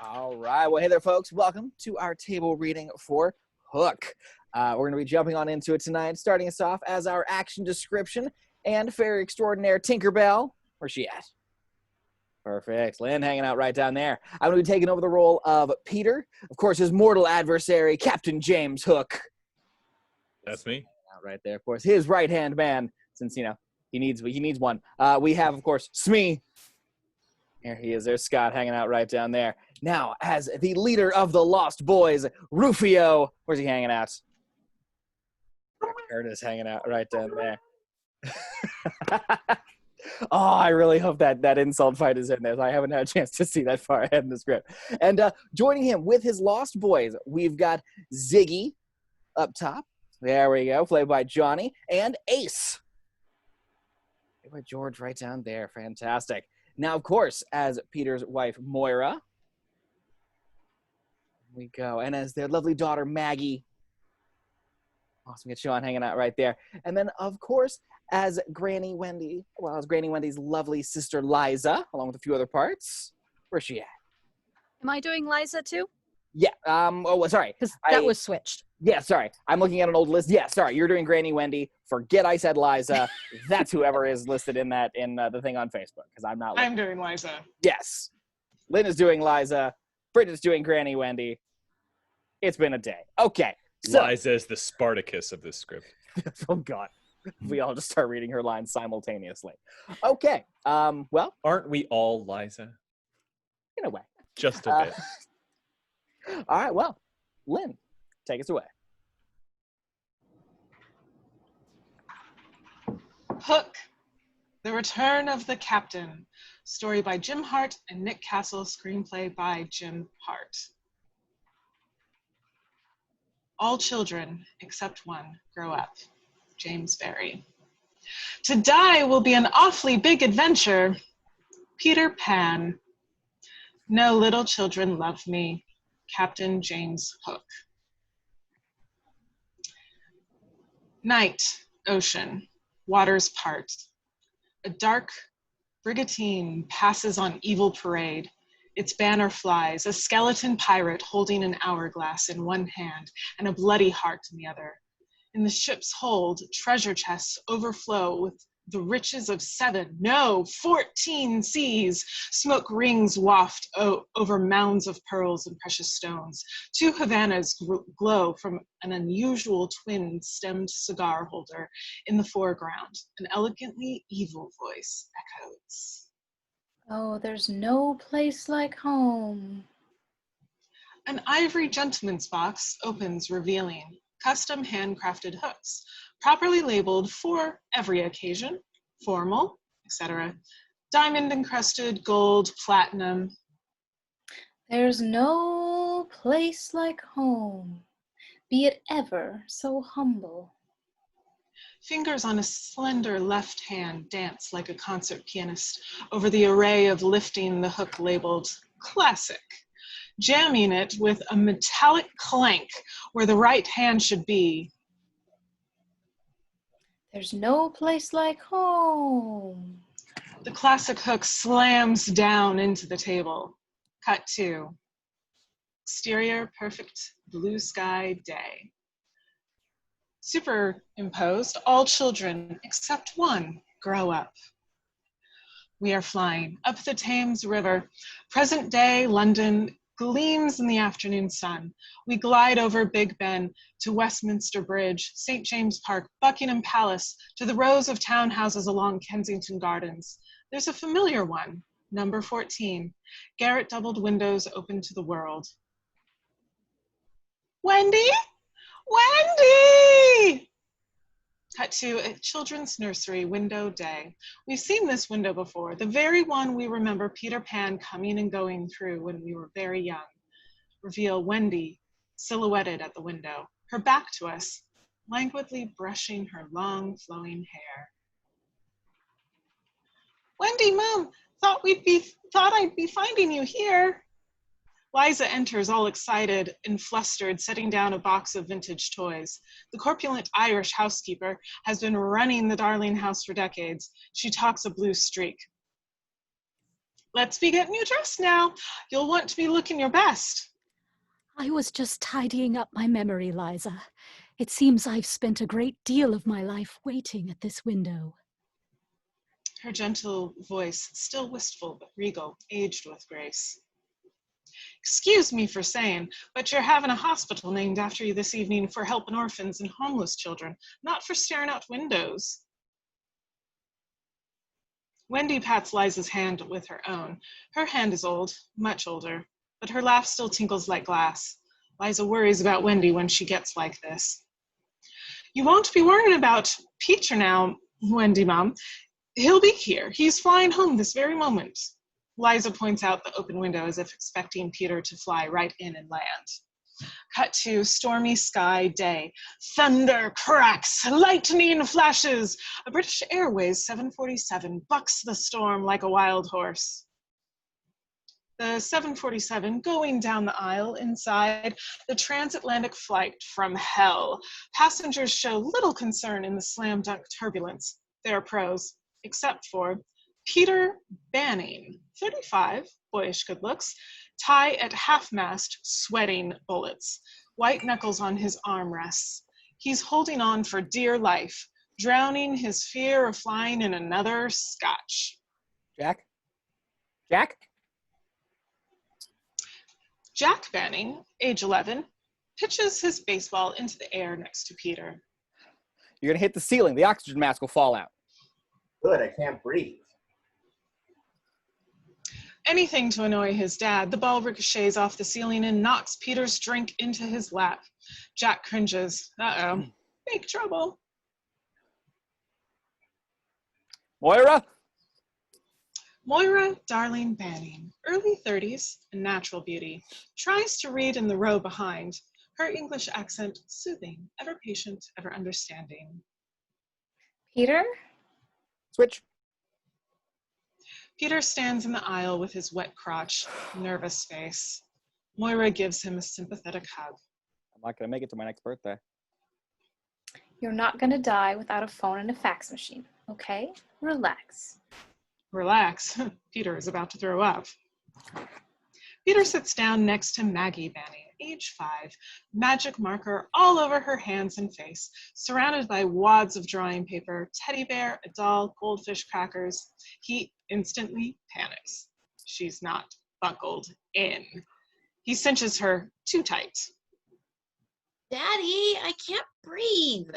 All right. Well, hey there, folks. Welcome to our table reading for Hook. We're going to be jumping on into it tonight, starting us off as our action description and fairy extraordinaire Tinkerbell. Where's she at? Perfect. Lynne hanging out right down there. I'm going to be taking over the role of Peter. Of course, his mortal adversary, Captain James Hook. That's me. Out right there, of course. His right-hand man, since, he needs one. We have, of course, Smee. There he is. There's Scott hanging out right down there. Now, as the leader of the Lost Boys, Rufio. Where's he hanging out? Curtis hanging out right down there. Oh, I really hope that insult fight is in there. I haven't had a chance to see that far ahead in the script. And joining him with his Lost Boys, we've got Ziggy up top. There we go, played by Johnny. And Ace. Played by George right down there. Fantastic. Now, of course, as Peter's wife, Moira. Here we go. And as their lovely daughter, Maggie. Awesome. Get Shawn hanging out right there. And then, of course, as Granny Wendy, as Granny Wendy's lovely sister, Liza, along with a few other parts. Where's she at? Am I doing Liza too? Yeah. Sorry. Because that was switched. Yeah, sorry. I'm looking at an old list. Yeah, sorry. You're doing Granny Wendy. Forget I said Liza. That's whoever is listed in the thing on Facebook, because I'm not. I'm doing Liza. Yes. Lynne is doing Liza. Bridget's doing Granny Wendy. It's been a day. Okay. So, Liza is the Spartacus of this script. Oh, God. We all just start reading her lines simultaneously. Okay. Well. Aren't we all Liza? In a way. Just a bit. All right. Well, Lynne, take us away. Hook, The Return of the Captain. Story by Jim Hart and Nick Castle. Screenplay by Jim Hart. All children, except one, grow up. James Barrie. To die will be an awfully big adventure. Peter Pan. No little children love me. Captain James Hook. Night, ocean, waters part. A dark brigantine passes on evil parade. Its banner flies, a skeleton pirate holding an hourglass in one hand and a bloody heart in the other. In the ship's hold, treasure chests overflow with the riches of 14 seas. Smoke rings waft over mounds of pearls and precious stones. 2 Havanas glow from an unusual twin-stemmed cigar holder in the foreground. An elegantly evil voice echoes. Oh, there's no place like home. An ivory gentleman's box opens, revealing custom handcrafted hooks, properly labeled for every occasion, formal, etc. Diamond encrusted, gold, platinum. There's no place like home, be it ever so humble. Fingers on a slender left hand dance like a concert pianist over the array of lifting the hook labeled classic, jamming it with a metallic clank where the right hand should be. There's no place like home. The classic hook slams down into the table. Cut 2. Exterior, perfect blue sky day. Superimposed, all children except one grow up. We are flying up the Thames River. Present day London gleams in the afternoon sun. We glide over Big Ben to Westminster Bridge, St. James Park, Buckingham Palace, to the rows of townhouses along Kensington Gardens. There's a familiar one, number 14. Garret doubled windows open to the world. Wendy? Wendy! Cut to a children's nursery window day. We've seen this window before, the very one we remember Peter Pan coming and going through when we were very young. Reveal Wendy, silhouetted at the window, her back to us, languidly brushing her long flowing hair. Wendy, Mom, thought I'd be finding you here. Liza enters all excited and flustered, setting down a box of vintage toys. The corpulent Irish housekeeper has been running the Darling house for decades. She talks a blue streak. Let's be getting you dressed now. You'll want to be looking your best. I was just tidying up my memory, Liza. It seems I've spent a great deal of my life waiting at this window. Her gentle voice, still wistful but regal, aged with grace. Excuse me for saying, but you're having a hospital named after you this evening for helping orphans and homeless children, not for staring out windows. Wendy pats Liza's hand with her own. Her hand is old, much older, but her laugh still tinkles like glass. Liza worries about Wendy when she gets like this. You won't be worrying about Peter now, Wendy, Mom. He'll be here. He's flying home this very moment. Liza points out the open window as if expecting Peter to fly right in and land. Cut to stormy sky day. Thunder cracks, lightning flashes. A British Airways 747 bucks the storm like a wild horse. The 747 going down the aisle inside the transatlantic flight from hell. Passengers show little concern in the slam dunk turbulence. They're pros, except for Peter Banning, 35, boyish good looks, tie at half-mast, sweating bullets, white knuckles on his armrests. He's holding on for dear life, drowning his fear of flying in another scotch. Jack? Jack Banning, age 11, pitches his baseball into the air next to Peter. You're going to hit the ceiling. The oxygen mask will fall out. Good, I can't breathe. Anything to annoy his dad, the ball ricochets off the ceiling and knocks Peter's drink into his lap. Jack cringes. Uh-oh. Big trouble. Moira Darling Banning, early 30s, a natural beauty, tries to read in the row behind, her English accent soothing, ever patient, ever understanding. Peter? Switch. Peter stands in the aisle with his wet crotch, nervous face. Moira gives him a sympathetic hug. I'm not going to make it to my next birthday. You're not gonna die without a phone and a fax machine, okay? Relax. Relax. Peter is about to throw up. Peter sits down next to Maggie Banning, age 5, magic marker all over her hands and face, surrounded by wads of drawing paper, teddy bear, a doll, goldfish crackers. He instantly panics. She's not buckled in. He cinches her too tight. Daddy, I can't breathe.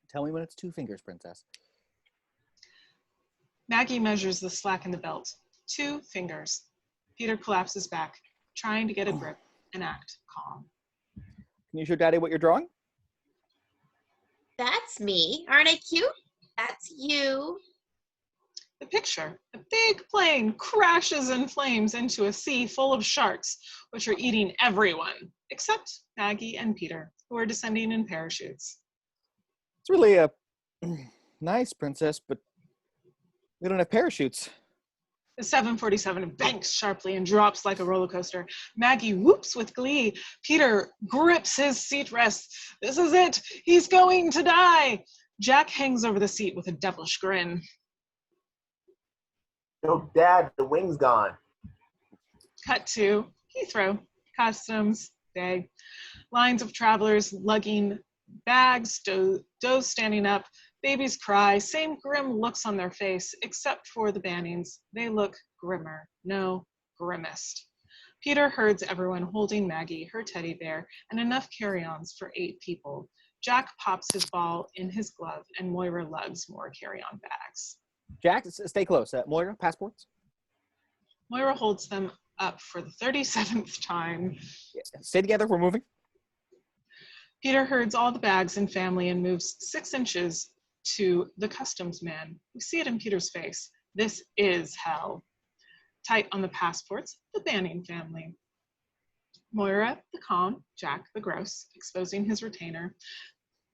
Tell me when it's 2 fingers, princess. Maggie measures the slack in the belt. 2 fingers. Peter collapses back, trying to get a grip and act calm. Can you show Daddy what you're drawing? That's me. Aren't I cute? That's you. The picture, a big plane crashes in flames into a sea full of sharks, which are eating everyone, except Maggie and Peter, who are descending in parachutes. It's really nice, princess, but we don't have parachutes. The 747 banks sharply and drops like a roller coaster. Maggie whoops with glee. Peter grips his seat rest. This is it. He's going to die. Jack hangs over the seat with a devilish grin. No, Dad, the wing's gone. Cut to Heathrow. Customs day. Lines of travelers lugging bags, does standing up. Babies cry, same grim looks on their face, except for the Bannings. They look grimmer, no, grimmest. Peter herds everyone holding Maggie, her teddy bear, and enough carry-ons for 8 people. Jack pops his ball in his glove, and Moira lugs more carry-on bags. Jack, stay close. Moira, passports? Moira holds them up for the 37th time. Yeah, stay together, we're moving. Peter herds all the bags and family and moves 6 inches to the customs man. We see it in Peter's face. This is hell. Tight on the passports, the Banning family. Moira, the calm, Jack, the gross, exposing his retainer.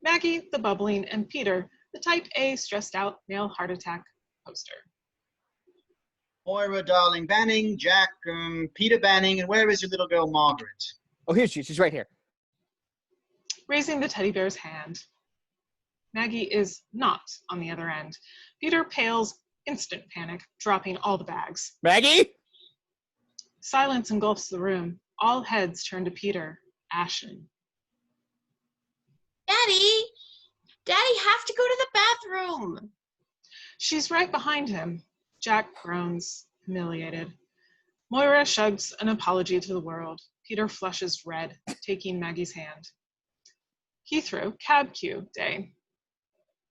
Maggie, the bubbling, and Peter, the type A stressed out male heart attack poster. Moira, darling Banning, Jack, Peter Banning, and where is your little girl, Margaret? Oh, here she is. She's right here. Raising the teddy bear's hand. Maggie is not on the other end. Peter pales Instant panic, dropping all the bags. Maggie? Silence engulfs the room. All heads turn to Peter, ashen. Daddy! Daddy has to go to the bathroom. She's right behind him. Jack groans, humiliated. Moira shrugs an apology to the world. Peter flushes red, taking Maggie's hand. Heathrow, cab queue day.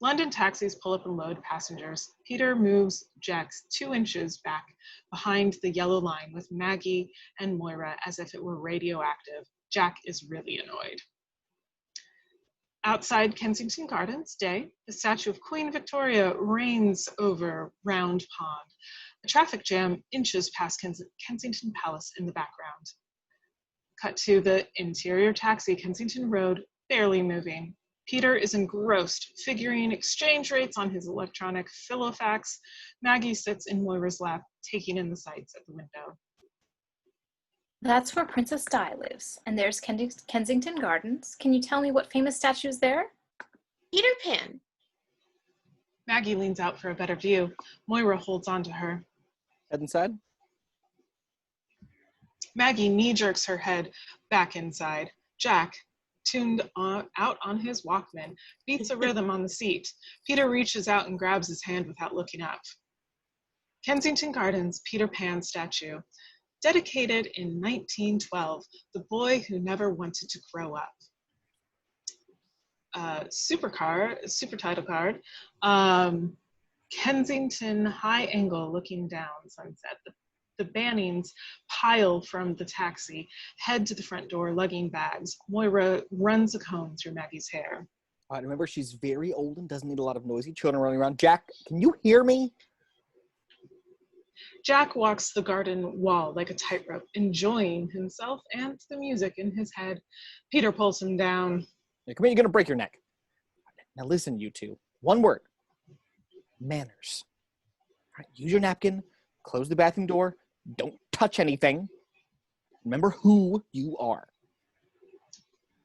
London taxis pull up and load passengers. Peter moves Jack's 2 inches back behind the yellow line with Maggie and Moira as if it were radioactive. Jack is really annoyed. Outside Kensington Gardens day, the statue of Queen Victoria reigns over Round Pond. A traffic jam inches past Kensington Palace in the background. Cut to the interior taxi, Kensington Road, barely moving. Peter is engrossed, figuring exchange rates on his electronic Filofax. Maggie sits in Moira's lap, taking in the sights at the window. That's where Princess Di lives, and there's Kensington Gardens. Can you tell me what famous statue is there? Peter Pan. Maggie leans out for a better view. Moira holds on to her. Head inside. Maggie knee-jerks her head back inside. Jack, tuned out on his Walkman, beats a rhythm on the seat. Peter reaches out and grabs his hand without looking up. Kensington Gardens, Peter Pan statue. Dedicated in 1912, the boy who never wanted to grow up. Super title card. Kensington high angle looking down sunset. The Bannings pile from the taxi, head to the front door, lugging bags. Moira runs a comb through Maggie's hair. All right, remember, she's very old and doesn't need a lot of noisy children running around. Jack, can you hear me? Jack walks the garden wall like a tightrope, enjoying himself and the music in his head. Peter pulls him down. Yeah, come here, you're going to break your neck. Now listen, you two. One word. Manners. All right, use your napkin. Close the bathroom door. Don't touch anything. Remember who you are.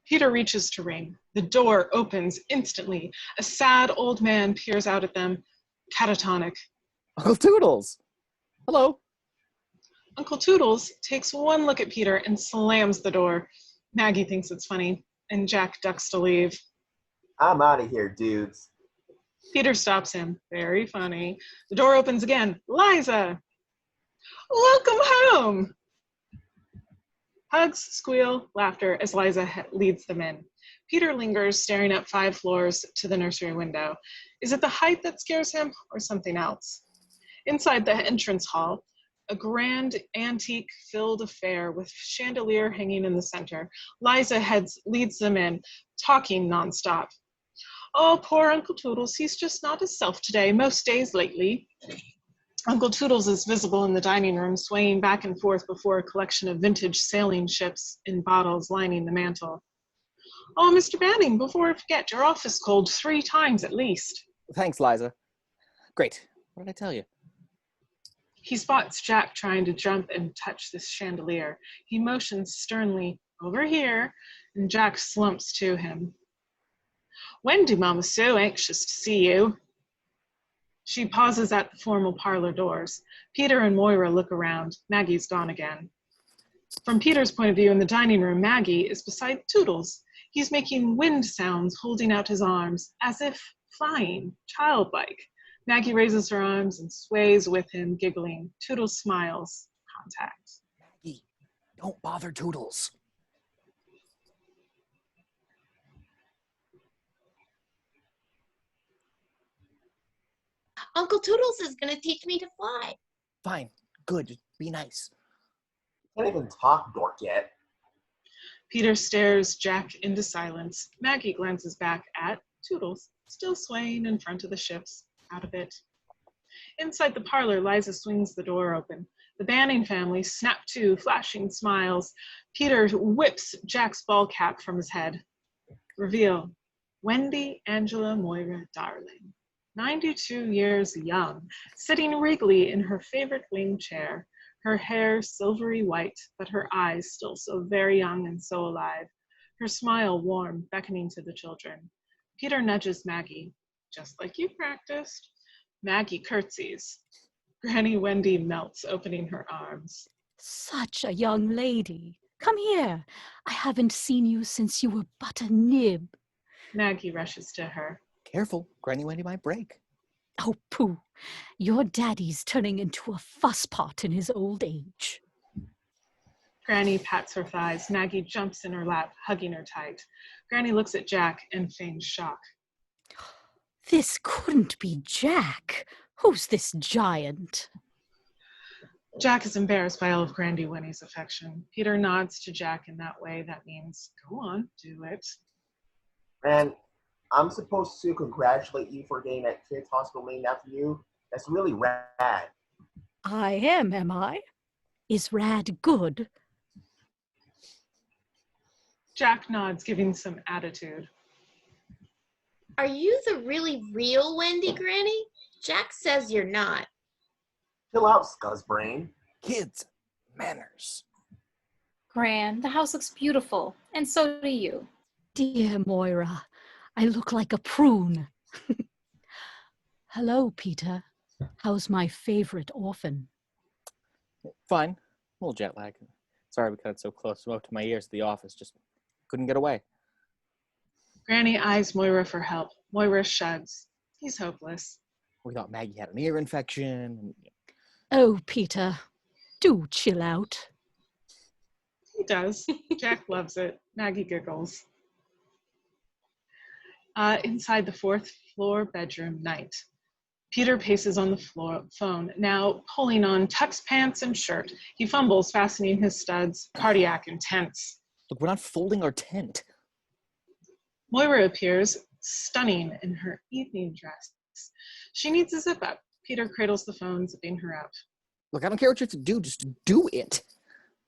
Peter reaches to ring. The door opens instantly. A sad old man peers out at them, catatonic. Uncle Toodles. Hello. Uncle Toodles takes one look at Peter and slams the door. Maggie thinks it's funny, and Jack ducks to leave. I'm out of here, dudes. Peter stops him. Very funny. The door opens again. Liza! Welcome home! Hugs, squeal, laughter as Liza leads them in. Peter lingers, staring up 5 floors to the nursery window. Is it the height that scares him, or something else? Inside the entrance hall, a grand antique-filled affair with chandelier hanging in the center. Liza leads them in, talking nonstop. Oh, poor Uncle Toodles, he's just not himself today, most days lately. Uncle Toodles is visible in the dining room, swaying back and forth before a collection of vintage sailing ships in bottles lining the mantel. Oh, Mr. Banning, before I forget, your office cold 3 times at least. Thanks, Liza. Great. What did I tell you? He spots Jack trying to jump and touch this chandelier. He motions sternly, over here, and Jack slumps to him. Wendy, Mama's so anxious to see you. She pauses at the formal parlor doors. Peter and Moira look around. Maggie's gone again. From Peter's point of view in the dining room, Maggie is beside Toodles. He's making wind sounds, holding out his arms, as if flying, childlike. Maggie raises her arms and sways with him, giggling. Toodles smiles. Contact. Maggie, don't bother Toodles. Uncle Toodles is going to teach me to fly. Fine. Good. Just be nice. Can't even talk, dork, yet. Peter stares Jack into silence. Maggie glances back at Toodles, still swaying in front of the ships, out of it. Inside the parlor, Liza swings the door open. The Banning family snap to, flashing smiles. Peter whips Jack's ball cap from his head. Reveal, Wendy Angela Moira Darling, 92 years young, sitting regally in her favorite wing chair, her hair silvery white, but her eyes still so very young and so alive, her smile warm, beckoning to the children. Peter nudges Maggie, just like you practiced. Maggie curtsies. Granny Wendy melts, opening her arms. Such a young lady. Come here. I haven't seen you since you were but a nib. Maggie rushes to her. Careful, Granny Wendy might break. Oh, pooh. Your daddy's turning into a fusspot in his old age. Granny pats her thighs. Maggie jumps in her lap, hugging her tight. Granny looks at Jack and feigns shock. This couldn't be Jack. Who's this giant? Jack is embarrassed by all of Granny Wendy's affection. Peter nods to Jack in that way that means, go on, do it. And I'm supposed to congratulate you for getting that kids hospital named after you. That's really rad. I am I? Is rad good? Jack nods, giving some attitude. Are you the really real Wendy, Granny? Jack says you're not. Chill out, scuzzbrain. Kids, manners. Gran, the house looks beautiful, and so do you. Dear Moira, I look like a prune. Hello, Peter. How's my favorite orphan? Fine. A little jet lag. Sorry we cut it so close to my ears at the office. Just couldn't get away. Granny eyes Moira for help. Moira shrugs. He's hopeless. We thought Maggie had an ear infection. Oh, Peter, do chill out. He does. Jack loves it. Maggie giggles. Inside the 4th floor bedroom, night. Peter paces on the phone, now pulling on tux pants and shirt. He fumbles, fastening his studs, cardiac intense. Look, we're not folding our tent. Moira appears, stunning in her evening dress. She needs a zip up. Peter cradles the phone, zipping her up. Look, I don't care what you have to do. Just do it.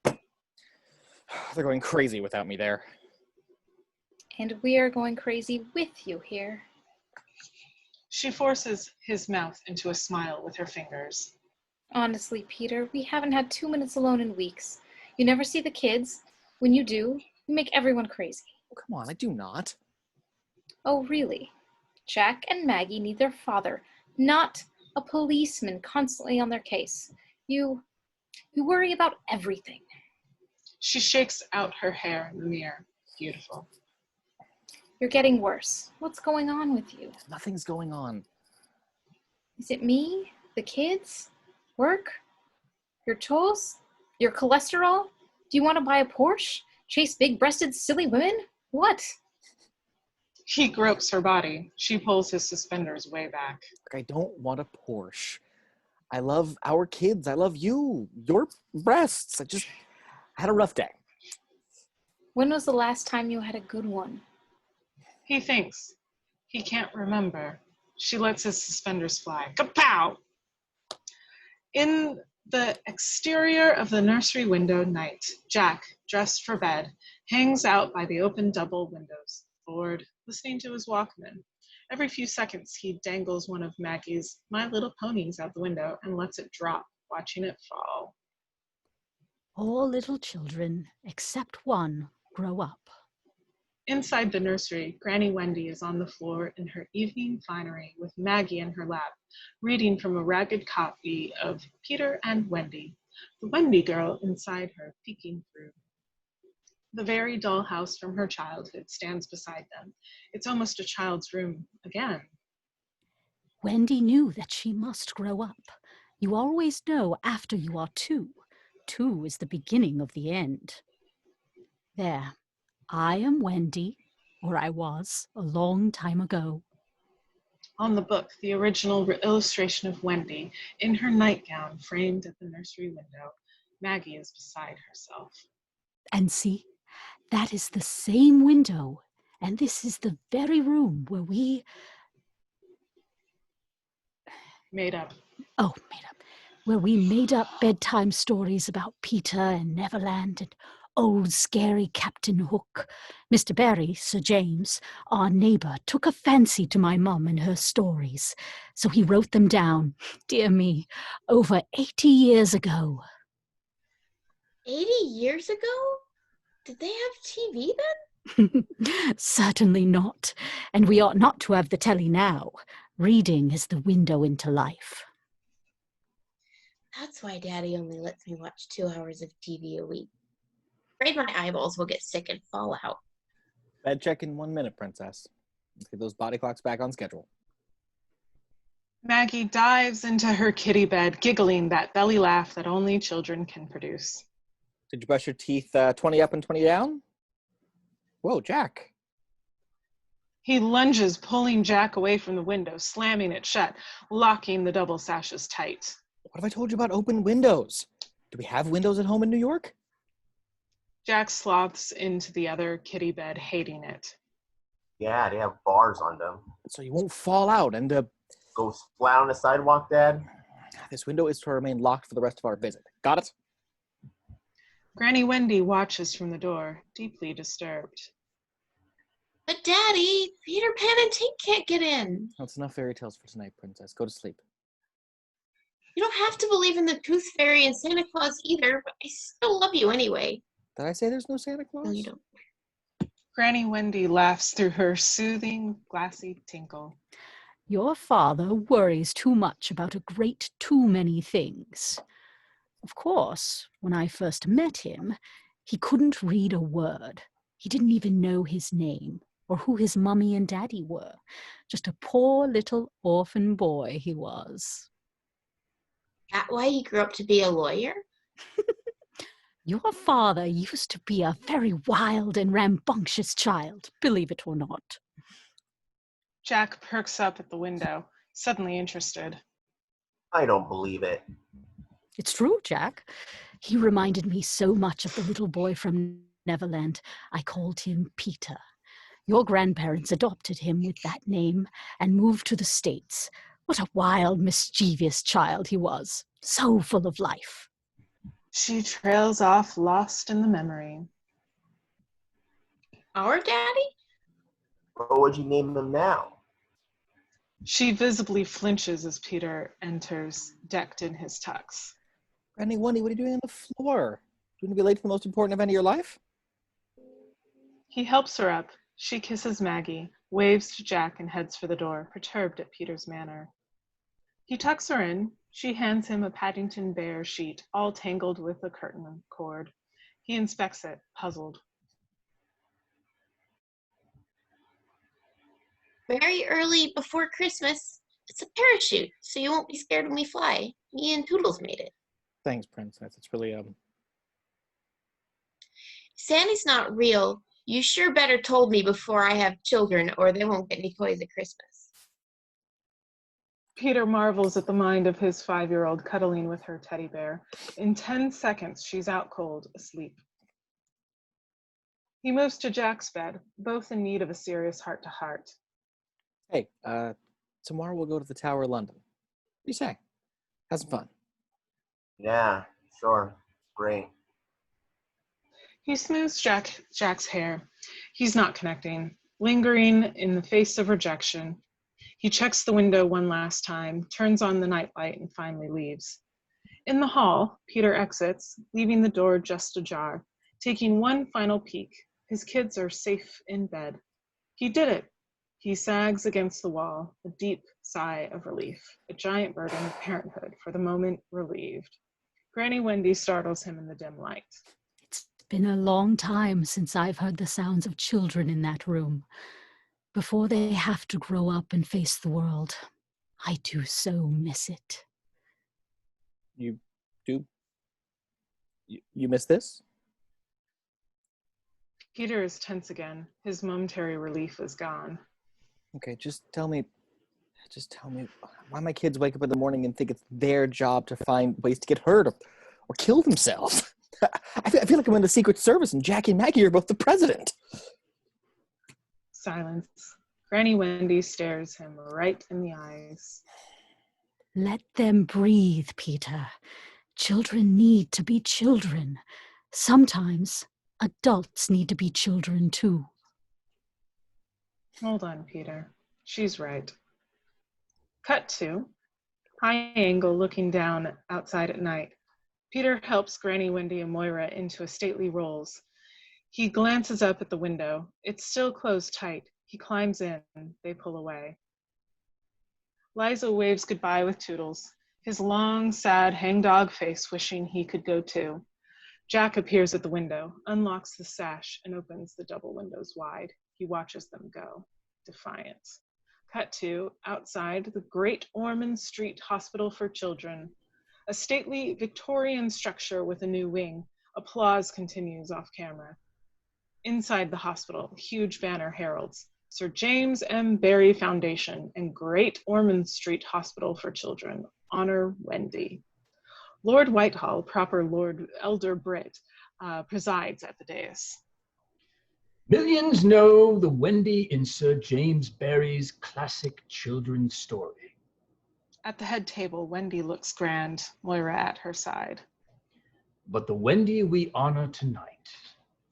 They're going crazy without me there. And we are going crazy with you here. She forces his mouth into a smile with her fingers. Honestly, Peter, we haven't had 2 minutes alone in weeks. You never see the kids. When you do, you make everyone crazy. Oh, come on, I do not. Oh, really? Jack and Maggie need their father, not a policeman constantly on their case. You worry about everything. She shakes out her hair in the mirror. Beautiful. You're getting worse. What's going on with you? Nothing's going on. Is it me? The kids? Work? Your chores? Your cholesterol? Do you want to buy a Porsche? Chase big-breasted silly women? What? He gropes her body. She pulls his suspenders way back. I don't want a Porsche. I love our kids. I love you. Your breasts. I had a rough day. When was the last time you had a good one? He thinks. He can't remember. She lets his suspenders fly. Kapow! In the exterior of the nursery window, night, Jack, dressed for bed, hangs out by the open double windows, bored, listening to his Walkman. Every few seconds, he dangles one of Maggie's My Little Ponies out the window and lets it drop, watching it fall. All little children, except one, grow up. Inside the nursery, Granny Wendy is on the floor in her evening finery with Maggie in her lap, reading from a ragged copy of Peter and Wendy, the Wendy girl inside her peeking through. The very doll house from her childhood stands beside them. It's almost a child's room again. Wendy knew that she must grow up. You always know after you are 2. 2 is the beginning of the end. There. I am Wendy, or I was, a long time ago. On the book, the original illustration of Wendy, in her nightgown framed at the nursery window, Maggie is beside herself. And see, that is the same window, and this is the very room where we... Made up. Where we made up bedtime stories about Peter and Neverland and old scary Captain Hook. Mr. Barry, Sir James, our neighbour, took a fancy to my mum and her stories, so he wrote them down, dear me, over 80 years ago. 80 years ago? Did they have TV then? Certainly not, and we ought not to have the telly now. Reading is the window into life. That's why Daddy only lets me watch 2 hours of TV a week. Afraid my eyeballs will get sick and fall out. Bed check in 1 minute, princess. Let's get those body clocks back on schedule. Maggie dives into her kitty bed, giggling that belly laugh that only children can produce. Did you brush your teeth 20 up and 20 down? Whoa, Jack. He lunges, pulling Jack away from the window, slamming it shut, locking the double sashes tight. What have I told you about open windows? Do we have windows at home in New York? Jack sloths into the other kitty bed, hating it. Yeah, they have bars on them. So you won't fall out and Go flat on the sidewalk, Dad? this window is to remain locked for the rest of our visit. Got it? Granny Wendy watches from the door, deeply disturbed. But Daddy, Peter Pan and Tink can't get in. That's enough fairy tales for tonight, princess. Go to sleep. You don't have to believe in the Tooth Fairy and Santa Claus either, but I still love you anyway. Did I say there's no Santa Claus? No, you don't. Granny Wendy laughs through her soothing, glassy tinkle. Your father worries too much about a great too many things. Of course, when I first met him, he couldn't read a word. He didn't even know his name or who his mummy and daddy were. Just a poor little orphan boy he was. That why he grew up to be a lawyer? Your father used to be a very wild and rambunctious child, believe it or not. Jack perks up at the window, suddenly interested. I don't believe it. It's true, Jack. He reminded me so much of the little boy from Neverland. I called him Peter. Your grandparents adopted him with that name and moved to the States. What a wild, mischievous child he was. So full of life. She trails off, lost in the memory. Our daddy? What would you name them now? She visibly flinches as Peter enters, decked in his tux. Granny Wendy, what are you doing on the floor? Do you want to be late for the most important event of your life? He helps her up. She kisses Maggie, waves to Jack, and heads for the door, perturbed at Peter's manner. He tucks her in. She hands him a Paddington Bear sheet, all tangled with a curtain cord. He inspects it, puzzled. Very early before Christmas. It's a parachute, so you won't be scared when we fly. Me and Toodles made it. Thanks, princess. It's really, Santa's not real. You sure better told me before I have children, or they won't get any toys at Christmas. Peter marvels at the mind of his 5-year-old cuddling with her teddy bear. In 10 seconds, she's out cold, asleep. He moves to Jack's bed, both in need of a serious heart-to-heart. Hey, tomorrow we'll go to the Tower of London. What do you say? Have some fun. Yeah, sure. Great. He smooths Jack's hair. He's not connecting, lingering in the face of rejection. He checks the window one last time, turns on the nightlight, and finally leaves. In the hall, Peter exits, leaving the door just ajar, taking one final peek. His kids are safe in bed. He did it. He sags against the wall, a deep sigh of relief, a giant burden of parenthood for the moment relieved. Granny Wendy startles him in the dim light. It's been a long time since I've heard the sounds of children in that room. Before they have to grow up and face the world, I do so miss it. You do? You miss this? Peter is tense again. His momentary relief is gone. Okay, just tell me why my kids wake up in the morning and think it's their job to find ways to get hurt or kill themselves. I feel like I'm in the Secret Service and Jackie and Maggie are both the president. Silence. Granny Wendy stares him right in the eyes. Let them breathe, Peter. Children need to be children. Sometimes adults need to be children too. Hold on, Peter. She's right. Cut to high angle looking down outside at night. Peter helps Granny Wendy and Moira into a stately rolls. He glances up at the window. It's still closed tight. He climbs in. They pull away. Liza waves goodbye with Toodles, his long, sad hangdog face wishing he could go too. Jack appears at the window, unlocks the sash, and opens the double windows wide. He watches them go, defiant. Cut to, outside, the Great Ormond Street Hospital for Children. A stately Victorian structure with a new wing. Applause continues off camera. Inside the hospital, huge banner heralds Sir James M. Barry Foundation and Great Ormond Street Hospital for Children. Honor Wendy. Lord Whitehall, proper Lord Elder Britt, presides at the dais. Millions know the Wendy in Sir James Barrie's classic children's story. At the head table, Wendy looks grand, Moira at her side. But the Wendy we honor tonight,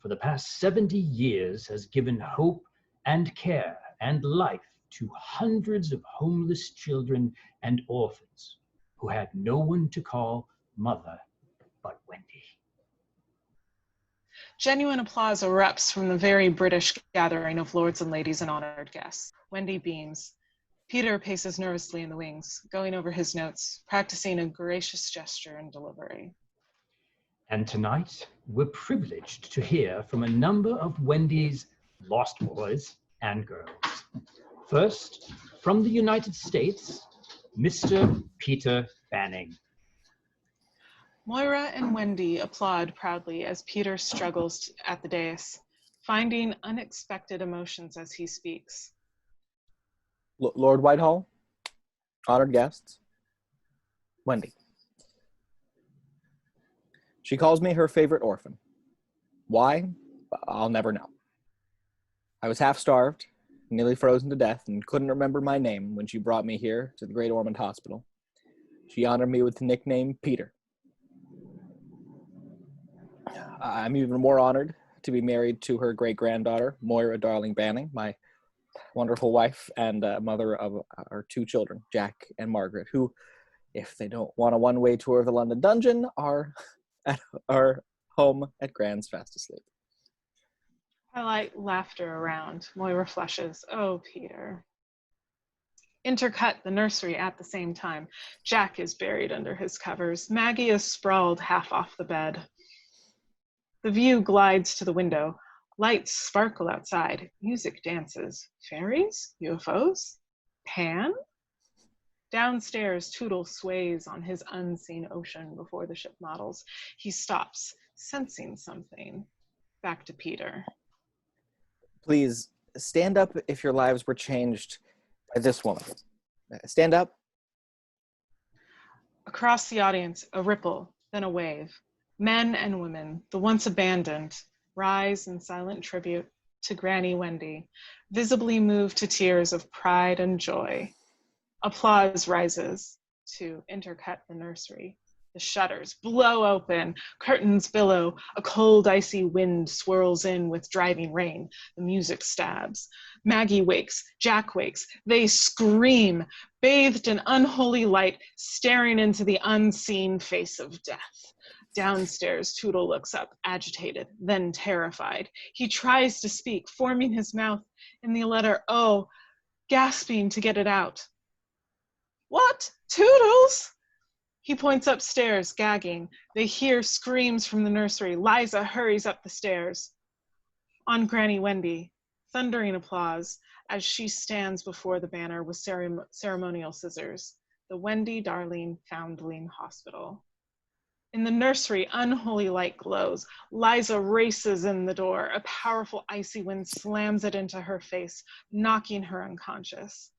for the past 70 years, has given hope and care and life to hundreds of homeless children and orphans who had no one to call mother but Wendy. Genuine applause erupts from the very British gathering of lords and ladies and honored guests. Wendy beams. Peter paces nervously in the wings, going over his notes, practicing a gracious gesture and delivery. And tonight, we're privileged to hear from a number of Wendy's lost boys and girls. First, from the United States, Mr. Peter Banning. Moira and Wendy applaud proudly as Peter struggles at the dais, finding unexpected emotions as he speaks. Lord Whitehall, honored guests, Wendy. She calls me her favorite orphan. Why? I'll never know. I was half-starved, nearly frozen to death, and couldn't remember my name when she brought me here to the Great Ormond Hospital. She honored me with the nickname Peter. I'm even more honored to be married to her great-granddaughter, Moira Darling Banning, my wonderful wife and mother of our two children, Jack and Margaret, who, if they don't want a one-way tour of the London Dungeon, are at our home at Grand's fast asleep. Highlight laughter around. Moira flushes. Oh, Peter. Intercut the nursery at the same time. Jack is buried under his covers. Maggie is sprawled half off the bed. The view glides to the window. Lights sparkle outside. Music dances. Fairies? UFOs? Pan? Downstairs, Tootle sways on his unseen ocean before the ship models. He stops, sensing something. Back to Peter. Please, stand up if your lives were changed by this woman. Stand up. Across the audience, a ripple, then a wave. Men and women, the once abandoned, rise in silent tribute to Granny Wendy, visibly moved to tears of pride and joy. Applause rises to intercut the nursery. The shutters blow open, curtains billow, a cold, icy wind swirls in with driving rain. The music stabs. Maggie wakes, Jack wakes. They scream, bathed in unholy light, staring into the unseen face of death. Downstairs, Tootle looks up, agitated, then terrified. He tries to speak, forming his mouth in the letter O, gasping to get it out. What? Toodles? He points upstairs, gagging. They hear screams from the nursery. Liza hurries up the stairs. On Granny Wendy, thundering applause as she stands before the banner with ceremonial scissors. The Wendy Darling Foundling Hospital. In the nursery, unholy light glows. Liza races in the door. A powerful icy wind slams it into her face, knocking her unconscious.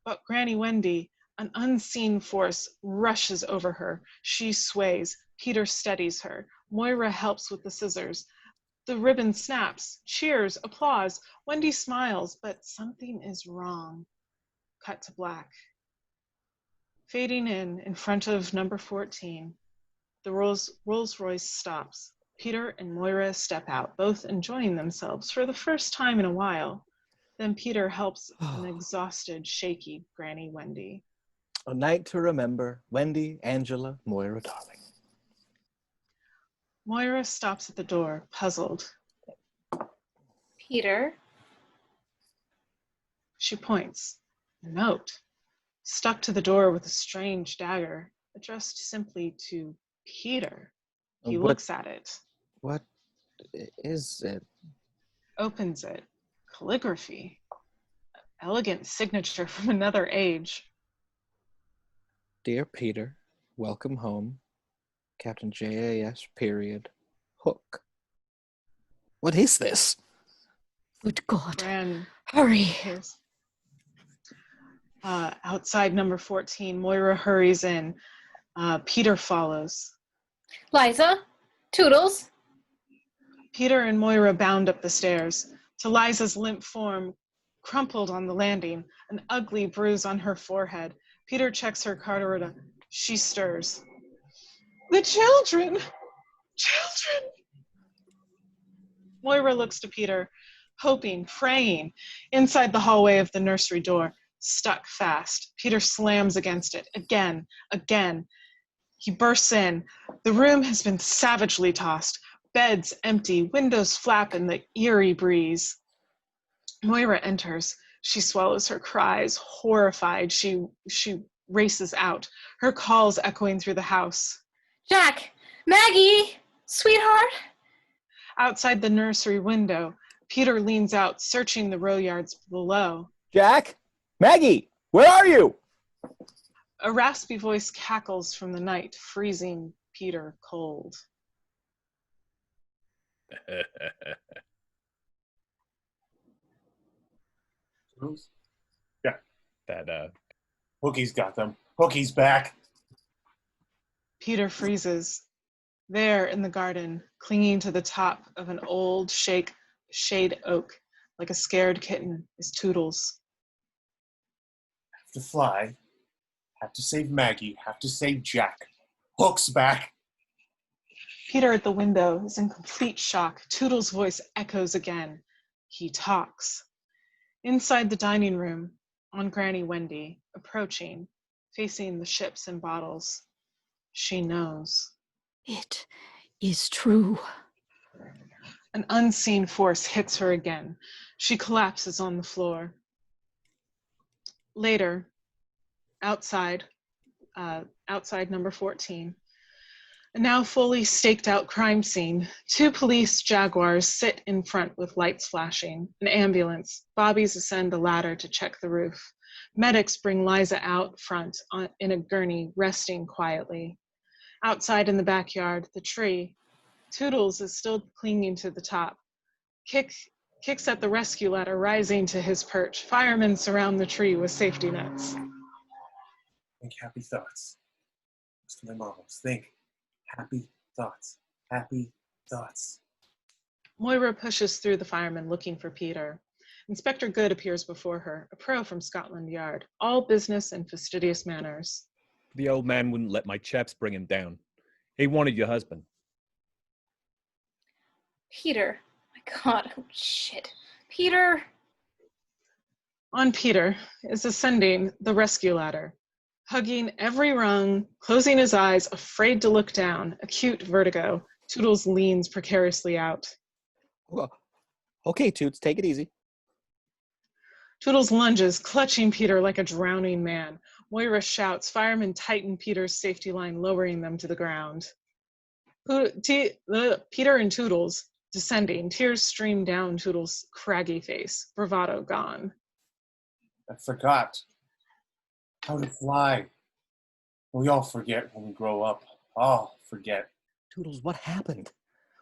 But Granny Wendy, an unseen force, rushes over her. She sways. Peter steadies her. Moira helps with the scissors. The ribbon snaps. Cheers, applause. Wendy smiles, but something is wrong. Cut to black. Fading in front of number 14. The Rolls-Royce stops. Peter and Moira step out, both enjoying themselves for the first time in a while. Then Peter helps an exhausted, shaky Granny Wendy. A night to remember, Wendy, Angela, Moira, darling. Moira stops at the door, puzzled. Peter. She points. A note. stuck to the door with a strange dagger, addressed simply to Peter. He looks at it. What is it? Opens it. Calligraphy. Elegant signature from another age. Dear Peter, welcome home. Captain JAS, period. Hook. What is this? Good God. Gran Hurry. his. Outside number 14, Moira hurries in. Peter follows. Liza, Toodles. Peter and Moira bound up the stairs. To Liza's limp form, crumpled on the landing, an ugly bruise on her forehead. Peter checks her carteret. She stirs. The children! Children! Moira looks to Peter, hoping, praying. Inside the hallway of the nursery door, stuck fast. Peter slams against it, again, again. He bursts in. The room has been savagely tossed. Beds empty, windows flap in the eerie breeze. Moira enters. She swallows her cries, horrified. She races out, her calls echoing through the house. Jack! Maggie! Sweetheart! Outside the nursery window, Peter leans out, searching the row yards below. Jack? Maggie! Where are you? A raspy voice cackles from the night, freezing Peter cold. Yeah. That Hookie's got them. Hookie's back. Peter freezes. There in the garden, clinging to the top of an old shade oak, like a scared kitten, is Toodles. Have to fly. Have to save Maggie. Have to save Jack. Hook's back. Peter at the window is in complete shock. Toodles' voice echoes again. He talks. Inside the dining room, on Granny Wendy, approaching, facing the ships and bottles. She knows. It is true. An unseen force hits her again. She collapses on the floor. Later, outside number 14, a now fully staked out crime scene. 2 police Jaguars sit in front with lights flashing. An ambulance. Bobbies ascend a ladder to check the roof. Medics bring Liza out front in a gurney, resting quietly. Outside in the backyard, the tree. Toodles is still clinging to the top. Kicks at the rescue ladder, rising to his perch. Firemen surround the tree with safety nets. Think happy thoughts. Listen to my marbles. Think happy thoughts. Happy thoughts. Moira pushes through the firemen looking for Peter. Inspector Good appears before her, a pro from Scotland Yard. All business and fastidious manners. the old man wouldn't let my chaps bring him down. He wanted your husband. Peter. My God. Oh, shit. Peter. On Peter is ascending the rescue ladder, hugging every rung, closing his eyes, afraid to look down, acute vertigo. Toodles leans precariously out. Well, okay, Toots, take it easy. Toodles lunges, clutching Peter like a drowning man. Moira shouts. Firemen tighten Peter's safety line, lowering them to the ground. Peter and Toodles descending. Tears stream down Toodles' craggy face. Bravado gone. I forgot how to fly. We all forget when we grow up. All forget. Toodles, what happened?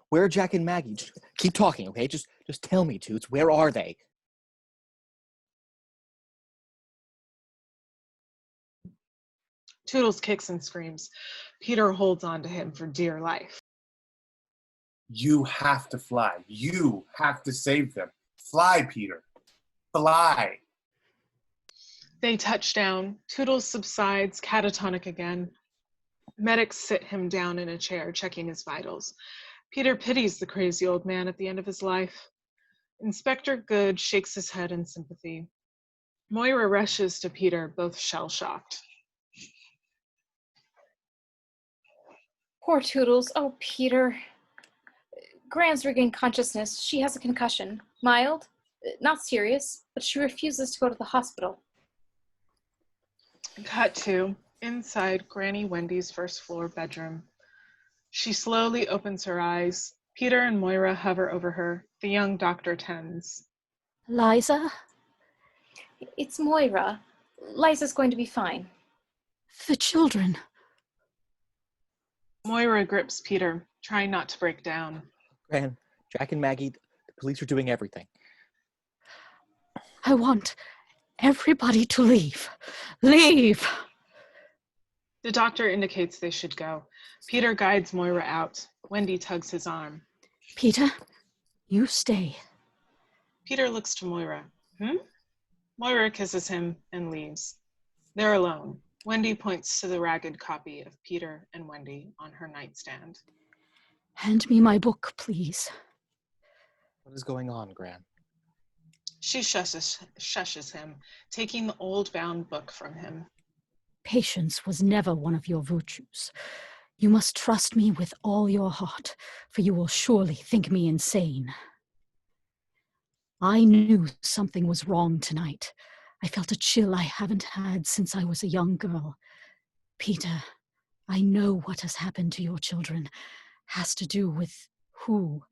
Where are Jack and Maggie? Just keep talking, okay? Just tell me, Toots. Where are they? Toodles kicks and screams. Peter holds on to him for dear life. You have to fly. You have to save them. Fly, Peter. Fly. They touch down. Toodles subsides, catatonic again. Medics sit him down in a chair, checking his vitals. Peter pities the crazy old man at the end of his life. Inspector Good shakes his head in sympathy. Moira rushes to Peter, both shell-shocked. Poor Toodles. Oh, Peter. Gran's regained consciousness. She has a concussion. Mild, not serious, but she refuses to go to the hospital. Cut to inside Granny Wendy's first floor bedroom. She slowly opens her eyes. Peter and Moira hover over her. The young doctor tends. Liza? It's Moira. Liza's going to be fine. The children. Moira grips Peter, trying not to break down. Gran, Jack and Maggie, the police are doing everything. I want everybody to leave. Leave! The doctor indicates they should go. Peter guides Moira out. Wendy tugs his arm. Peter, you stay. Peter looks to Moira. Moira kisses him and leaves. They're alone. Wendy points to the ragged copy of Peter and Wendy on her nightstand. Hand me my book, please. What is going on, Gran? She shushes him, taking the old bound book from him. Patience was never one of your virtues. You must trust me with all your heart, for you will surely think me insane. I knew something was wrong tonight. I felt a chill I haven't had since I was a young girl. Peter, I know what has happened to your children has to do with who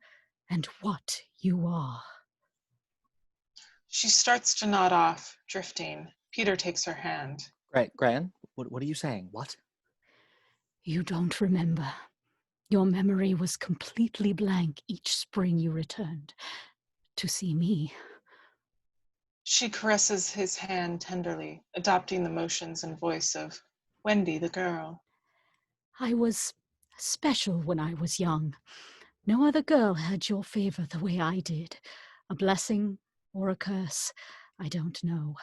and what you are. She starts to nod off, drifting. Peter takes her hand. Gran, what are you saying? What? You don't remember. Your memory was completely blank each spring you returned to see me. She caresses his hand tenderly, adopting the motions and voice of Wendy the girl. I was special when I was young. No other girl had your favor the way I did. A blessing or a curse, I don't know.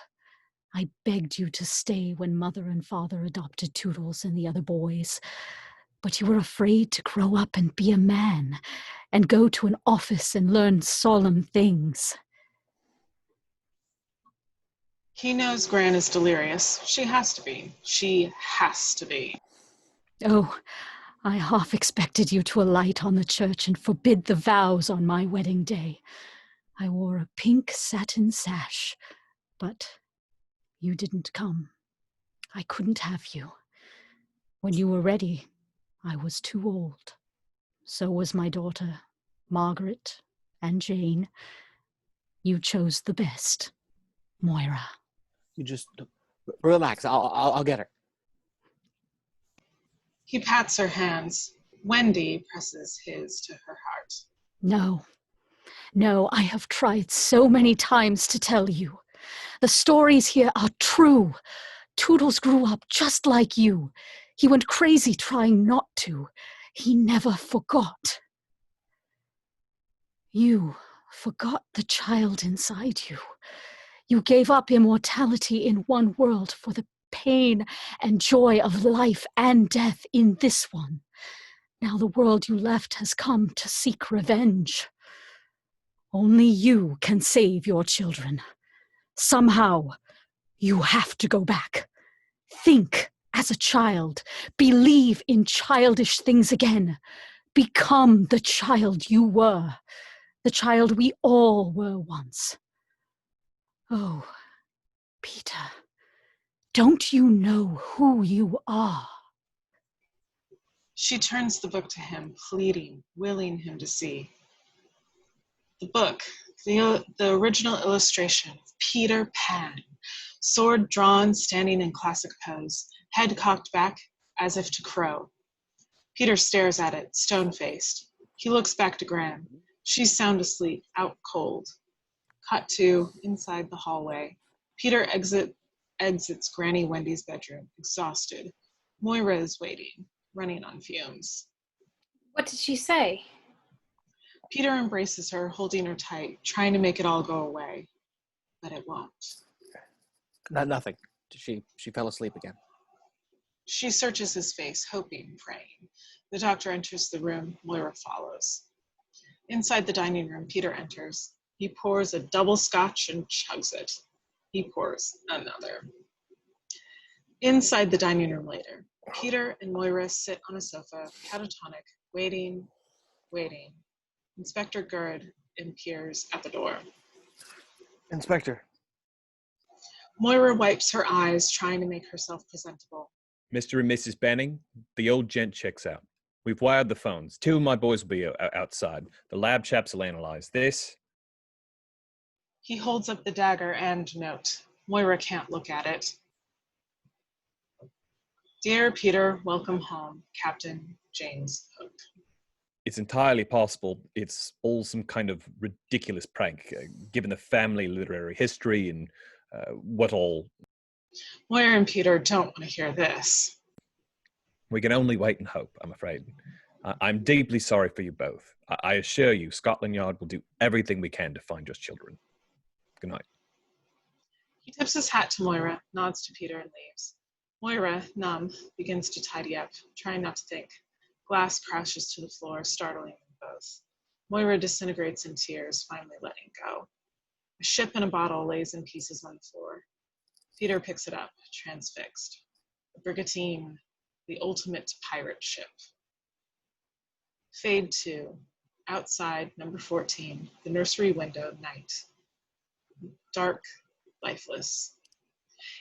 I begged you to stay when Mother and Father adopted Toodles and the other boys. But you were afraid to grow up and be a man, and go to an office and learn solemn things. He knows Gran is delirious. She has to be. She has to be. Oh, I half expected you to alight on the church and forbid the vows on my wedding day. I wore a pink satin sash, but you didn't come. I couldn't have you. When you were ready, I was too old. So was my daughter, Margaret and Jane. You chose the best, Moira. You just relax. I'll get her. He pats her hands. Wendy presses his to her heart. No, I have tried so many times to tell you. The stories here are true. Toodles grew up just like you. He went crazy trying not to. He never forgot. You forgot the child inside you. You gave up immortality in one world for the pain and joy of life and death in this one. Now the world you left has come to seek revenge. Only you can save your children. Somehow, you have to go back. Think as a child. Believe in childish things again. Become the child you were. The child we all were once. Oh, Peter, don't you know who you are? She turns the book to him, pleading, willing him to see. The book, the original illustration of Peter Pan, sword drawn, standing in classic pose, head cocked back as if to crow. Peter stares at it, stone-faced. He looks back to Gran. She's sound asleep, out cold. Cut to inside the hallway. Peter exits Granny Wendy's bedroom, exhausted. Moira is waiting, running on fumes. What did she say? Peter embraces her, holding her tight, trying to make it all go away. But it won't. Nothing. She fell asleep again. She searches his face, hoping, praying. The doctor enters the room. Moira follows. Inside the dining room, Peter enters. He pours a double scotch and chugs it. He pours another. Inside the dining room later, Peter and Moira sit on a sofa, catatonic, waiting. Inspector Gerd appears at the door. Inspector. Moira wipes her eyes, trying to make herself presentable. Mr. and Mrs. Banning, the old gent checks out. We've wired the phones. 2 of my boys will be outside. The lab chaps will analyze this. He holds up the dagger and note. Moira can't look at it. Dear Peter, welcome home. Captain James Hook. It's entirely possible it's all some kind of ridiculous prank, given the family literary history and what all. Moira and Peter don't want to hear this. We can only wait and hope, I'm afraid. I'm deeply sorry for you both. I assure you, Scotland Yard will do everything we can to find your children. Good night. He tips his hat to Moira, nods to Peter, and leaves. Moira, numb, begins to tidy up, trying not to think. Glass crashes to the floor, startling them both. Moira disintegrates in tears, finally letting go. A ship and a bottle lays in pieces on the floor. Peter picks it up, transfixed. The Brigantine, the ultimate pirate ship. Fade 2. Outside, number 14, the nursery window, night. Dark, lifeless.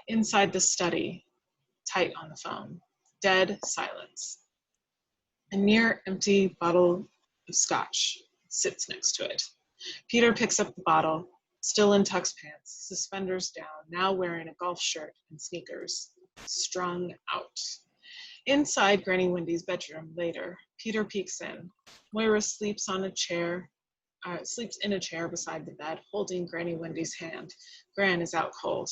Inside the study, tight on the phone. Dead silence. A near empty bottle of scotch sits next to it. Peter picks up the bottle, still in tux pants, suspenders down, now wearing a golf shirt and sneakers. Strung out. Inside Granny Wendy's bedroom later, Peter peeks in. Moira sleeps in a chair beside the bed, holding Granny Wendy's hand. Gran is out cold.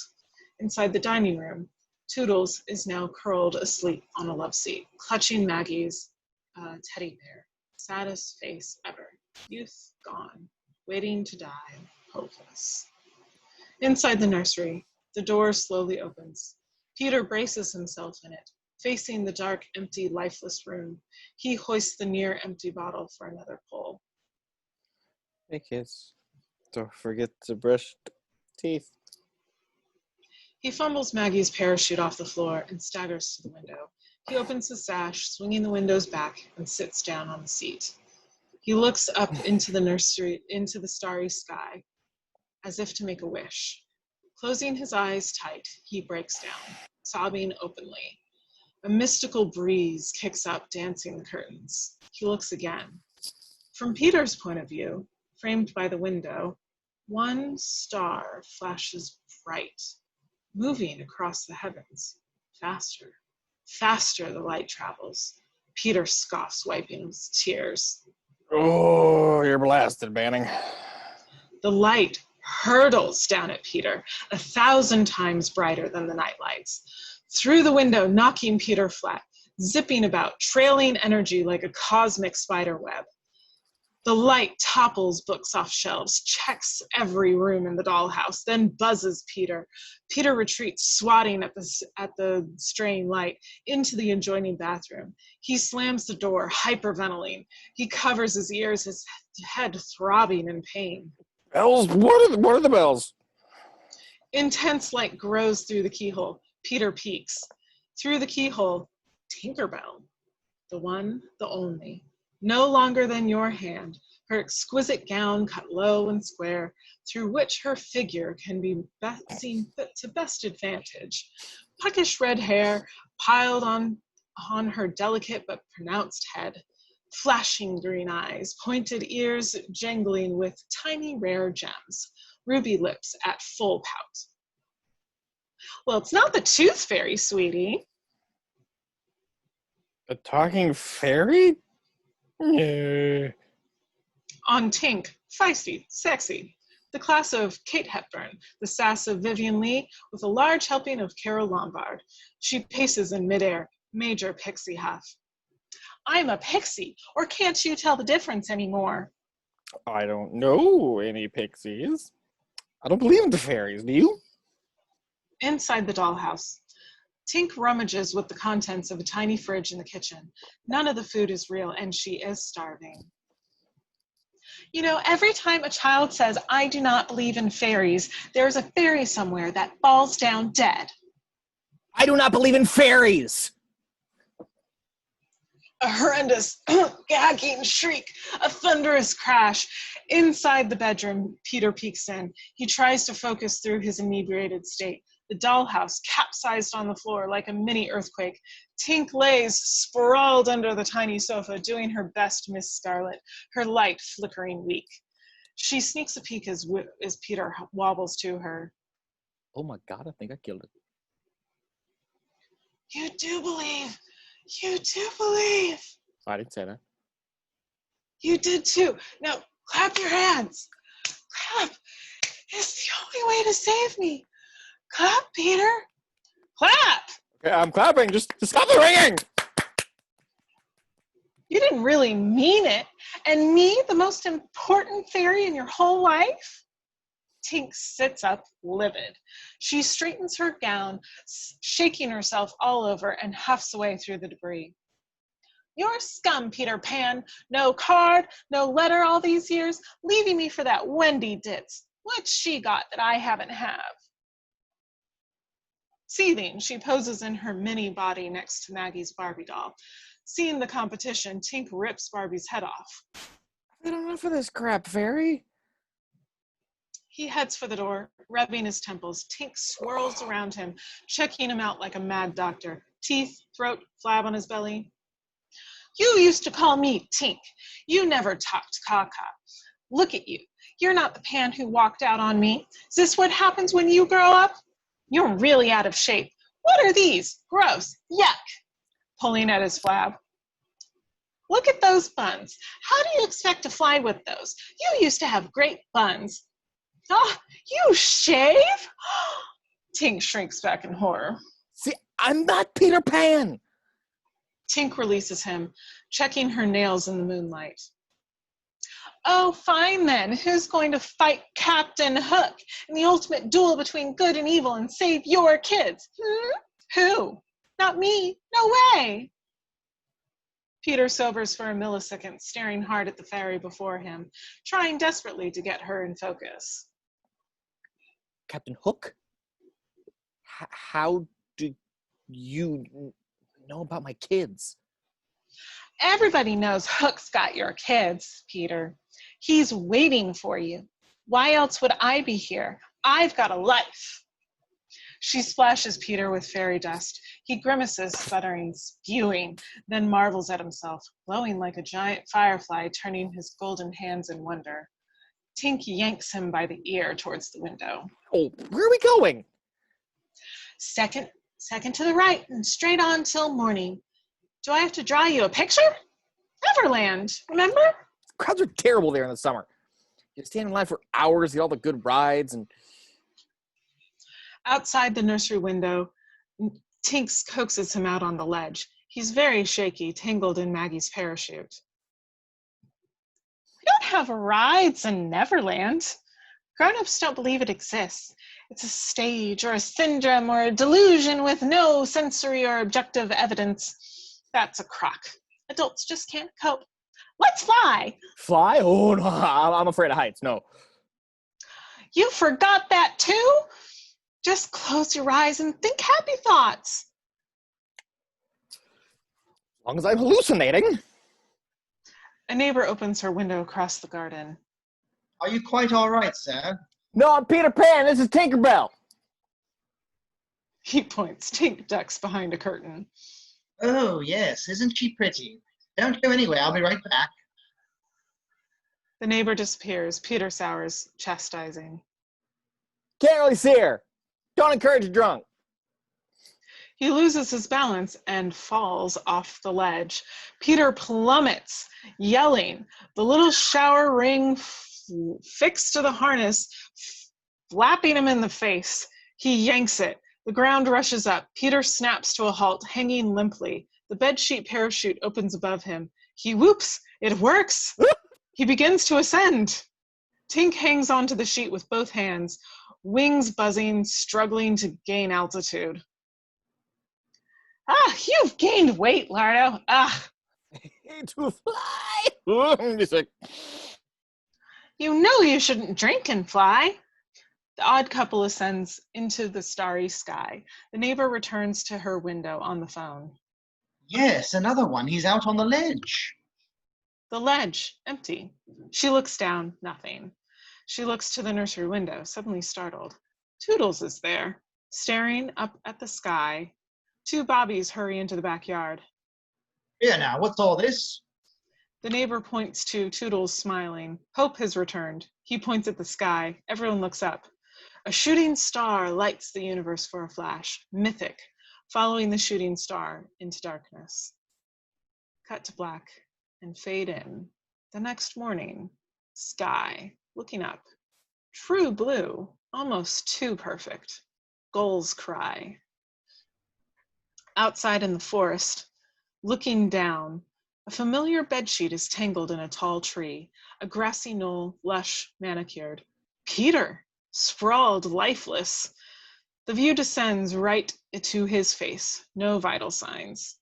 Inside the dining room, Toodles is now curled asleep on a love seat, clutching Maggie's teddy bear. Saddest face ever. Youth gone. Waiting to die. Hopeless. Inside the nursery, the door slowly opens. Peter braces himself in it, facing the dark, empty, lifeless room. He hoists the near empty bottle for another pull. Hey kids, don't forget to brush teeth. He fumbles Maggie's parachute off the floor and staggers to the window. He opens the sash, swinging the windows back, and sits down on the seat. He looks up into the nursery, into the starry sky, as if to make a wish. Closing his eyes tight, he breaks down, sobbing openly. A mystical breeze kicks up, dancing the curtains. He looks again. From Peter's point of view, framed by the window, one star flashes bright, moving across the heavens. Faster, faster the light travels. Peter scoffs, wiping his tears. Oh, you're blasted, Banning. The light hurtles down at Peter, 1,000 times brighter than the night lights. Through the window, knocking Peter flat, zipping about, trailing energy like a cosmic spider web. The light topples books off shelves, checks every room in the dollhouse, then buzzes Peter. Peter retreats, swatting at the straying light, into the adjoining bathroom. He slams the door, hyperventilating. He covers his ears, his head throbbing in pain. Bells? What are the bells? Intense light grows through the keyhole. Peter peeks. Through the keyhole, Tinkerbell. The one, the only. No longer than your hand, her exquisite gown cut low and square, through which her figure can be seen to best advantage. Puckish red hair piled on her delicate but pronounced head. Flashing green eyes, pointed ears jangling with tiny rare gems. Ruby lips at full pout. Well, it's not the tooth fairy, sweetie. A talking fairy? Yeah. On Tink, feisty, sexy. The class of Kate Hepburn, the sass of Vivian Lee, with a large helping of Carol Lombard. She paces in midair, major pixie huff. I'm a pixie, or can't you tell the difference anymore? I don't know any pixies. I don't believe in the fairies, do you? Inside the dollhouse, Tink rummages with the contents of a tiny fridge in the kitchen. None of the food is real, and she is starving. You know, every time a child says, I do not believe in fairies, there's a fairy somewhere that falls down dead. I do not believe in fairies! A horrendous gagging shriek, a thunderous crash. Inside the bedroom, Peter peeks in. He tries to focus through his inebriated state. The dollhouse capsized on the floor like a mini earthquake. Tink lays sprawled under the tiny sofa, doing her best to Miss Scarlet, her light flickering weak. She sneaks a peek as Peter wobbles to her. Oh my God, I think I killed it. You do believe. You do believe. I didn't say that. You did too. Now, clap your hands. Clap. It's the only way to save me. Clap, Peter. Clap. Okay, I'm clapping. Just stop the ringing. You didn't really mean it. And me, the most important fairy in your whole life? Tink sits up, livid. She straightens her gown, shaking herself all over, and huffs away through the debris. You're scum, Peter Pan. No card, no letter all these years, leaving me for that Wendy ditz. What's she got that I haven't have? Seething, she poses in her mini body next to Maggie's Barbie doll. Seeing the competition, Tink rips Barbie's head off. I don't know for this crap, fairy. He heads for the door, rubbing his temples. Tink swirls around him, checking him out like a mad doctor. Teeth, throat, flab on his belly. You used to call me Tink. You never talked caca. Look at you. You're not the Pan who walked out on me. Is this what happens when you grow up? You're really out of shape. What are these? Gross. Yuck. Pulling at his flab. Look at those buns. How do you expect to fly with those? You used to have great buns. Ah, you shave? Tink shrinks back in horror. See, I'm not Peter Pan. Tink releases him, checking her nails in the moonlight. Oh, fine then. Who's going to fight Captain Hook in the ultimate duel between good and evil and save your kids? Who? Not me. No way. Peter sobers for a millisecond, staring hard at the fairy before him, trying desperately to get her in focus. Captain Hook? How do you know about my kids? Everybody knows Hook's got your kids, Peter. He's waiting for you. Why else would I be here? I've got a life. She splashes Peter with fairy dust. He grimaces, sputtering, spewing, then marvels at himself, glowing like a giant firefly, turning his golden hands in wonder. Tink yanks him by the ear towards the window. Oh, where are we going? Second to the right, and straight on till morning. Do I have to draw you a picture? Neverland, remember? Crowds are terrible there in the summer. You stand in line for hours, get all the good rides, and... Outside the nursery window, Tink coaxes him out on the ledge. He's very shaky, tangled in Maggie's parachute. We don't have rides in Neverland. Grown-ups don't believe it exists. It's a stage or a syndrome or a delusion with no sensory or objective evidence. That's a crock. Adults just can't cope. Let's fly! Fly? Oh, no, I'm afraid of heights, no. You forgot that too? Just close your eyes and think happy thoughts. As long as I'm hallucinating. A neighbor opens her window across the garden. Are you quite all right, sir? No, I'm Peter Pan. This is Tinkerbell. He points. Tink ducks behind a curtain. Oh, yes. Isn't she pretty? Don't go anywhere. I'll be right back. The neighbor disappears. Peter sours, chastising. Can't really see her. Don't encourage a drunk. He loses his balance and falls off the ledge. Peter plummets, yelling. The little shower ring fixed to the harness, flapping him in the face. He yanks it. The ground rushes up. Peter snaps to a halt, hanging limply. The bedsheet parachute opens above him. He whoops. It works. He begins to ascend. Tink hangs onto the sheet with both hands, wings buzzing, struggling to gain altitude. Ah, you've gained weight, Lardo. Ah. To fly. You know you shouldn't drink and fly. The odd couple ascends into the starry sky. The neighbor returns to her window on the phone. Yes, another one. He's out on the ledge. The ledge, empty. She looks down, nothing. She looks to the nursery window, suddenly startled. Toodles is there. Staring up at the sky, two bobbies hurry into the backyard. Here now, what's all this? The neighbor points to Toodles, smiling. Hope has returned. He points at the sky. Everyone looks up. A shooting star lights the universe for a flash, mythic, following the shooting star into darkness. Cut to black and fade in. The next morning, sky, looking up. True blue, almost too perfect. Gulls cry. Outside in the forest, looking down, a familiar bedsheet is tangled in a tall tree, a grassy knoll, lush, manicured. Peter, sprawled, lifeless. The view descends right to his face, no vital signs.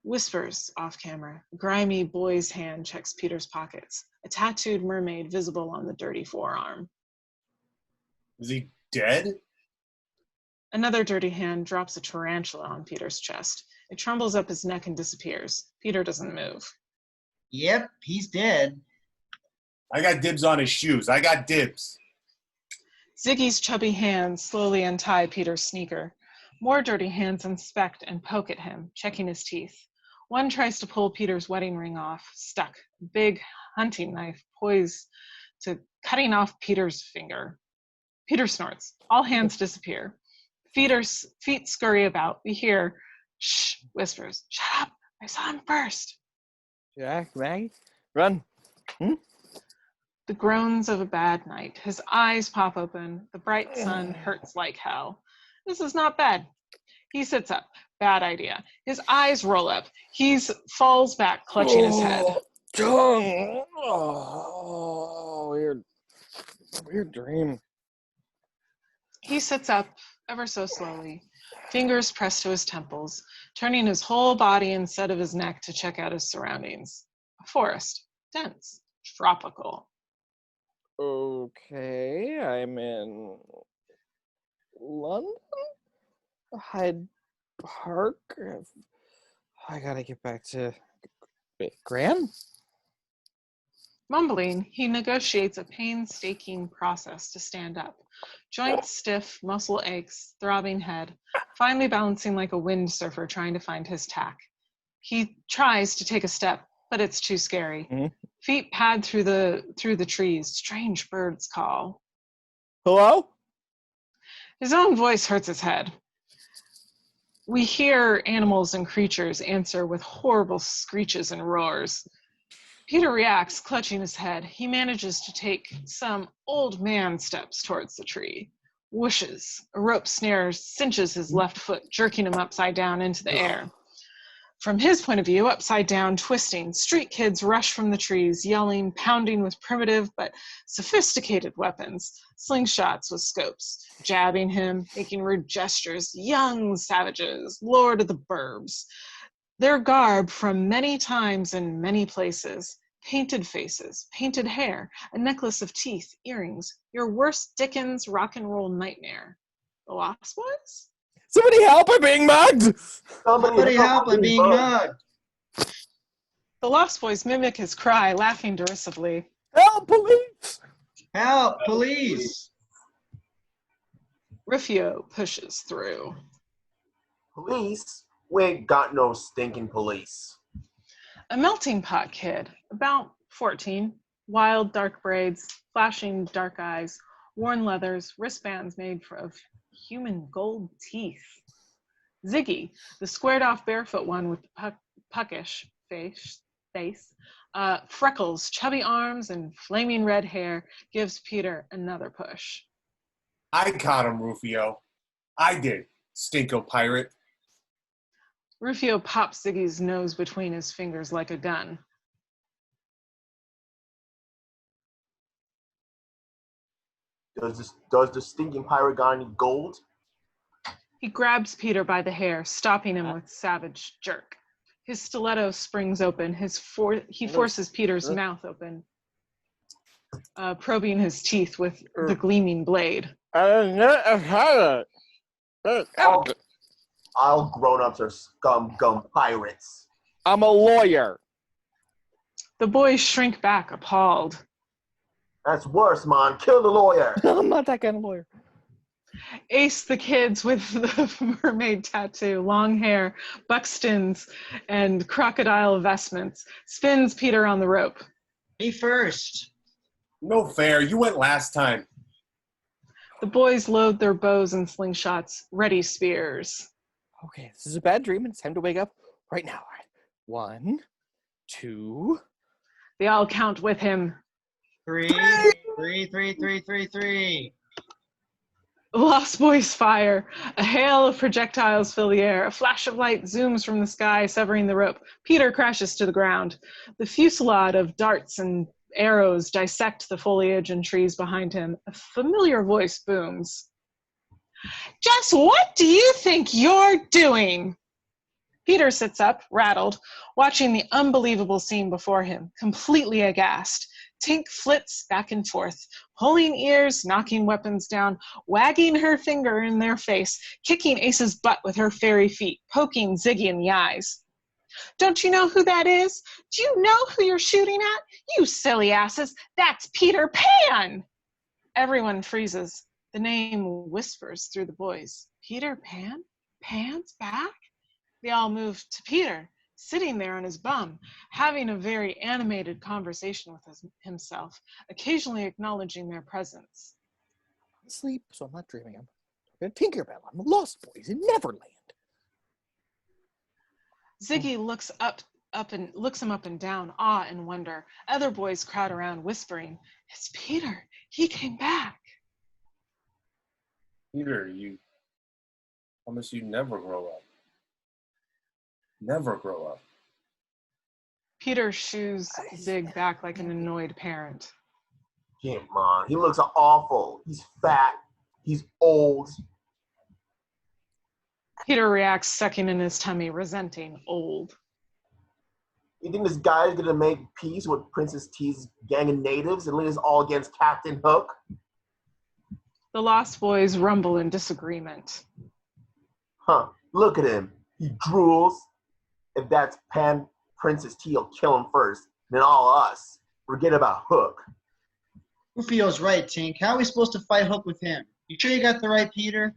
Whispers off camera. A grimy boy's hand checks Peter's pockets, a tattooed mermaid visible on the dirty forearm. Is he dead? Another dirty hand drops a tarantula on Peter's chest. It trembles up his neck and disappears. Peter doesn't move. Yep, he's dead. I got dibs on his shoes. I got dibs. Ziggy's chubby hands slowly untie Peter's sneaker. More dirty hands inspect and poke at him, checking his teeth. One tries to pull Peter's wedding ring off, stuck. Big hunting knife poised to cutting off Peter's finger. Peter snorts. All hands disappear. Feet scurry about. We hear, shh, whispers. Shut up, I saw him first. Jack, Maggie, run. The groans of a bad night. His eyes pop open. The bright sun hurts like hell. This is not bad. He sits up. Bad idea. His eyes roll up. He falls back, clutching his head. Tongue. Oh, weird dream. He sits up ever so slowly, fingers pressed to his temples, turning his whole body instead of his neck to check out his surroundings. A forest. Dense. Tropical. Okay, I'm in London? Hyde Park? I gotta get back to Gran? Mumbling, he negotiates a painstaking process to stand up. Joints stiff, muscle aches, throbbing head, finally balancing like a windsurfer trying to find his tack. He tries to take a step, but it's too scary. Mm-hmm. Feet pad through the trees. Strange birds call. Hello? His own voice hurts his head. We hear animals and creatures answer with horrible screeches and roars. Peter reacts, clutching his head. He manages to take some old man steps towards the tree. Whooshes. A rope snare cinches his left foot, jerking him upside down into the air. From his point of view, upside down, twisting, street kids rush from the trees, yelling, pounding with primitive but sophisticated weapons, slingshots with scopes, jabbing him, making rude gestures, young savages, lord of the burbs. Their garb from many times and many places, painted faces, painted hair, a necklace of teeth, earrings, your worst Dickens rock and roll nightmare. The Lost Boys? Somebody help, I'm being mugged! Somebody help, I'm being mugged. The Lost Boys mimic his cry, laughing derisively. Help, police! Help, police! Rufio pushes through. Police? We ain't got no stinking police. A melting pot kid, about 14, wild dark braids, flashing dark eyes, worn leathers, wristbands made of human gold teeth. Ziggy, the squared off barefoot one with the puckish face, freckles, chubby arms, and flaming red hair, gives Peter another push. I caught him, Rufio. I did, stinko pirate. Rufio pops Ziggy's nose between his fingers like a gun. Does the stinking pirate got any gold? He grabs Peter by the hair, stopping him with savage jerk. His stiletto springs open. He forces Peter's mouth open, probing his teeth with the gleaming blade. All grown-ups are scum pirates. I'm a lawyer. The boys shrink back, appalled. That's worse, man. Kill the lawyer. I'm not that kind of lawyer. Ace the kids with the mermaid tattoo, long hair, buckskins, and crocodile vestments, spins Peter on the rope. Me first. No fair. You went last time. The boys load their bows and slingshots, ready spears. Okay, this is a bad dream, and it's time to wake up right now. All right. 1, 2. They all count with him. 3, 3, 3, 3, 3, 3. The Lost Boys fire. A hail of projectiles fill the air. A flash of light zooms from the sky, severing the rope. Peter crashes to the ground. The fusillade of darts and arrows dissect the foliage and trees behind him. A familiar voice booms. Just what do you think you're doing? Peter sits up, rattled, watching the unbelievable scene before him, completely aghast. Tink flits back and forth, pulling ears, knocking weapons down, wagging her finger in their face, kicking Ace's butt with her fairy feet, poking Ziggy in the eyes. Don't you know who that is? Do you know who you're shooting at? You silly asses, that's Peter Pan! Everyone freezes. The name whispers through the boys. Peter Pan? Pan's back? They all move to Peter, sitting there on his bum, having a very animated conversation with himself, occasionally acknowledging their presence. I'm asleep, so I'm not dreaming. I'm Tinkerbell. I'm the Lost Boys in Neverland. Ziggy looks him up and down, awe and wonder. Other boys crowd around, whispering, "It's Peter. He came back." Peter, you promise you never grow up. Never grow up. Peter shoos Zig back like an annoyed parent. Come on, he looks awful. He's fat. He's old. Peter reacts, sucking in his tummy, resenting old. You think this guy's gonna make peace with Princess T's gang of natives and lead us all against Captain Hook? The Lost Boys rumble in disagreement. Huh, look at him. He drools. If that's Princess T will kill him first, then all us. Forget about Hook. Rufio's right, Tink. How are we supposed to fight Hook with him? You sure you got the right Peter?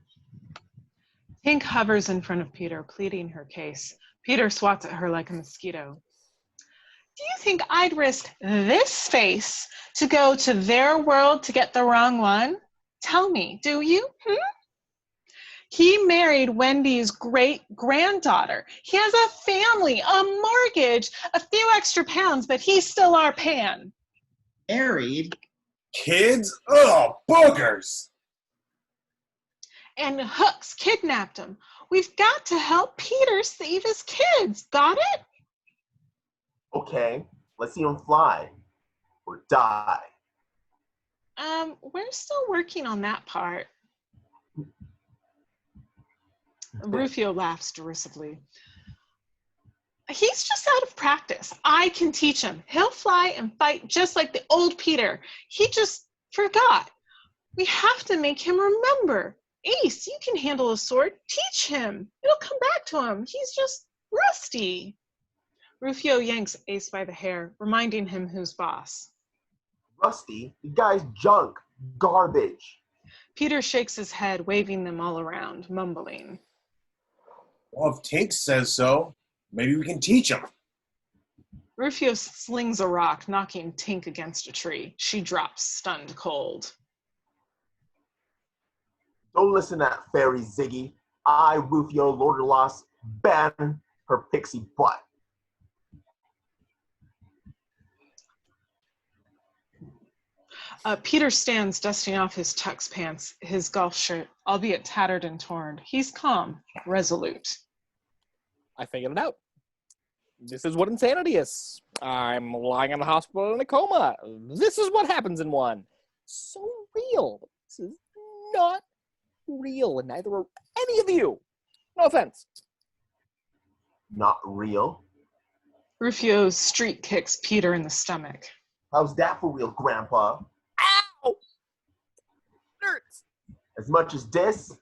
Tink hovers in front of Peter, pleading her case. Peter swats at her like a mosquito. Do you think I'd risk this face to go to their world to get the wrong one? Tell me, do you? He married Wendy's great-granddaughter. He has a family, a mortgage, a few extra pounds, but he's still our Pan. Married? Kids? Ugh, boogers! And Hook's kidnapped him. We've got to help Peter save his kids. Got it? Okay, let's see him fly. Or die. We're still working on that part. Rufio laughs derisively. He's just out of practice. I can teach him. He'll fly and fight just like the old Peter. He just forgot. We have to make him remember. Ace, you can handle a sword. Teach him. It'll come back to him. He's just rusty. Rufio yanks Ace by the hair, reminding him who's boss. Rusty? The guy's junk. Garbage. Peter shakes his head, waving them all around, mumbling. Well, if Tink says so, maybe we can teach him. Rufio slings a rock, knocking Tink against a tree. She drops, stunned cold. Don't listen to that fairy Ziggy. I, Rufio, Lord of Lost, ban her pixie butt. Peter stands dusting off his tux pants, his golf shirt, albeit tattered and torn. He's calm, resolute. I figured it out. This is what insanity is. I'm lying in the hospital in a coma. This is what happens in one. So real. This is not real, and neither are any of you. No offense. Not real? Rufio street kicks Peter in the stomach. How's that for real, Grandpa? Ow! Hurts. As much as this?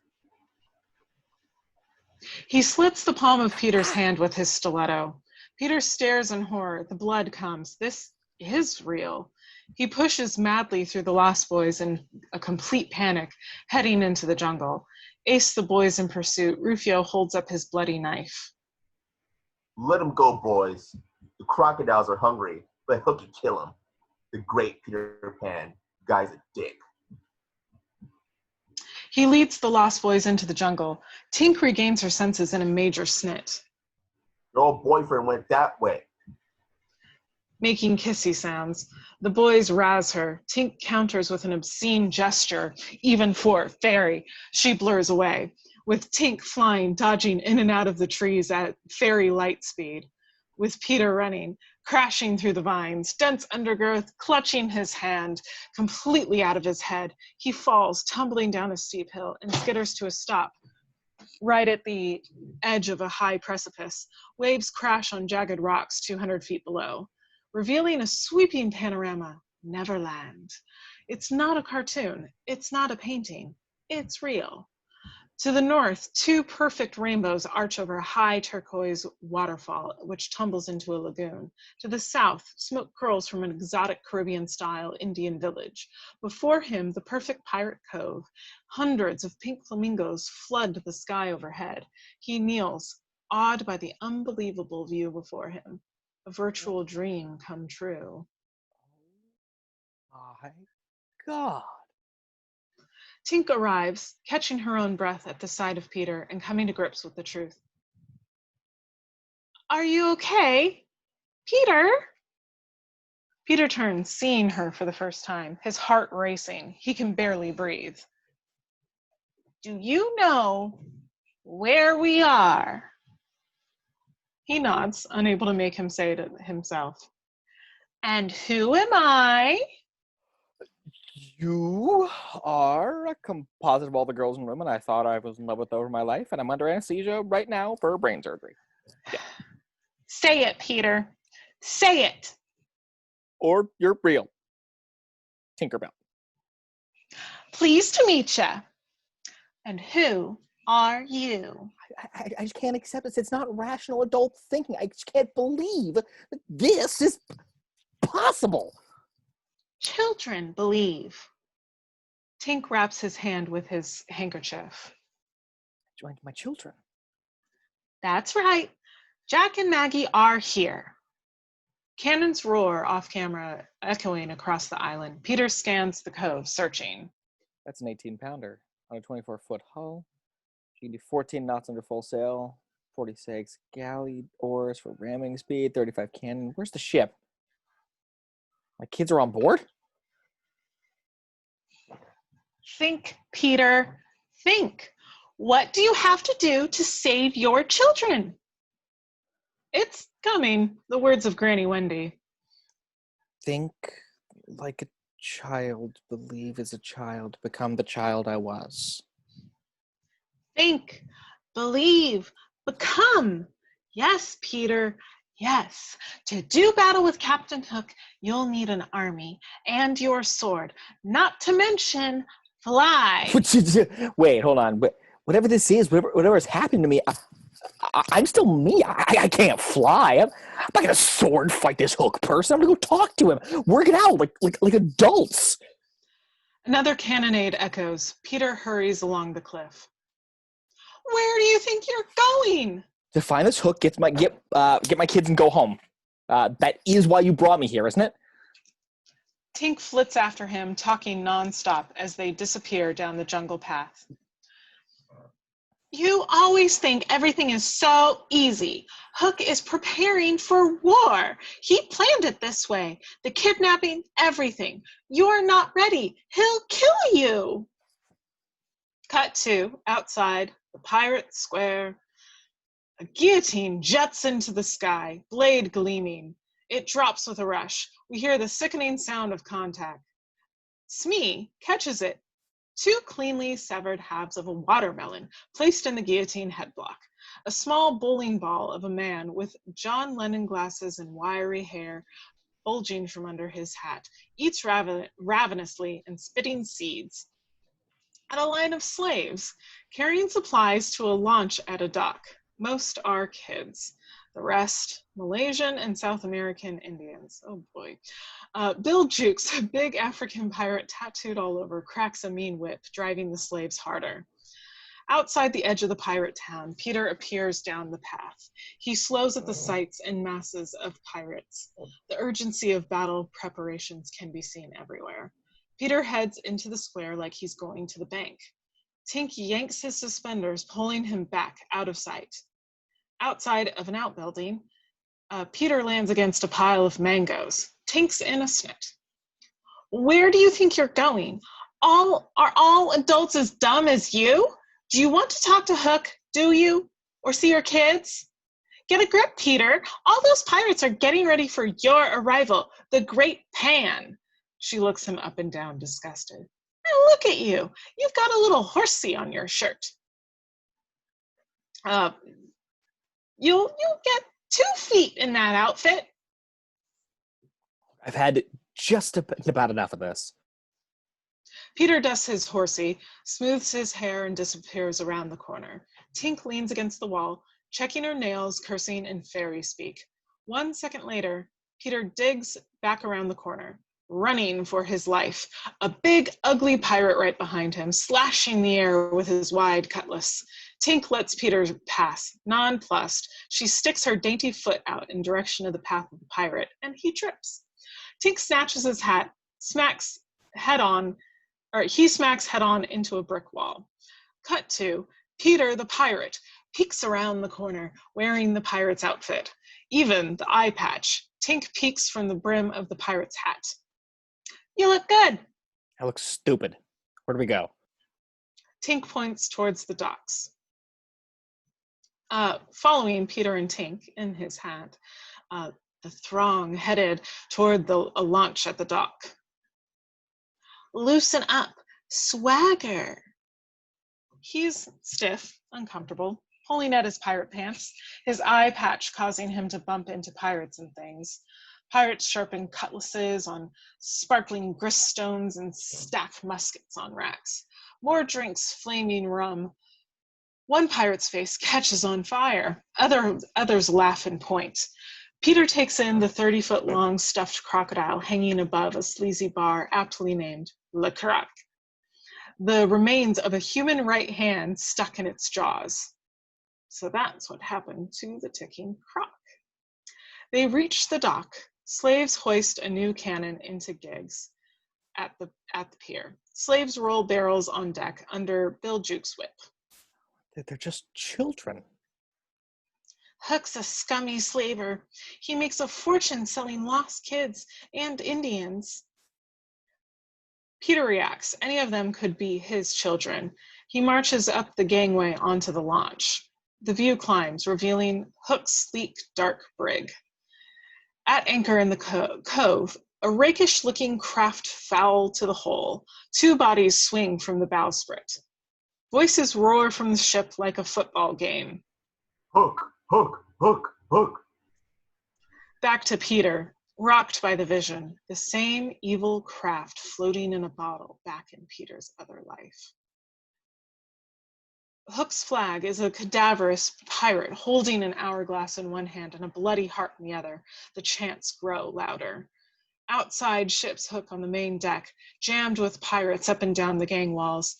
He slits the palm of Peter's hand with his stiletto. Peter stares in horror. The blood comes. This is real. He pushes madly through the Lost Boys in a complete panic, heading into the jungle. Ace the boys in pursuit. Rufio holds up his bloody knife. Let him go, boys. The crocodiles are hungry. Let Hooky kill him. The great Peter Pan. Guy's a dick. He leads the Lost Boys into the jungle. Tink regains her senses in a major snit, Your old boyfriend went that way. making kissy sounds. The boys razz her. Tink counters with an obscene gesture, even for fairy. She blurs away, with Tink flying, dodging in and out of the trees at fairy light speed, with Peter running, crashing through the vines, dense undergrowth, clutching his hand, completely out of his head. He falls, tumbling down a steep hill, and skitters to a stop, right at the edge of a high precipice. Waves crash on jagged rocks 200 feet below, revealing a sweeping panorama. Neverland. It's not a cartoon. It's not a painting. It's real. To the north, two perfect rainbows arch over a high turquoise waterfall, which tumbles into a lagoon. To the south, smoke curls from an exotic Caribbean-style Indian village. Before him, the perfect pirate cove. Hundreds of pink flamingos flood the sky overhead. He kneels, awed by the unbelievable view before him. A virtual dream come true. My God. Tink arrives, catching her own breath at the sight of Peter and coming to grips with the truth. Are you okay? Peter? Peter turns, seeing her for the first time, his heart racing. He can barely breathe. Do you know where we are? He nods, unable to make him say it himself. And who am I? You are a composite of all the girls in the room, and I thought I was in love with over my life, and I'm under anesthesia right now for brain surgery. Yeah. Say it, Peter. Say it. Or you're real. Tinkerbell. Pleased to meet ya. And who are you? I just can't accept this. It's not rational adult thinking. I just can't believe that this is possible. Children believe. Tink wraps his hand with his handkerchief. Joined my children. That's right. Jack and Maggie are here. Cannons roar off camera, echoing across the island. Peter scans the cove, searching. That's an 18-pounder on a 24-foot hull. You can do 14 knots under full sail, 46 galley oars for ramming speed, 35 cannon. Where's the ship? My kids are on board? Think, Peter. Think. What do you have to do to save your children? It's coming, the words of Granny Wendy. Think like a child, believe as a child, become the child I was. Think, believe, become. Yes, Peter, yes. To do battle with Captain Hook, you'll need an army and your sword, not to mention fly. Wait, hold on. Whatever this is, whatever has happened to me, I'm still me. I can't fly. I'm not going to sword fight this Hook person. I'm going to go talk to him. Work it out like adults. Another cannonade echoes. Peter hurries along the cliff. Where do you think you're going? To find this Hook, get my kids and go home. That is why you brought me here, isn't it? Tink flits after him, talking nonstop as they disappear down the jungle path. You always think everything is so easy. Hook is preparing for war. He planned it this way. The kidnapping, everything. You're not ready. He'll kill you. Cut to, outside, the pirate square. A guillotine juts into the sky, blade gleaming. It drops with a rush. We hear the sickening sound of contact. Smee catches it. Two cleanly severed halves of a watermelon placed in the guillotine headblock. A small bowling ball of a man with John Lennon glasses and wiry hair bulging from under his hat, eats ravenously and spitting seeds. And a line of slaves carrying supplies to a launch at a dock. Most are kids. The rest, Malaysian and South American Indians. Oh boy. Bill Jukes, a big African pirate tattooed all over, cracks a mean whip, driving the slaves harder. Outside the edge of the pirate town, Peter appears down the path. He slows at the sights and masses of pirates. The urgency of battle preparations can be seen everywhere. Peter heads into the square like he's going to the bank. Tink yanks his suspenders, pulling him back out of sight. Outside of an outbuilding, Peter lands against a pile of mangoes. Tink's innocent. Where do you think you're going? Are all adults as dumb as you? Do you want to talk to Hook, do you? Or see your kids? Get a grip, Peter. All those pirates are getting ready for your arrival, the Great Pan. She looks him up and down, disgusted. Now look at you. You've got a little horsey on your shirt. You'll get 2 feet in that outfit. I've had just about enough of this. Peter dusts his horsey, smooths his hair, and disappears around the corner. Tink leans against the wall, checking her nails, cursing in fairy speak. 1 second later, Peter digs back around the corner, running for his life. A big, ugly pirate right behind him, slashing the air with his wide cutlass. Tink lets Peter pass. Nonplussed, she sticks her dainty foot out in direction of the path of the pirate, and he trips. Tink snatches his hat, he smacks head on into a brick wall. Cut to Peter the pirate peeks around the corner, wearing the pirate's outfit. Even the eye patch. Tink peeks from the brim of the pirate's hat. You look good. I look stupid. Where do we go? Tink points towards the docks. Following Peter and Tink in his hat, the throng headed toward a launch at the dock. Loosen up, swagger. He's stiff, uncomfortable, pulling at his pirate pants, his eye patch causing him to bump into pirates and things. Pirates sharpen cutlasses on sparkling griststones and stack muskets on racks. More drinks, flaming rum. One pirate's face catches on fire. Others laugh and point. Peter takes in the 30-foot-long stuffed crocodile hanging above a sleazy bar aptly named Le Croc, the remains of a human right hand stuck in its jaws. So that's what happened to the ticking croc. They reach the dock. Slaves hoist a new cannon into gigs at the pier. Slaves roll barrels on deck under Bill Juke's whip. They're just children. Hook's a scummy slaver. He makes a fortune selling lost kids and Indians. Peter reacts. Any of them could be his children. He marches up the gangway onto the launch. The view climbs, revealing Hook's sleek, dark brig. At anchor in the cove, a rakish-looking craft foul to the hull. 2 bodies swing from the bowsprit. Voices roar from the ship like a football game. Hook, Hook, Hook, Hook. Back to Peter, rocked by the vision, the same evil craft floating in a bottle back in Peter's other life. Hook's flag is a cadaverous pirate holding an hourglass in one hand and a bloody heart in the other. The chants grow louder. Outside ship's Hook on the main deck, jammed with pirates up and down the gang walls,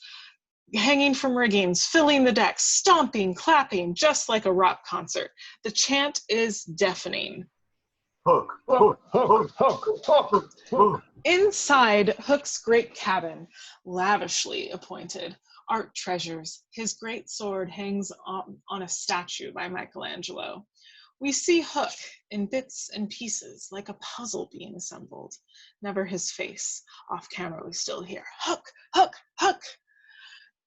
hanging from riggings, filling the decks, stomping, clapping, just like a rock concert. The chant is deafening. Hook, Hook, Hook, Hook, Hook, Hook. Inside Hook's great cabin, lavishly appointed, art treasures. His great sword hangs on a statue by Michelangelo. We see Hook in bits and pieces, like a puzzle being assembled. Never his face. Off camera, we still hear, Hook, Hook, Hook.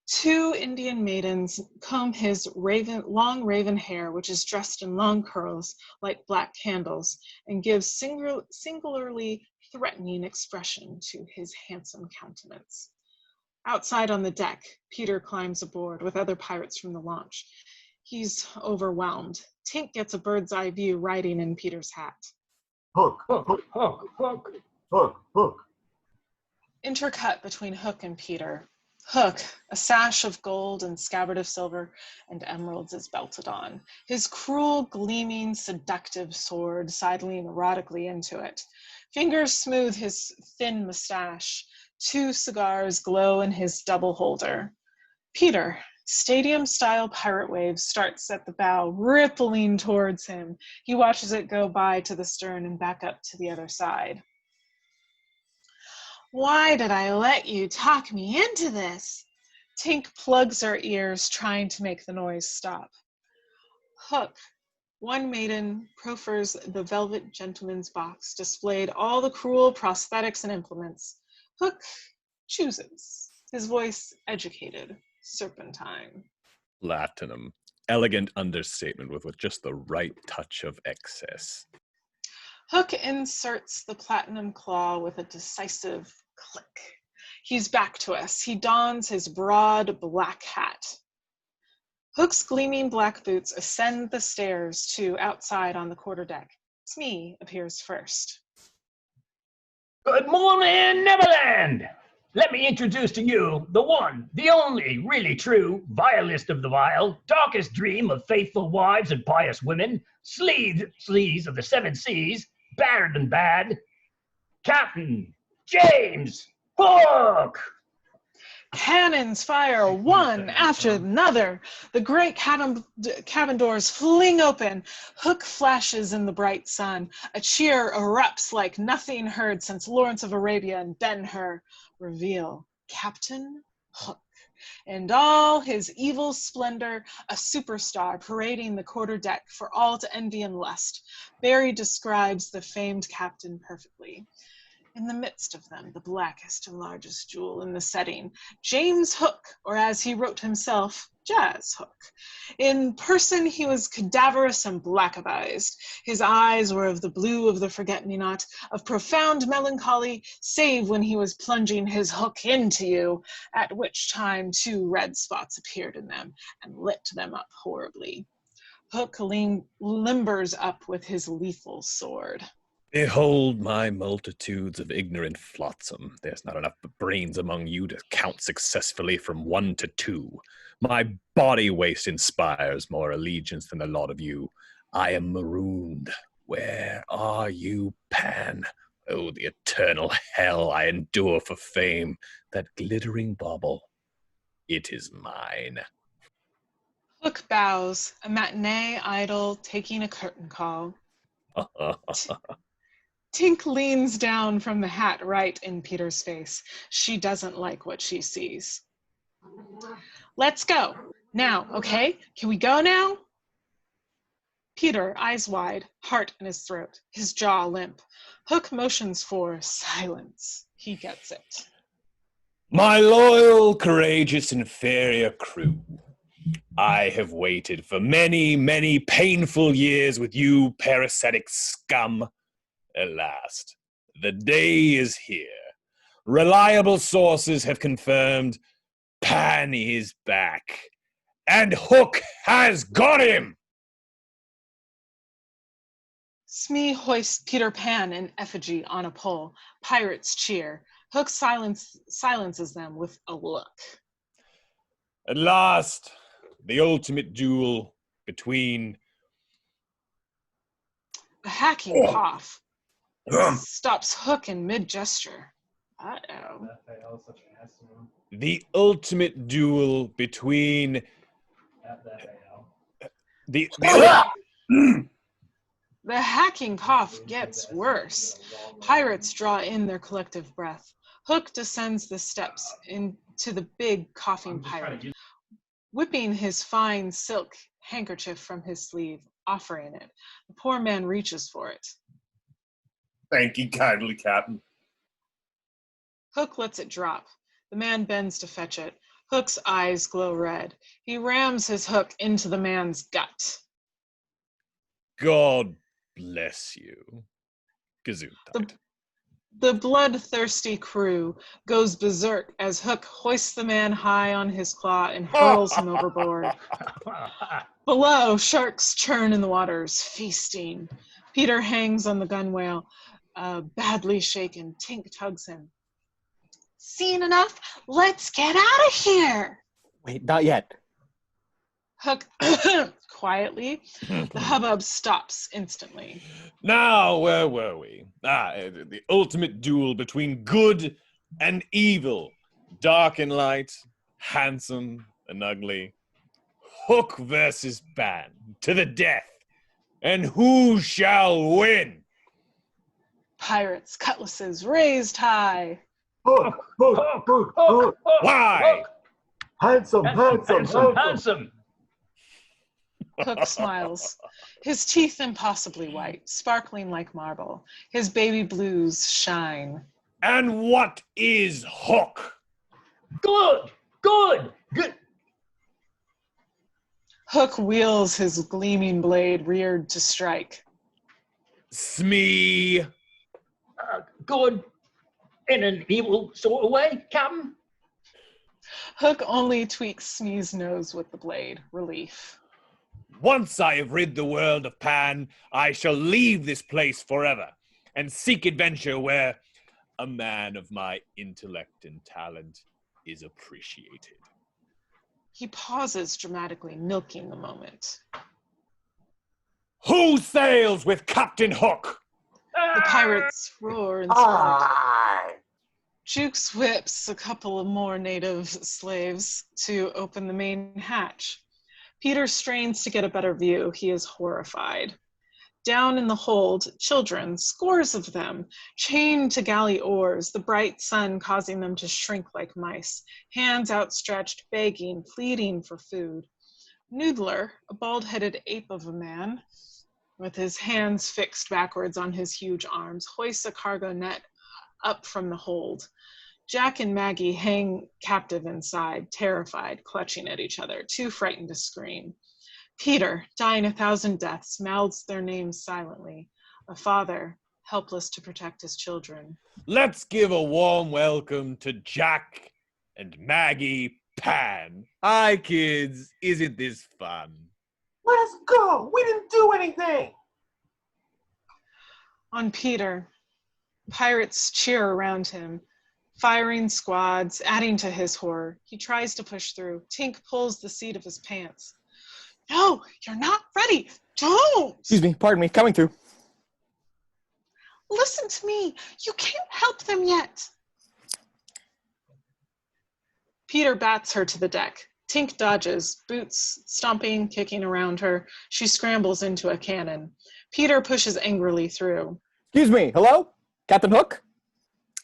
2 Indian maidens comb his long raven hair, which is dressed in long curls like black candles, and gives singularly threatening expression to his handsome countenance. Outside on the deck, Peter climbs aboard with other pirates from the launch. He's overwhelmed. Tink gets a bird's eye view riding in Peter's hat. Hook, Hook, Hook, Hook, Hook, Hook. Intercut between Hook and Peter. Hook, a sash of gold and scabbard of silver and emeralds is belted on. His cruel, gleaming, seductive sword sidling erotically into it. Fingers smooth his thin mustache. 2 cigars glow in his double holder. Peter, stadium-style pirate wave starts at the bow, rippling towards him. He watches it go by to the stern and back up to the other side. Why did I let you talk me into this? Tink plugs her ears, trying to make the noise stop. Hook, one maiden, proffers the velvet gentleman's box, displayed all the cruel prosthetics and implements. Hook chooses, his voice educated, serpentine. Platinum. Elegant understatement with just the right touch of excess. Hook inserts the platinum claw with a decisive click. He's back to us. He dons his broad black hat. Hook's gleaming black boots ascend the stairs to outside on the quarterdeck. Smee appears first. Good morning, Neverland! Let me introduce to you the one, the only, really true, vilest of the vile, darkest dream of faithful wives and pious women, sleaze of the 7 seas, battered and bad, Captain James Hook! Cannons fire one after another. The great cabin doors fling open. Hook flashes in the bright sun. A cheer erupts like nothing heard since Lawrence of Arabia and Ben-Hur. Reveal Captain Hook. In all his evil splendor, a superstar parading the quarterdeck for all to envy and lust. Barry describes the famed captain perfectly. In the midst of them, the blackest and largest jewel in the setting, James Hook, or as he wrote himself, Jazz Hook. In person, he was cadaverous and black-avised. His eyes were of the blue of the forget-me-not, of profound melancholy, save when he was plunging his hook into you, at which time 2 red spots appeared in them and lit them up horribly. Hook limbers up with his lethal sword. Behold my multitudes of ignorant flotsam. There's not enough brains among you to count successfully from 1 to 2. My body waste inspires more allegiance than the lot of you. I am marooned. Where are you, Pan? Oh, the eternal hell I endure for fame. That glittering bauble, it is mine. Hook bows, a matinee idol taking a curtain call. Tink leans down from the hat right in Peter's face. She doesn't like what she sees. Let's go. Now, okay? Can we go now? Peter, eyes wide, heart in his throat, his jaw limp. Hook motions for silence. He gets it. My loyal, courageous, inferior crew, I have waited for many, many painful years with you parasitic scum. At last, the day is here. Reliable sources have confirmed Pan is back, and Hook has got him! Smee hoists Peter Pan in effigy on a pole. Pirates cheer. Hook silences them with a look. At last, the ultimate duel between... A hacking cough stops Hook in mid-gesture. Uh-oh. The ultimate duel between... The hacking cough gets worse. Pirates draw in their collective breath. Hook descends the steps into the big coughing pirate, whipping his fine silk handkerchief from his sleeve, offering it. The poor man reaches for it. Thank you kindly, Captain. Hook lets it drop. The man bends to fetch it. Hook's eyes glow red. He rams his hook into the man's gut. God bless you. Gesundheit. The bloodthirsty crew goes berserk as Hook hoists the man high on his claw and hurls him overboard. Below, sharks churn in the waters, feasting. Peter hangs on the gunwale, badly shaken. Tink tugs him. Seen enough? Let's get out of here. Wait, not yet. Hook quietly. The hubbub stops instantly. Now, where were we? The ultimate duel between good and evil. Dark and light, handsome and ugly. Hook versus Ban, to the death. And who shall win? Pirates, cutlasses raised high. Hook, hook, hook, hook. Why? Handsome. Hook smiles. His teeth impossibly white, sparkling like marble. His baby blues shine. And what is Hook? Good. Hook wheels his gleaming blade reared to strike. Smee. Good. In an evil sort of way, Captain. Hook only tweaks Smee's nose with the blade. Relief. Once I have rid the world of Pan, I shall leave this place forever and seek adventure where a man of my intellect and talent is appreciated. He pauses dramatically, milking the moment. Who sails with Captain Hook? The pirates roar in sport. Jukes whips a couple of more native slaves to open the main hatch. Peter strains to get a better view. He is horrified. Down in the hold, children, scores of them, chained to galley oars, the bright sun causing them to shrink like mice, hands outstretched, begging, pleading for food. Noodler, a bald-headed ape of a man, with his hands fixed backwards on his huge arms, hoists a cargo net up from the hold. Jack and Maggie hang captive inside, terrified, clutching at each other, too frightened to scream. Peter, dying 1,000 deaths, mouths their names silently, a father, helpless to protect his children. Let's give a warm welcome to Jack and Maggie Pan. Hi, kids. Isn't this fun? Let us go. We didn't do anything. On Peter, pirates cheer around him, firing squads, adding to his horror. He tries to push through. Tink pulls the seat of his pants. No, you're not ready. Don't. Excuse me, pardon me, coming through. Listen to me. You can't help them yet. Peter bats her to the deck. Tink dodges, boots stomping, kicking around her. She scrambles into a cannon. Peter pushes angrily through. Excuse me, hello? Captain Hook?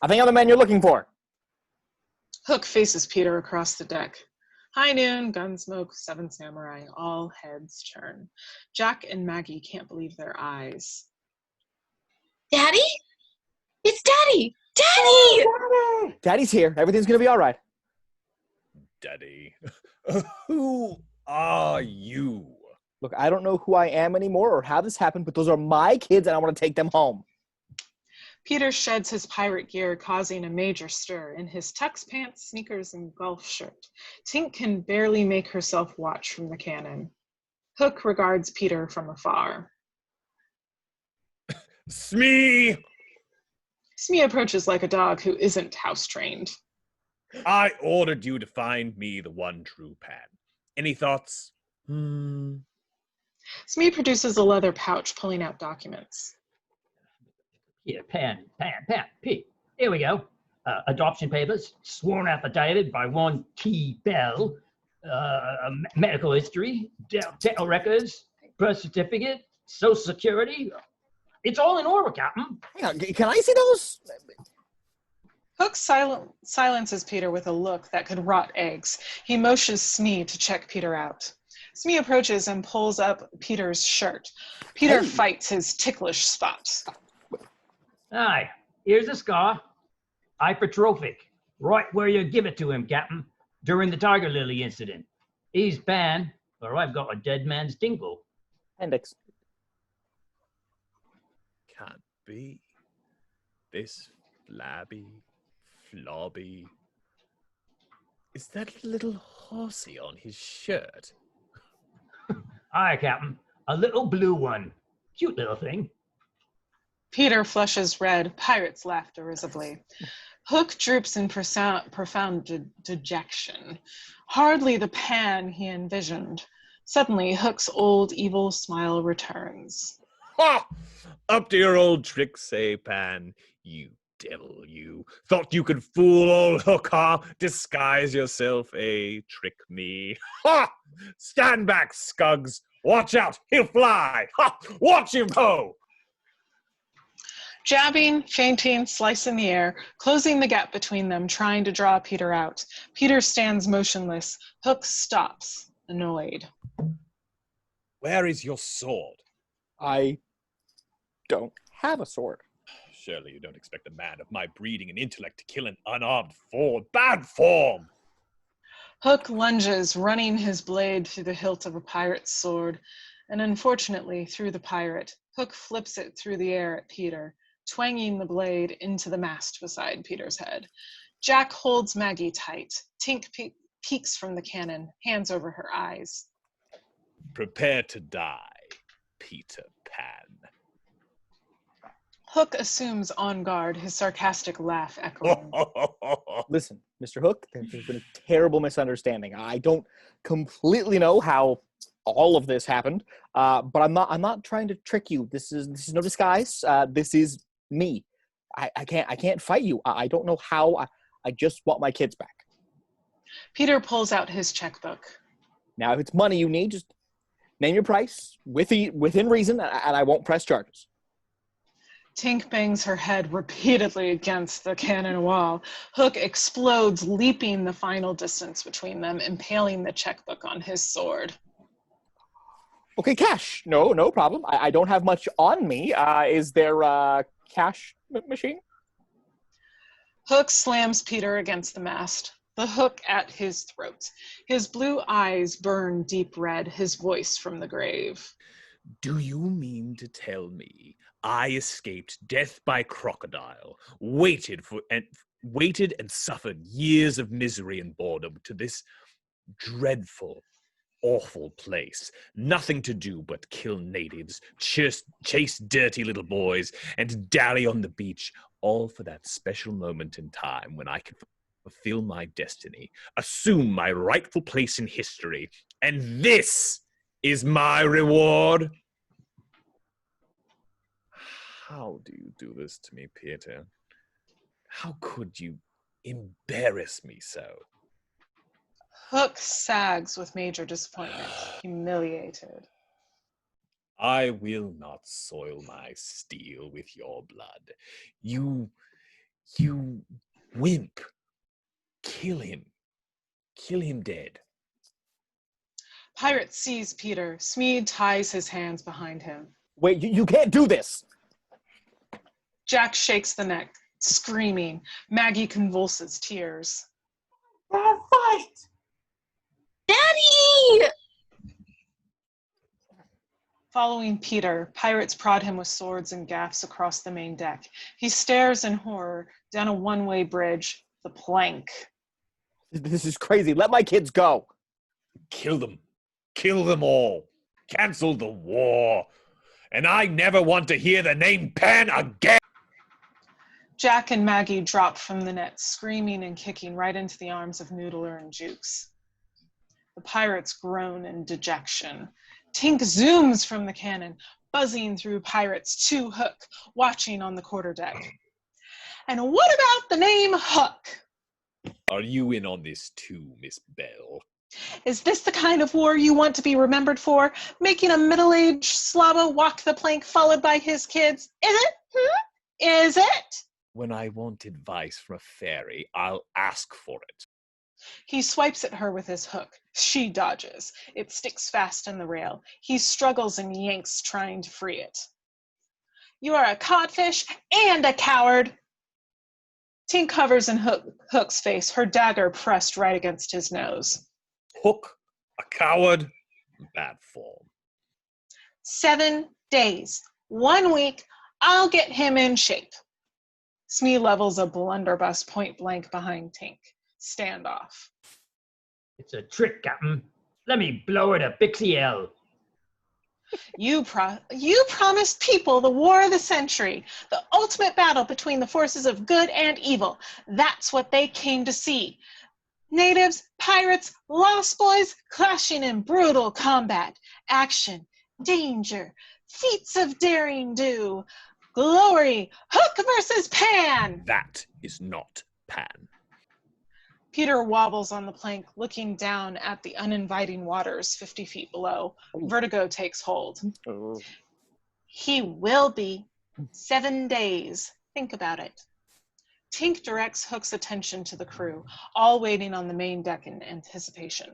I think I'm the man you're looking for. Hook faces Peter across the deck. High noon, gunsmoke, 7 samurai, all heads turn. Jack and Maggie can't believe their eyes. Daddy? It's Daddy! Daddy! Daddy's here. Everything's gonna be all right. Daddy. Who are you? Look, I don't know who I am anymore or how this happened, but those are my kids and I want to take them home. Peter sheds his pirate gear, causing a major stir in his tux pants, sneakers, and golf shirt. Tink can barely make herself watch from the cannon. Hook regards Peter from afar. Smee! Smee approaches like a dog who isn't house-trained. I ordered you to find me the one true Pan. Any thoughts? Smee produces a leather pouch, pulling out documents. Here, Pan, P. Here we go. Adoption papers, sworn affidavit by one T. Bell, medical history, dental records, birth certificate, social security. It's all in order, Captain. Hang on, can I see those? Hook silences Peter with a look that could rot eggs. He motions Smee to check Peter out. Smee approaches and pulls up Peter's shirt. Peter fights his ticklish spot. Aye, here's a scar. Hypertrophic. Right where you give it to him, Captain, during the Tiger Lily incident. He's Pan, but I've got a dead man's dingle. Appendix. Can't be. This flabby, flobby. Is that little horsey on his shirt? Aye, Captain. A little blue one. Cute little thing. Peter flushes red. Pirates laugh derisively. Hook droops in profound dejection. Hardly the Pan he envisioned. Suddenly, Hook's old evil smile returns. Ha! Up to your old tricks, eh, Pan? You devil, you. Thought you could fool old Hook, huh? Disguise yourself, eh? Trick me. Ha! Stand back, Scugs. Watch out, he'll fly. Ha! Watch him go! Jabbing, feinting, slice in the air, closing the gap between them, trying to draw Peter out. Peter stands motionless. Hook stops, annoyed. Where is your sword? I don't have a sword. Surely you don't expect a man of my breeding and intellect to kill an unarmed fool. Bad form! Hook lunges, running his blade through the hilt of a pirate's sword, and unfortunately through the pirate. Hook flips it through the air at Peter, twanging the blade into the mast beside Peter's head. Jack holds Maggie tight. Tink peeks from the cannon, hands over her eyes. Prepare to die, Peter Pan. Hook assumes on guard, his sarcastic laugh echoing. Listen, Mr. Hook, there's been a terrible misunderstanding. I don't completely know how all of this happened, but I'm not trying to trick you. This is no disguise. This is me. I can't fight you. I don't know how. I just want my kids back. Peter pulls out his checkbook. Now, if it's money you need, just name your price within reason, and I won't press charges. Tink bangs her head repeatedly against the cannon wall. Hook explodes, leaping the final distance between them, impaling the checkbook on his sword. Okay, cash. No problem. I don't have much on me. Is there a cash machine? Hook slams Peter against the mast, the hook at his throat. His blue eyes burn deep red, his voice from the grave. Do you mean to tell me I escaped death by crocodile, waited and suffered years of misery and boredom to this dreadful, awful place? Nothing to do but kill natives, chase dirty little boys, and dally on the beach, all for that special moment in time when I could fulfill my destiny, assume my rightful place in history, and this is my reward? How do you do this to me, Peter? How could you embarrass me so? Hook sags with major disappointment, humiliated. I will not soil my steel with your blood. You wimp. Kill him. Kill him dead. Pirate sees Peter. Smee ties his hands behind him. Wait, you can't do this! Jack shakes the neck, screaming. Maggie convulses tears. Dad, fight! Daddy! Following Peter, pirates prod him with swords and gaffs across the main deck. He stares in horror down a one-way bridge, the plank. This is crazy. Let my kids go. Kill them. Kill them all. Cancel the war. And I never want to hear the name Pan again. Jack and Maggie drop from the net, screaming and kicking right into the arms of Noodler and Jukes. The pirates groan in dejection. Tink zooms from the cannon, buzzing through pirates to Hook, watching on the quarterdeck. And what about the name Hook? Are you in on this too, Miss Bell? Is this the kind of war you want to be remembered for? Making a middle-aged slobber walk the plank followed by his kids? Is it? Is it? When I want advice from a fairy, I'll ask for it. He swipes at her with his hook. She dodges. It sticks fast in the rail. He struggles and yanks, trying to free it. You are a codfish and a coward. Tink covers in Hook's face, her dagger pressed right against his nose. Hook, a coward, bad form. 7 days, 1 week, I'll get him in shape. Smee levels a blunderbuss point blank behind Tink. Standoff. It's a trick, Captain. Let me blow her to Pixie L. You promised people the war of the century, the ultimate battle between the forces of good and evil. That's what they came to see. Natives, pirates, lost boys clashing in brutal combat, action, danger, feats of daring do, glory, Hook versus Pan. That is not Pan. Peter wobbles on the plank, looking down at the uninviting waters 50 feet below. Vertigo takes hold. Oh. He will be. 7 days. Think about it. Tink directs Hook's attention to the crew, all waiting on the main deck in anticipation.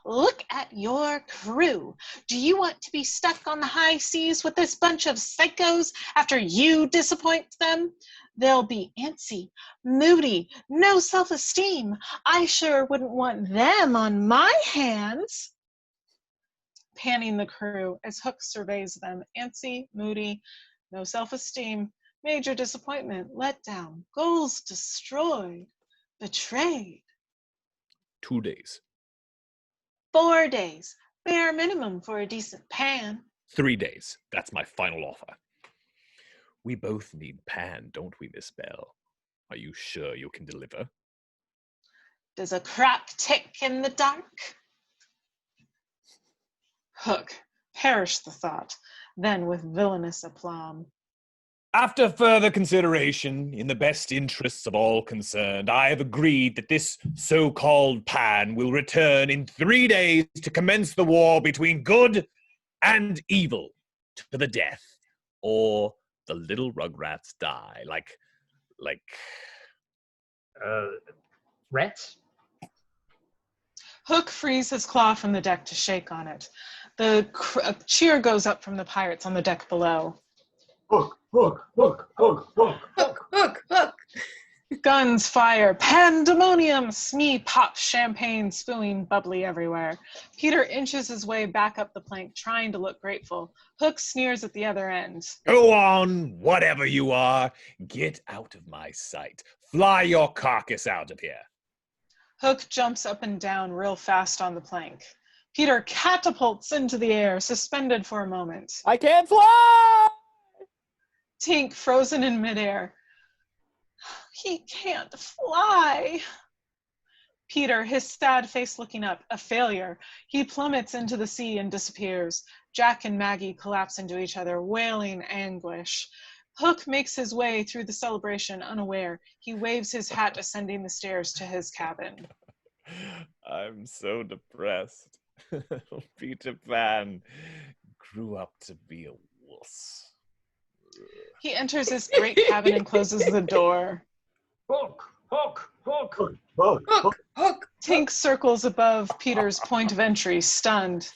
Look at your crew. Do you want to be stuck on the high seas with this bunch of psychos after you disappoint them? They'll be antsy, moody, no self-esteem. I sure wouldn't want them on my hands. Panning the crew as Hook surveys them. Antsy, moody, no self-esteem, major disappointment, letdown, goals destroyed, betrayed. 2 days. 4 days, bare minimum for a decent Pan. 3 days. That's my final offer. We both need Pan, don't we, Miss Bell? Are you sure you can deliver? Does a crack tick in the dark? Hook, perish the thought, then with villainous aplomb. After further consideration, in the best interests of all concerned, I have agreed that this so-called Pan will return in 3 days to commence the war between good and evil to the death, or the little rugrats die, like, rats? Hook frees his claw from the deck to shake on it. A cheer goes up from the pirates on the deck below. Hook, hook, hook, hook, hook. Hook, hook, hook. Guns fire, pandemonium! Smee pops champagne, spewing bubbly everywhere. Peter inches his way back up the plank, trying to look grateful. Hook sneers at the other end. Go on, whatever you are, get out of my sight. Fly your carcass out of here. Hook jumps up and down real fast on the plank. Peter catapults into the air, suspended for a moment. I can't fly! Tink, frozen in midair. He can't fly. Peter, his sad face looking up, a failure. He plummets into the sea and disappears. Jack and Maggie collapse into each other, wailing anguish. Hook makes his way through the celebration unaware. He waves his hat ascending the stairs to his cabin. I'm so depressed. Peter Pan grew up to be a wuss. He enters his great cabin and closes the door. Hook, hook, hook. Hook, hook, hook. Hook. Tink circles above Peter's point of entry, stunned.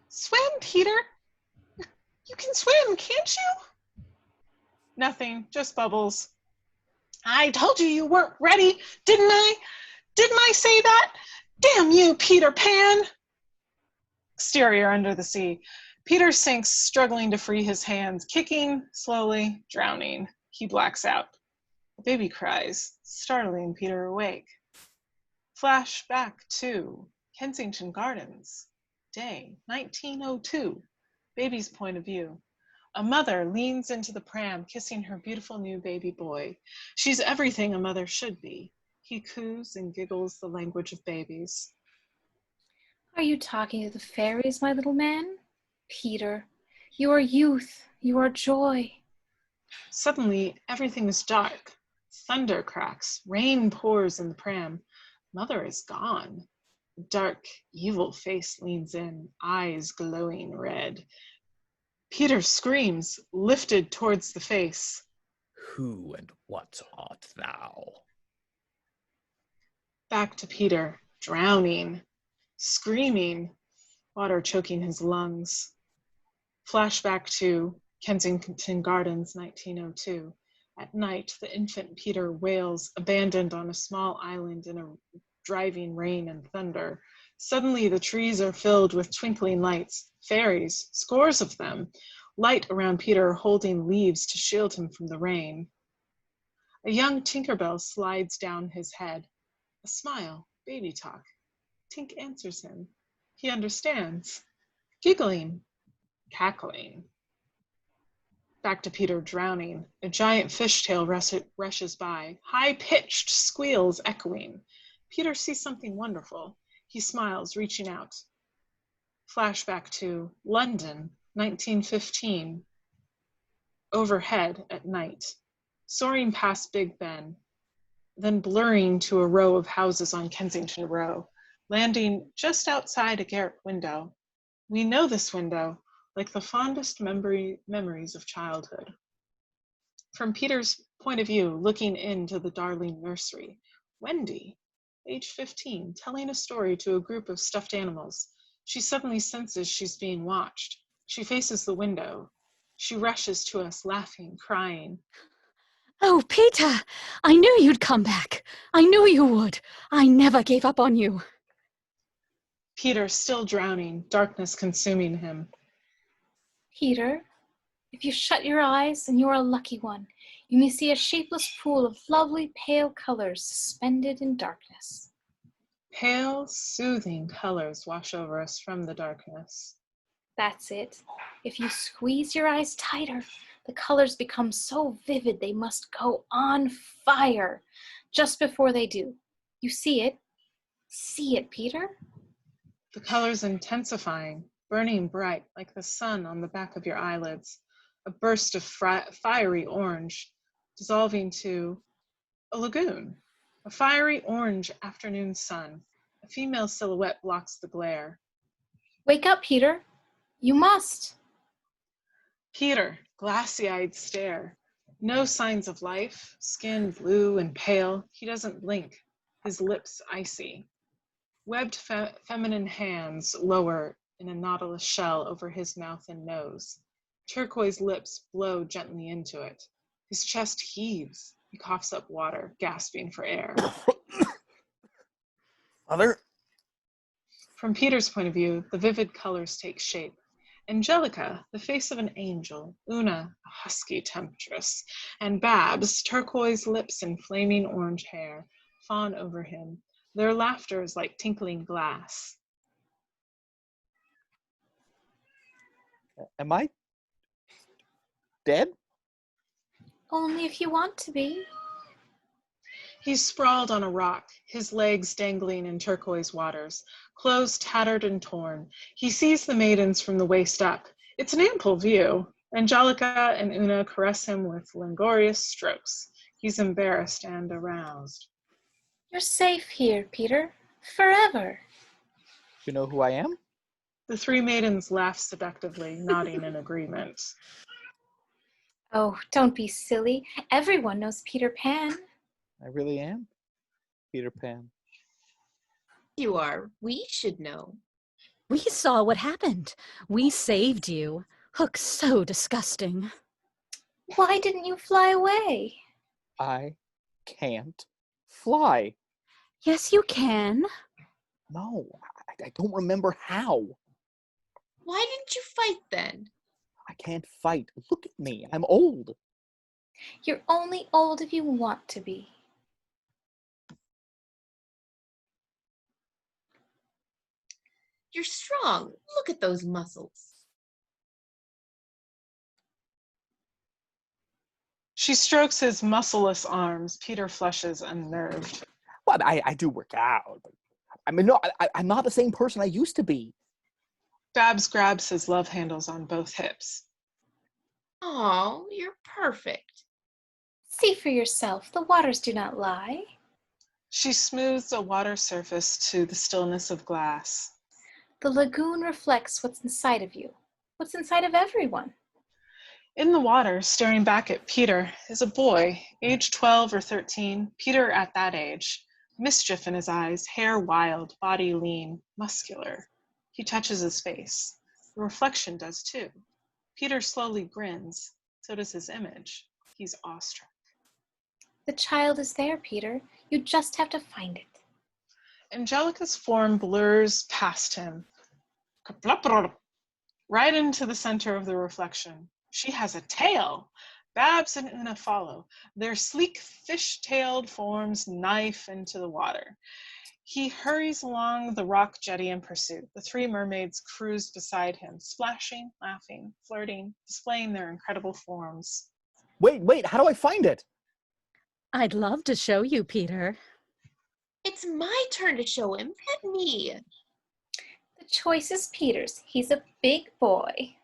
Swim, Peter. You can swim, can't you? Nothing, just bubbles. I told you weren't ready, didn't I? Didn't I say that? Damn you, Peter Pan. Exterior under the sea. Peter sinks, struggling to free his hands, kicking, slowly, drowning. He blacks out. The baby cries, startling Peter awake. Flash back to Kensington Gardens. Day 1902. Baby's point of view. A mother leans into the pram, kissing her beautiful new baby boy. She's everything a mother should be. He coos and giggles the language of babies. Are you talking to the fairies, my little man? Peter, you are youth, you are joy. Suddenly, everything is dark. Thunder cracks, rain pours in the pram. Mother is gone. A dark, evil face leans in, eyes glowing red. Peter screams, lifted towards the face. Who and what art thou? Back to Peter, drowning, screaming, water choking his lungs. Flashback to Kensington Gardens, 1902. At night, the infant Peter wails, abandoned on a small island in a driving rain and thunder. Suddenly, the trees are filled with twinkling lights, fairies, scores of them, light around Peter holding leaves to shield him from the rain. A young Tinkerbell slides down his head. A smile, baby talk. Tink answers him. He understands. Giggling, cackling. Back to Peter drowning. A giant fishtail rushes by, high-pitched squeals echoing. Peter sees something wonderful. He smiles, reaching out. Flashback to London, 1915. Overhead at night, soaring past Big Ben, then blurring to a row of houses on Kensington Row, landing just outside a garret window. We know this window like the fondest memories of childhood. From Peter's point of view, looking into the darling nursery, Wendy, age 15, telling a story to a group of stuffed animals. She suddenly senses she's being watched. She faces the window. She rushes to us, laughing, crying. Oh, Peter, I knew you'd come back. I knew you would. I never gave up on you. Peter, still drowning, darkness consuming him. Peter, if you shut your eyes, and you're a lucky one, you may see a shapeless pool of lovely pale colors suspended in darkness. Pale, soothing colors wash over us from the darkness. That's it. If you squeeze your eyes tighter, the colors become so vivid they must go on fire. Just before they do, you see it. See it, Peter? The colors intensifying, burning bright like the sun on the back of your eyelids. A burst of fiery orange, dissolving to a lagoon. A fiery orange afternoon sun. A female silhouette blocks the glare. Wake up, Peter. You must. Peter, glassy-eyed stare. No signs of life, skin blue and pale. He doesn't blink, his lips icy. Webbed feminine hands lower in a nautilus shell over his mouth and nose. Turquoise lips blow gently into it. His chest heaves. He coughs up water, gasping for air. Mother? From Peter's point of view, the vivid colors take shape. Angelica, the face of an angel, Una, a husky temptress, and Babs, turquoise lips and flaming orange hair, fawn over him. Their laughter is like tinkling glass. Am I dead? Only if you want to be. He's sprawled on a rock, his legs dangling in turquoise waters, clothes tattered and torn. He sees the maidens from the waist up. It's an ample view. Angelica and Una caress him with languorous strokes. He's embarrassed and aroused. You're safe here, Peter. Forever. You know who I am? The three maidens laugh seductively, nodding in agreement. Oh, don't be silly. Everyone knows Peter Pan. I really am Peter Pan. You are. We should know. We saw what happened. We saved you. Hook's so disgusting. Why didn't you fly away? I can't fly. Yes, you can. No, I don't remember how. Why didn't you fight then? I can't fight. Look at me. I'm old. You're only old if you want to be. You're strong. Look at those muscles. She strokes his muscleless arms. Peter flushes, unnerved. But I do work out. I mean, no, I'm not the same person I used to be. Babs grabs his love handles on both hips. Oh, you're perfect. See for yourself. The waters do not lie. She smooths a water surface to the stillness of glass. The lagoon reflects what's inside of you. What's inside of everyone. In the water, staring back at Peter, is a boy, age 12 or 13, Peter at that age. Mischief in his eyes, hair wild, body lean, muscular. He touches his face. The reflection does too. Peter slowly grins. So does his image. He's awestruck. The child is there, Peter. You just have to find it. Angelica's form blurs past him. Right into the center of the reflection. She has a tail. Babs and Una follow. Their sleek fish-tailed forms knife into the water. He hurries along the rock jetty in pursuit. The three mermaids cruise beside him, splashing, laughing, flirting, displaying their incredible forms. Wait, how do I find it? I'd love to show you, Peter. It's my turn to show him. Let me. The choice is Peter's. He's a big boy.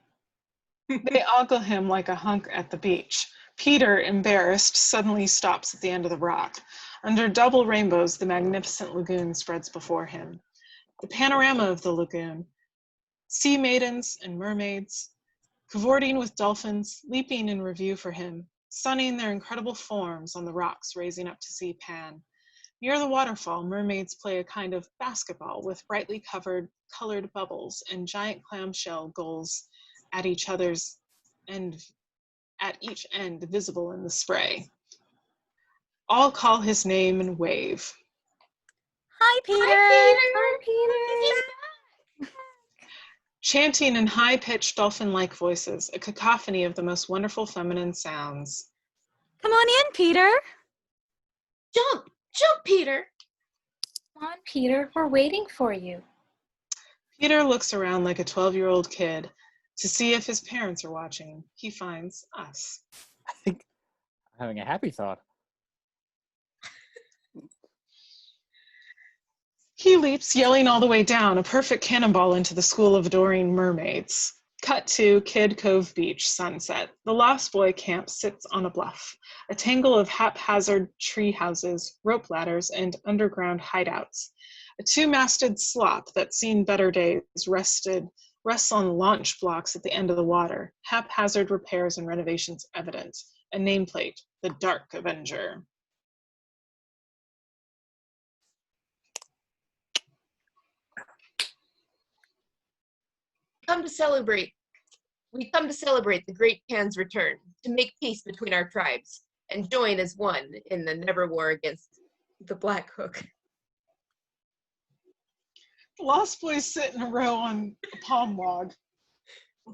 They ogle him like a hunk at the beach. Peter, embarrassed, suddenly stops at the end of the rock. Under double rainbows, the magnificent lagoon spreads before him. The panorama of the lagoon, sea maidens and mermaids, cavorting with dolphins, leaping in review for him, sunning their incredible forms on the rocks raising up to see Pan. Near the waterfall, mermaids play a kind of basketball with brightly colored bubbles and giant clamshell gulls at each end visible in the spray. All call his name and wave. Hi, Peter. Hi, Peter. Chanting in high-pitched dolphin-like voices, a cacophony of the most wonderful feminine sounds. Come on in, Peter. Jump, Peter. Come on, Peter. We're waiting for you. Peter looks around like a 12-year-old kid to see if his parents are watching. He finds us. I think I'm having a happy thought. He leaps, yelling all the way down, a perfect cannonball into the school of adoring mermaids. Cut to Kid Cove Beach, sunset. The Lost Boy camp sits on a bluff, a tangle of haphazard tree houses, rope ladders, and underground hideouts. A two-masted slop that's seen better days rests on launch blocks at the end of the water, haphazard repairs and renovations evident. A nameplate, the Dark Avenger. We come to celebrate the great Pan's return, to make peace between our tribes, and join as one in the never war against the Black Hook. The Lost Boys sit in a row on a palm log.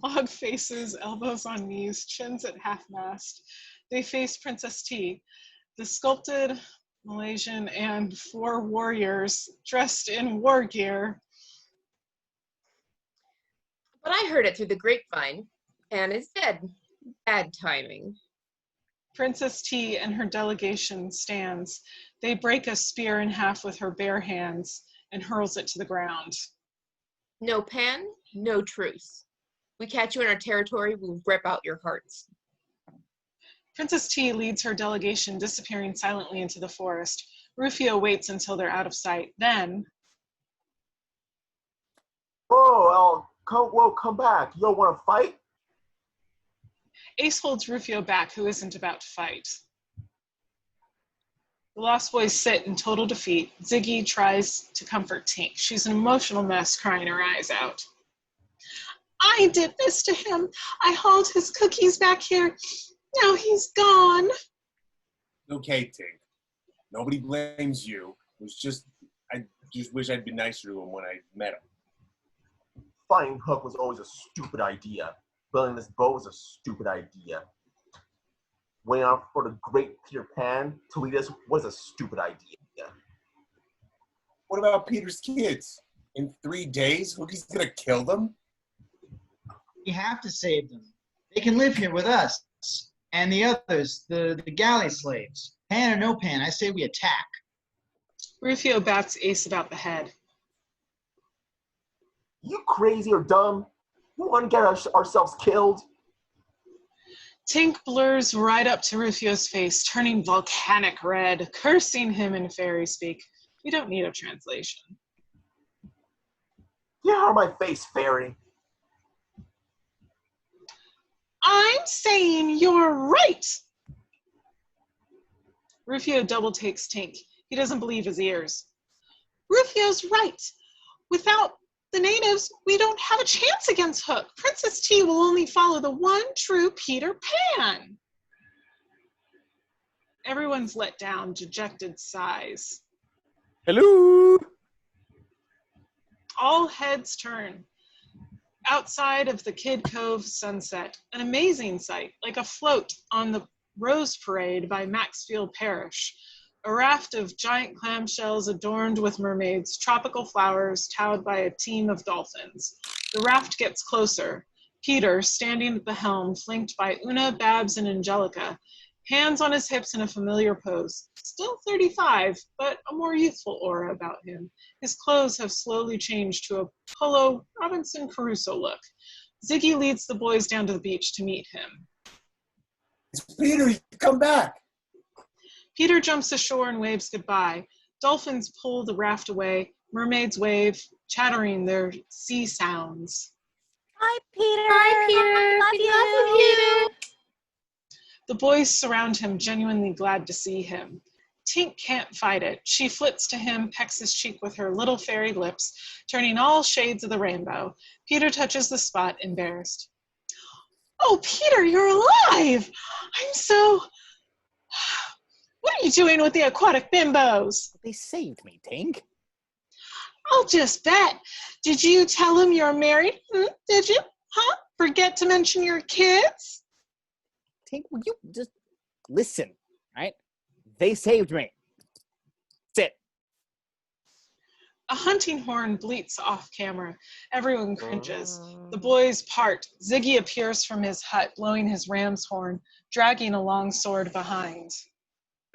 Log faces, elbows on knees, chins at half-mast. They face Princess T, the sculpted Malaysian and 4 warriors dressed in war gear. But I heard it through the grapevine. Pan is dead. Bad timing. Princess T and her delegation stands. They break a spear in half with her bare hands and hurls it to the ground. No Pan, no truce. We catch you in our territory, we'll rip out your hearts. Princess T leads her delegation, disappearing silently into the forest. Rufio waits until they're out of sight. Then... Come back. You don't want to fight? Ace holds Rufio back, who isn't about to fight. The Lost Boys sit in total defeat. Ziggy tries to comfort Tink. She's an emotional mess, crying her eyes out. I did this to him. I hauled his cookies back here. Now he's gone. Okay, Tink. Nobody blames you. I just wish I'd been nicer to him when I met him. Finding Hook was always a stupid idea. Building this boat was a stupid idea. Waiting out for the great Peter Pan to lead us was a stupid idea. What about Peter's kids? In 3 days, Hookie's gonna kill them? We have to save them. They can live here with us. And the others, the galley slaves. Pan or no Pan, I say we attack. Rufio bats Ace about the head. You crazy or dumb? We want to get ourselves killed? Tink blurs right up to Rufio's face, turning volcanic red, cursing him in fairy speak. We don't need a translation. Get out of my face, fairy. I'm saying you're right. Rufio double takes Tink. He doesn't believe his ears. Rufio's right. Without the natives, we don't have a chance against Hook. Princess T will only follow the one true Peter Pan. Everyone's let down, dejected sighs. Hello. All heads turn. outside of the Kid Cove sunset, an amazing sight, like a float on the Rose Parade by Maxfield Parish. A raft of giant clamshells adorned with mermaids, tropical flowers, towed by a team of dolphins. The raft gets closer. Peter, standing at the helm, flanked by Una, Babs, and Angelica, hands on his hips in a familiar pose. Still 35, but a more youthful aura about him. His clothes have slowly changed to a polo Robinson Crusoe look. Ziggy leads the boys down to the beach to meet him. It's Peter, you come back. Peter jumps ashore and waves goodbye. Dolphins pull the raft away. Mermaids wave, chattering their sea sounds. Hi, Peter. Hi, Peter. We love you. The boys surround him, genuinely glad to see him. Tink can't fight it. She flits to him, pecks his cheek with her little fairy lips, turning all shades of the rainbow. Peter touches the spot, embarrassed. Oh, Peter, you're alive! I'm so... What are you doing with the aquatic bimbos? They saved me, Tink. I'll just bet. Did you tell him you're married? Did you? Huh? Forget to mention your kids? Tink, will you just listen, right? They saved me. That's it. A hunting horn bleats off camera. Everyone cringes. The boys part. Ziggy appears from his hut, blowing his ram's horn, dragging a long sword behind.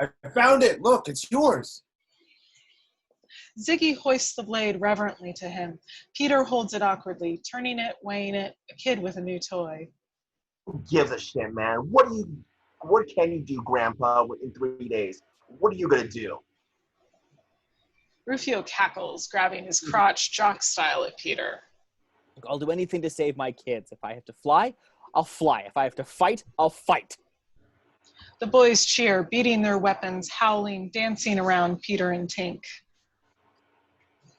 I found it. Look, it's yours. Ziggy hoists the blade reverently to him. Peter holds it awkwardly, turning it, weighing it, a kid with a new toy. Who gives a shit, man? What can you do, Grandpa, in 3 days? What are you gonna do? Rufio cackles, grabbing his crotch jock style at Peter. Look, I'll do anything to save my kids. If I have to fly, I'll fly. If I have to fight, I'll fight. The boys cheer, beating their weapons, howling, dancing around Peter and Tink.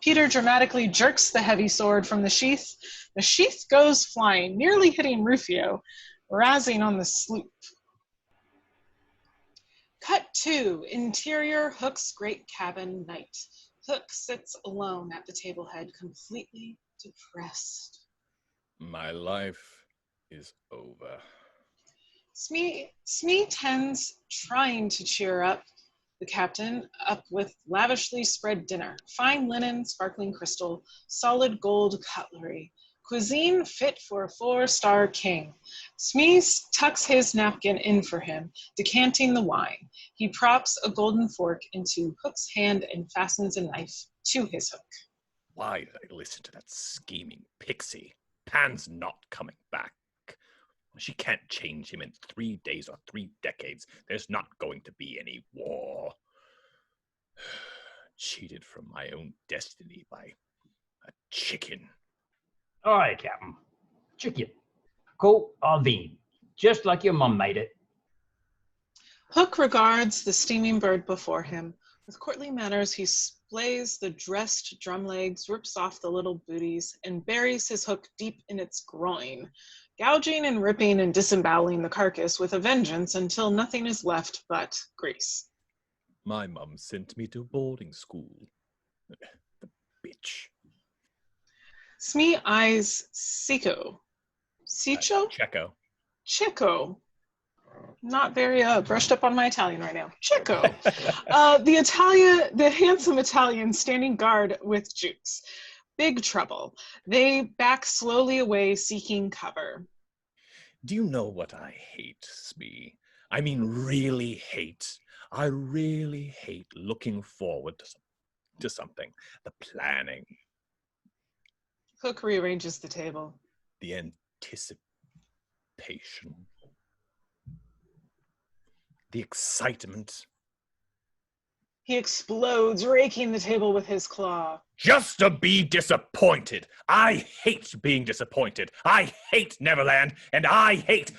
Peter dramatically jerks the heavy sword from the sheath. The sheath goes flying, nearly hitting Rufio, razzing on the sloop. Cut 2, interior Hook's great cabin night. Hook sits alone at the table head, completely depressed. My life is over. Smee tends trying to cheer up the captain up with lavishly spread dinner, fine linen, sparkling crystal, solid gold cutlery, cuisine fit for a 4-star king. Smee tucks his napkin in for him, decanting the wine. He props a golden fork into Hook's hand and fastens a knife to his hook. Why did I listen to that scheming pixie? Pan's not coming back. She can't change him in 3 days or 3 decades. There's not going to be any war. Cheated from my own destiny by a chicken. All right, Captain. Chicken. Cool or bean. Just like your mum made it. Hook regards the steaming bird before him. With courtly manners, he splays the dressed drum legs, rips off the little booties, and buries his hook deep in its groin, gouging and ripping and disemboweling the carcass with a vengeance until nothing is left but grease. My mum sent me to boarding school. The bitch. Smee eyes Chico. Chico. Not very brushed up on my Italian right now. Chico. The handsome Italian standing guard with Jukes. Big trouble. They back slowly away, seeking cover. Do you know what I hate, Smee? I mean, really hate. I really hate looking forward to something. The planning. Hook rearranges the table. The anticipation. The excitement. He explodes, raking the table with his claw. Just to be disappointed. I hate being disappointed. I hate Neverland, and I hate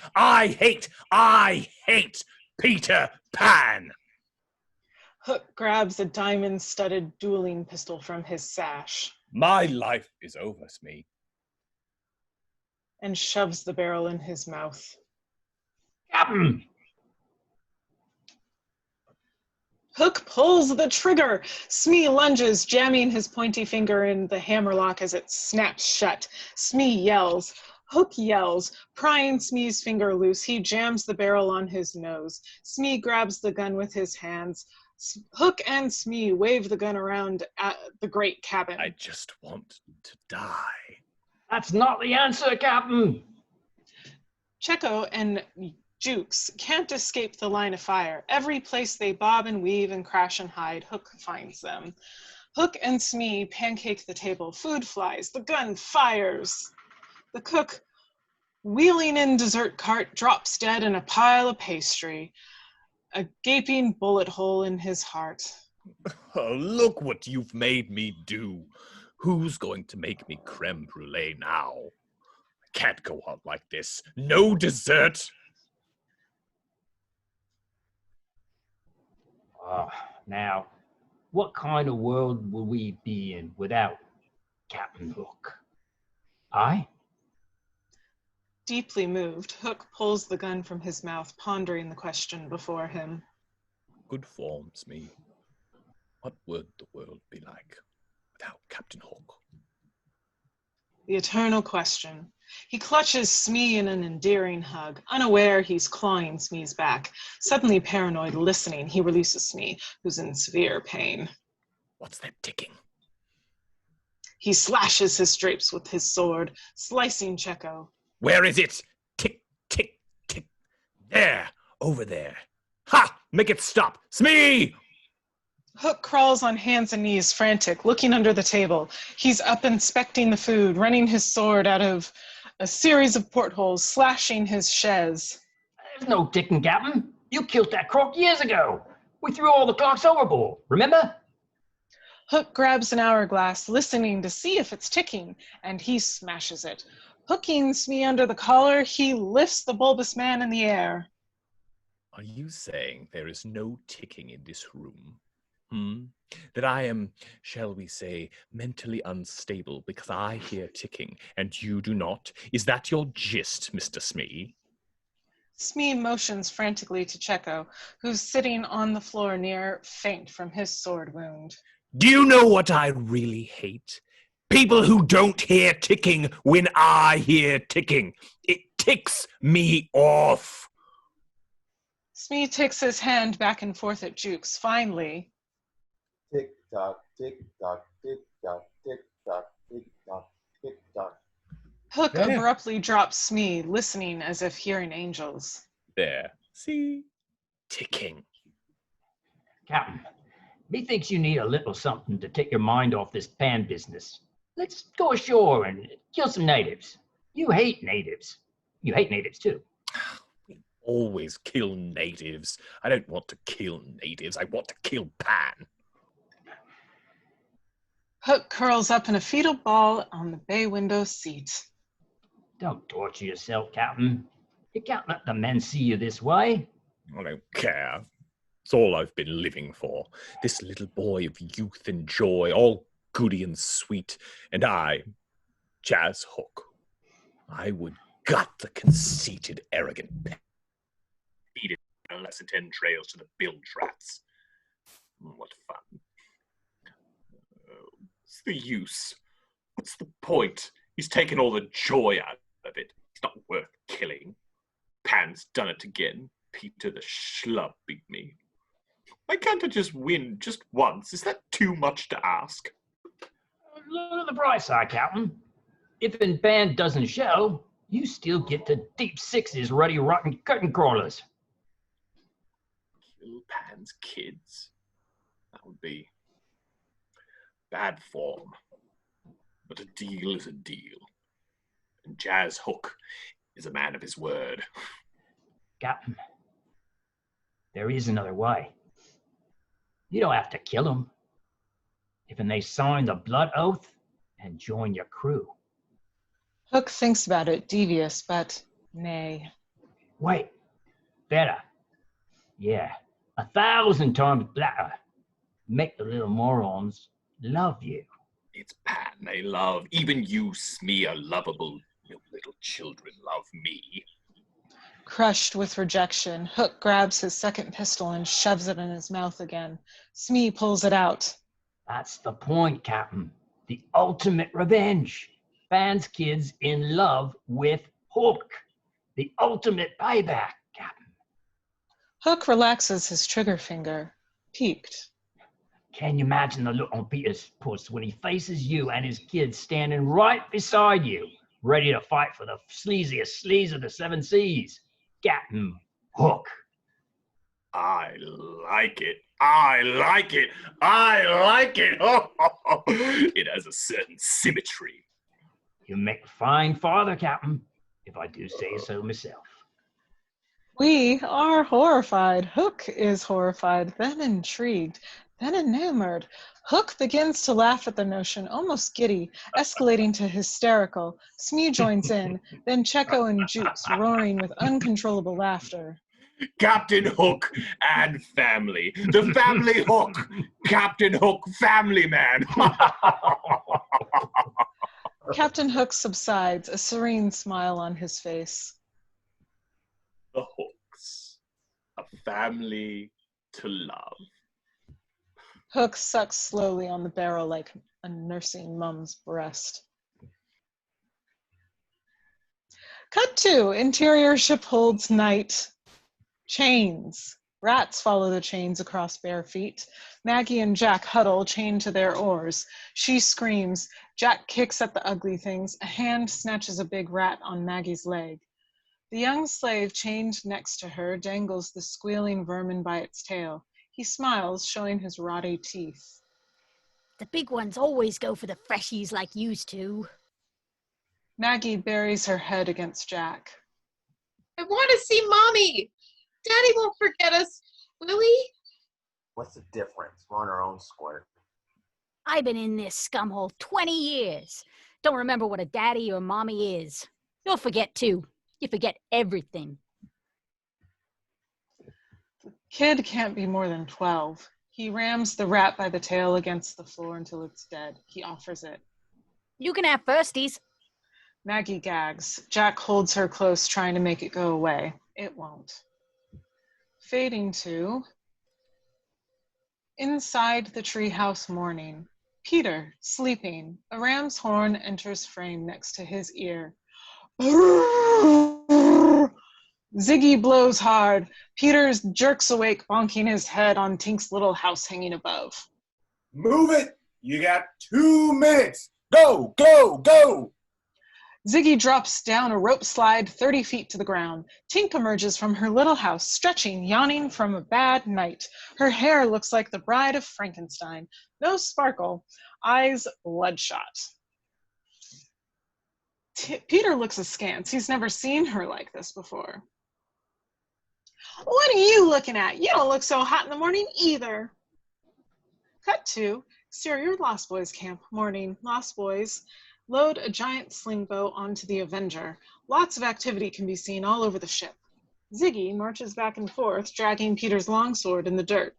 Peter Pan. Hook grabs a diamond-studded dueling pistol from his sash. My life is over, Smee. And shoves the barrel in his mouth. Captain! Hook pulls the trigger. Smee lunges, jamming his pointy finger in the hammerlock as it snaps shut. Smee yells. Hook yells, prying Smee's finger loose. He jams the barrel on his nose. Smee grabs the gun with his hands. Hook and Smee wave the gun around at the great cabin. I just want to die. That's not the answer, Captain. Checo and Jukes can't escape the line of fire. Every place they bob and weave and crash and hide, Hook finds them. Hook and Smee pancake the table. Food flies. The gun fires. The cook, wheeling in dessert cart, drops dead in a pile of pastry. A gaping bullet hole in his heart. Oh, look what you've made me do. Who's going to make me creme brulee now? I can't go on like this. No dessert. Now, what kind of world will we be in without Captain Hook? Aye? Deeply moved, Hook pulls the gun from his mouth, pondering the question before him. Good form, Smee. What would the world be like without Captain Hook? The eternal question. He clutches Smee in an endearing hug. Unaware, he's clawing Smee's back. Suddenly paranoid, listening, he releases Smee, who's in severe pain. What's that ticking? He slashes his drapes with his sword, slicing Checo. Where is it? Tick, tick, tick. There, over there. Ha! Make it stop. Smee! Hook crawls on hands and knees, frantic, looking under the table. He's up inspecting the food, running his sword out of a series of portholes, slashing his chaise. There's no ticking, Captain. You killed that croc years ago. We threw all the clocks overboard, remember? Hook grabs an hourglass, listening to see if it's ticking, and he smashes it. Hooking Smee under the collar, he lifts the bulbous man in the air. Are you saying there is no ticking in this room? That I am, shall we say, mentally unstable because I hear ticking and you do not? Is that your gist, Mr. Smee? Smee motions frantically to Checo, who's sitting on the floor near, faint from his sword wound. Do you know what I really hate? People who don't hear ticking when I hear ticking. It ticks me off. Smee ticks his hand back and forth at Jukes. Finally, tick tock, tick tock, tick tock, tick tock, tick tock, tick tock. Hook abruptly drops Smee, listening as if hearing angels. There. See? Ticking. Captain, methinks you need a little something to take your mind off this pan business. Let's go ashore and kill some natives. You hate natives. You hate natives too. We always kill natives. I don't want to kill natives. I want to kill Pan. Hook curls up in a fetal ball on the bay window seat. Don't torture yourself, Captain. You can't let the men see you this way. I don't care. It's all I've been living for. This little boy of youth and joy, all goody and sweet. And I, Jazz Hook, I would gut the conceited, arrogant feed it unless it entrails to the bilge rats. What fun. What's the use? What's the point? He's taken all the joy out of it. It's not worth killing. Pan's done it again. Peter the schlub beat me. Why can't I just win just once? Is that too much to ask? Look at the bright side, Captain. If an Pan doesn't show, you still get the deep sixes ruddy rotten curtain crawlers. Kill Pan's kids? That would be bad form. But a deal is a deal. And Jazz Hook is a man of his word. Captain, there is another way. You don't have to kill them. If they sign the blood oath and join your crew. Hook thinks about it, devious, but nay. Wait, better. Yeah, 1,000 times better. Make the little morons love you. It's Pan they love. Even you, Smee, are lovable. You little children love me. Crushed with rejection, Hook grabs his second pistol and shoves it in his mouth again. Smee pulls it out. That's the point, Captain. The ultimate revenge. Fans kids in love with Hook. The ultimate payback, Captain. Hook relaxes his trigger finger, piqued. Can you imagine the look on Peter's puss when he faces you and his kids standing right beside you, ready to fight for the sleaziest sleaze of the 7 seas? Captain Hook. I like it. I like it. I like it. It has a certain symmetry. You make a fine father, Captain, if I do say so myself. We are horrified. Hook is horrified, then intrigued, then enamored. Hook begins to laugh at the notion, almost giddy, escalating to hysterical. Smee joins in, then Checo and Jukes roaring with uncontrollable laughter. Captain Hook and family. The family Hook. Captain Hook, family man. Captain Hook subsides, a serene smile on his face. The Hooks. A family to love. Hook sucks slowly on the barrel like a nursing mum's breast. Cut to interior ship holds night. Chains. Rats follow the chains across bare feet. Maggie and Jack huddle, chained to their oars. She screams. Jack kicks at the ugly things. A hand snatches a big rat on Maggie's leg. The young slave chained next to her dangles the squealing vermin by its tail. He smiles, showing his rotty teeth. The big ones always go for the freshies like used to. Maggie buries her head against Jack. I want to see Mommy. Daddy won't forget us, will he? What's the difference? We're on our own square. I've been in this scumhole 20 years. Don't remember what a daddy or mommy is. You'll forget too. You forget everything. Kid can't be more than 12. He rams the rat by the tail against the floor until it's dead. He offers it. You can have firsties. Maggie gags. Jack holds her close, trying to make it go away. It won't. Fading to inside the treehouse morning. Peter, sleeping. A ram's horn enters frame next to his ear. Ziggy blows hard. Peter jerks awake, bonking his head on Tink's little house hanging above. Move it! You got 2 minutes! Go, go, go! Ziggy drops down a rope slide 30 feet to the ground. Tink emerges from her little house, stretching, yawning from a bad night. Her hair looks like the bride of Frankenstein. No sparkle, eyes bloodshot. Peter looks askance. He's never seen her like this before. What are you looking at? You don't look so hot in the morning either. Cut to exterior Lost Boys camp. Morning. Lost Boys load a giant sling bow onto the Avenger. Lots of activity can be seen all over the ship. Ziggy marches back and forth, dragging Peter's longsword in the dirt,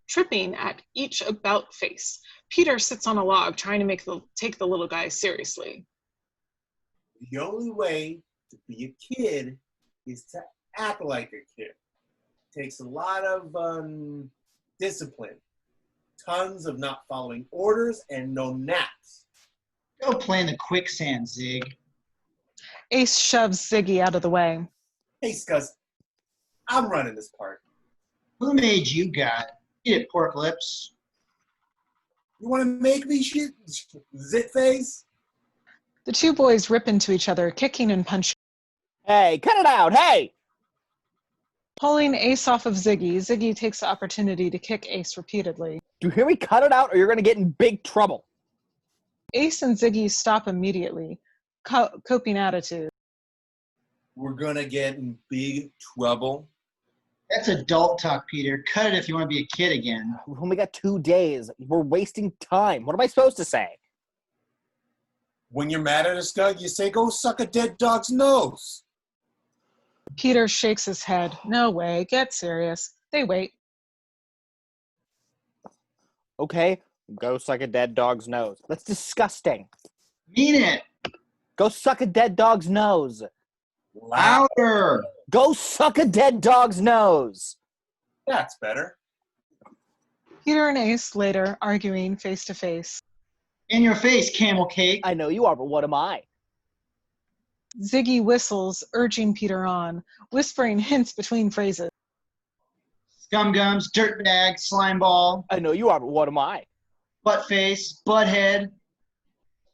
tripping at each about face. Peter sits on a log, trying to take the little guy seriously. The only way to be a kid is to act like a kid. It takes a lot of discipline, tons of not following orders, and no naps. Go play in the quicksand, Zig. Ace shoves Ziggy out of the way. Hey, Scuzz, I'm running this part. Who made you God? Eat it, pork lips. You want to make me shit, zit face? The two boys rip into each other, kicking and punching. Hey, cut it out, hey! Pulling Ace off of Ziggy, Ziggy takes the opportunity to kick Ace repeatedly. Do you hear me? Cut it out or you're going to get in big trouble. Ace and Ziggy stop immediately, coping attitude. We're going to get in big trouble. That's adult talk, Peter. Cut it if you want to be a kid again. We've only got 2 days. We're wasting time. What am I supposed to say? When you're mad at a skug, you say, go suck a dead dog's nose. Peter shakes his head. No way. Get serious. They wait. Okay, go suck a dead dog's nose. That's disgusting. Mean it. Go suck a dead dog's nose. Louder! Go suck a dead dog's nose. That's better. Peter and Ace later arguing face to face. In your face, camel cake. I know you are, but what am I? Ziggy whistles, urging Peter on, whispering hints between phrases. Scumgums, dirtbag, slimeball, I know you are, but what am I? buttface, butthead.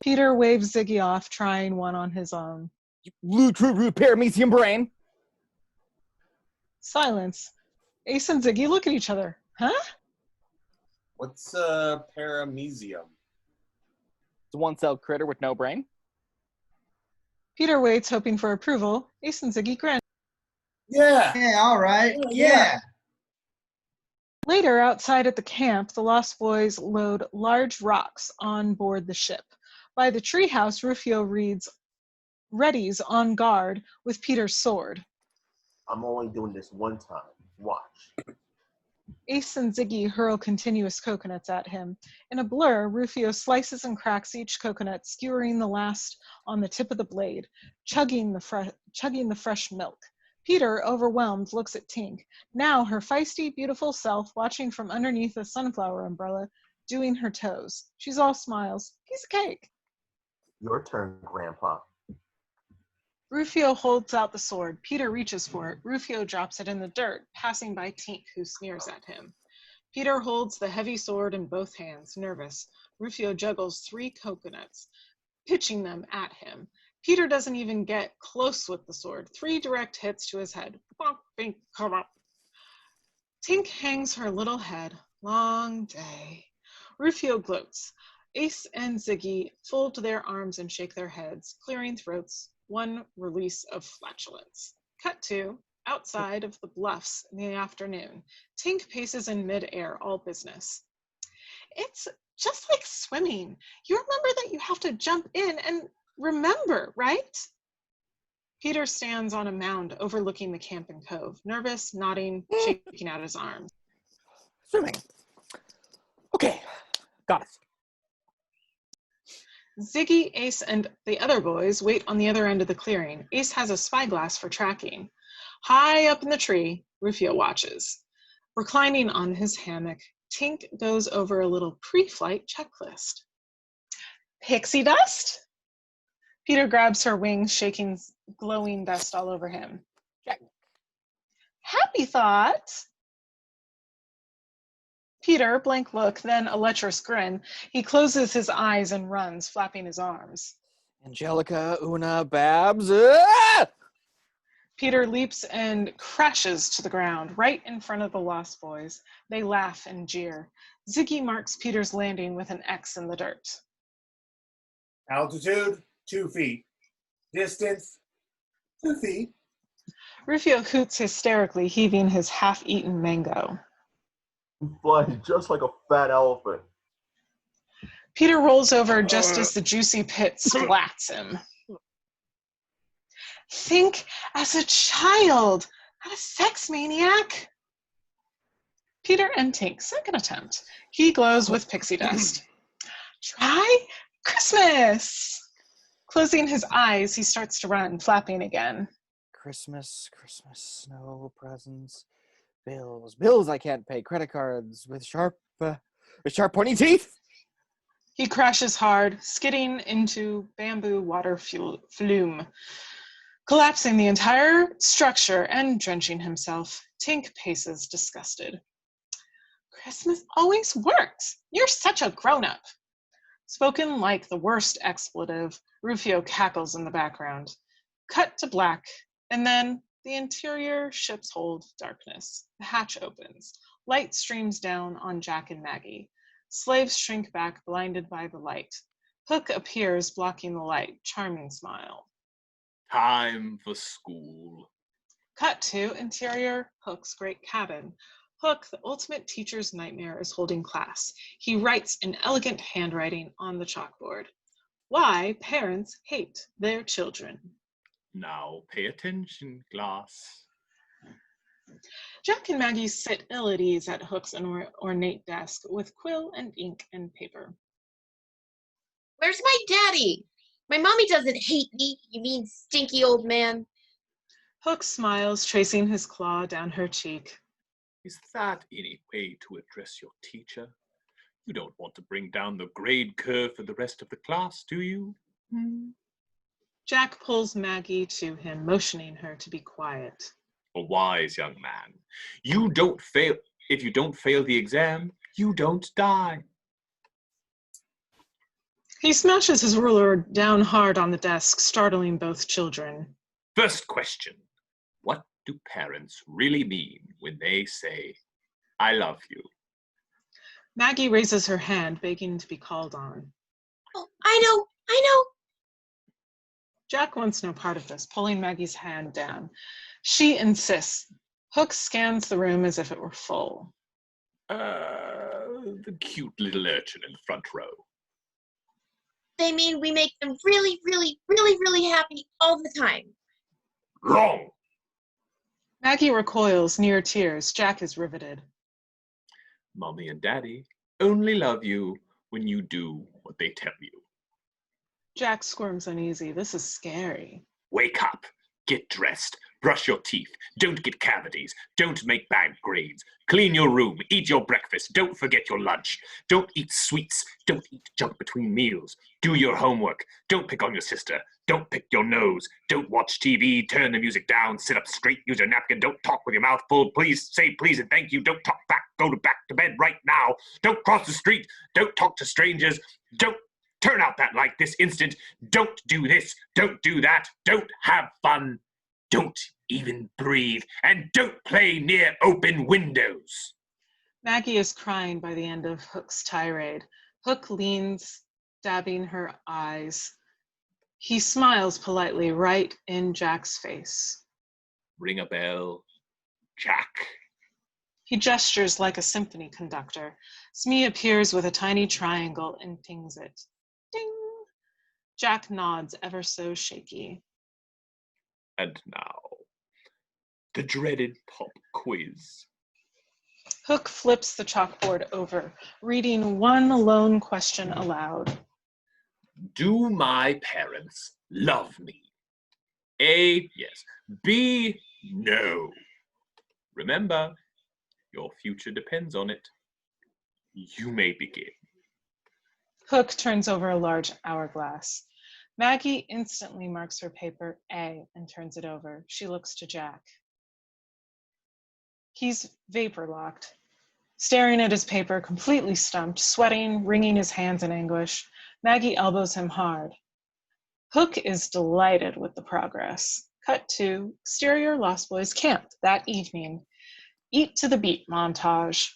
Peter waves Ziggy off, trying one on his own. Paramecium brain. Silence. Ace and Ziggy look at each other. Huh? What's paramecium? It's a one-cell critter with no brain. Peter waits, hoping for approval. Ace and Ziggy grin. Yeah. Yeah, all right. Oh, Yeah. Later, outside at the camp, the Lost Boys load large rocks on board the ship. By the treehouse, Rufio readies on guard with Peter's sword. I'm only doing this one time. Watch. Ace and Ziggy hurl continuous coconuts at him. In a blur, Rufio slices and cracks each coconut, skewering the last on the tip of the blade, chugging the fresh milk. Peter, overwhelmed, looks at Tink, now her feisty, beautiful self, watching from underneath a sunflower umbrella, doing her toes. She's all smiles. Piece of cake. Your turn, Grandpa. Rufio holds out the sword. Peter reaches for it. Rufio drops it in the dirt, passing by Tink, who sneers at him. Peter holds the heavy sword in both hands, nervous. Rufio juggles 3 coconuts, pitching them at him. Peter doesn't even get close with the sword. 3 direct hits to his head. Tink hangs her little head. Long day. Rufio gloats. Ace and Ziggy fold their arms and shake their heads, clearing throats. One release of flatulence. Cut to outside of the bluffs in the afternoon. Tink paces in midair, all business. It's just like swimming. You remember that you have to jump in and remember, right? Peter stands on a mound overlooking the camp and cove, nervous, nodding, shaking out his arms. Swimming. Okay, got it. Ziggy, Ace, and the other boys wait on the other end of the clearing. Ace has a spyglass for tracking. High up in the tree, Rufio watches. Reclining on his hammock, Tink goes over a little pre-flight checklist. Pixie dust? Peter grabs her wings, shaking glowing dust all over him. Check. Happy thought. Peter, blank look, then a lecherous grin. He closes his eyes and runs, flapping his arms. Angelica, Una, Babs. Ah! Peter leaps and crashes to the ground, right in front of the Lost Boys. They laugh and jeer. Ziggy marks Peter's landing with an X in the dirt. Altitude, 2 feet. Distance, 2 feet. Rufio hoots hysterically, heaving his half-eaten mango. Flying just like a fat elephant. Peter rolls over just as the juicy pit splats him. Think as a child, not a sex maniac. Peter and Tink, second attempt. He glows with pixie dust. Try Christmas. Closing his eyes, he starts to run, flapping again. Christmas, snow, presents, bills I can't pay, credit cards with sharp pointy teeth. He crashes hard, skidding into bamboo water flume, collapsing the entire structure and drenching himself. Tink paces, disgusted. Christmas always works. You're such a grown-up. Spoken like the worst expletive, Rufio cackles in the background. Cut to black, and then the interior ship's hold, darkness. The hatch opens. Light streams down on Jack and Maggie. Slaves shrink back, blinded by the light. Hook appears, blocking the light. Charming smile. Time for school. Cut to interior Hook's great cabin. Hook, the ultimate teacher's nightmare, is holding class. He writes in elegant handwriting on the chalkboard. Why parents hate their children. Now pay attention, class. Jack and Maggie sit ill at ease at Hook's ornate desk with quill and ink and paper. Where's my daddy? My mommy doesn't hate me, you mean stinky old man. Hook smiles, tracing his claw down her cheek. Is that any way to address your teacher? You don't want to bring down the grade curve for the rest of the class, do you? Jack pulls Maggie to him, motioning her to be quiet. A wise young man. You don't fail. If you don't fail the exam, you don't die. He smashes his ruler down hard on the desk, startling both children. First question. What do parents really mean when they say, I love you? Maggie raises her hand, begging to be called on. Oh, I know. Jack wants no part of this, pulling Maggie's hand down. She insists. Hook scans the room as if it were full. The cute little urchin in the front row. They mean we make them really, really, really, really happy all the time. Wrong. Maggie recoils, near tears. Jack is riveted. Mommy and Daddy only love you when you do what they tell you. Jack squirms uneasy. This is scary. Wake up. Get dressed. Brush your teeth. Don't get cavities. Don't make bad grades. Clean your room. Eat your breakfast. Don't forget your lunch. Don't eat sweets. Don't eat junk between meals. Do your homework. Don't pick on your sister. Don't pick your nose. Don't watch TV. Turn the music down. Sit up straight. Use your napkin. Don't talk with your mouth full. Please say please and thank you. Don't talk back. Go back to bed right now. Don't cross the street. Don't talk to strangers. Don't turn out that light this instant. Don't do this. Don't do that. Don't have fun. Don't even breathe. And don't play near open windows. Maggie is crying by the end of Hook's tirade. Hook leans, dabbing her eyes. He smiles politely right in Jack's face. Ring a bell, Jack. He gestures like a symphony conductor. Smee appears with a tiny triangle and pings it. Ding! Jack nods, ever so shaky. And now, the dreaded pop quiz. Hook flips the chalkboard over, reading one lone question aloud. Do my parents love me? A, yes. B, no. Remember, your future depends on it. You may begin. Hook turns over a large hourglass. Maggie instantly marks her paper A and turns it over. She looks to Jack. He's vapor-locked, staring at his paper, completely stumped, sweating, wringing his hands in anguish. Maggie elbows him hard. Hook is delighted with the progress. Cut to exterior Lost Boys camp that evening. Eat to the beat montage.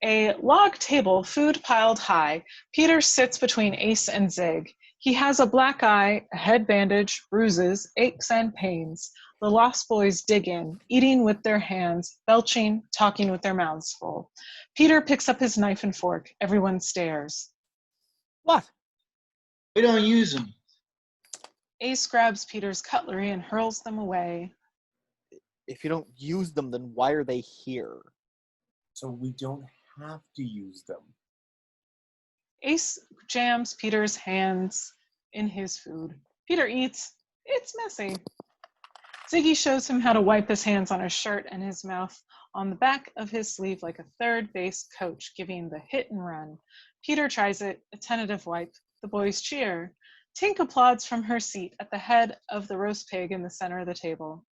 A log table, food piled high. Peter sits between Ace and Zig. He has a black eye, a head bandage, bruises, aches and pains. The Lost Boys dig in, eating with their hands, belching, talking with their mouths full. Peter picks up his knife and fork. Everyone stares. What? We don't use them. Ace grabs Peter's cutlery and hurls them away. If you don't use them, then why are they here? So we don't have to use them. Ace jams Peter's hands in his food. Peter eats. It's messy. Ziggy shows him how to wipe his hands on his shirt and his mouth on the back of his sleeve like a third base coach giving the hit and run. Peter tries it, a tentative wipe. The boys cheer. Tink applauds from her seat at the head of the roast pig in the center of the table.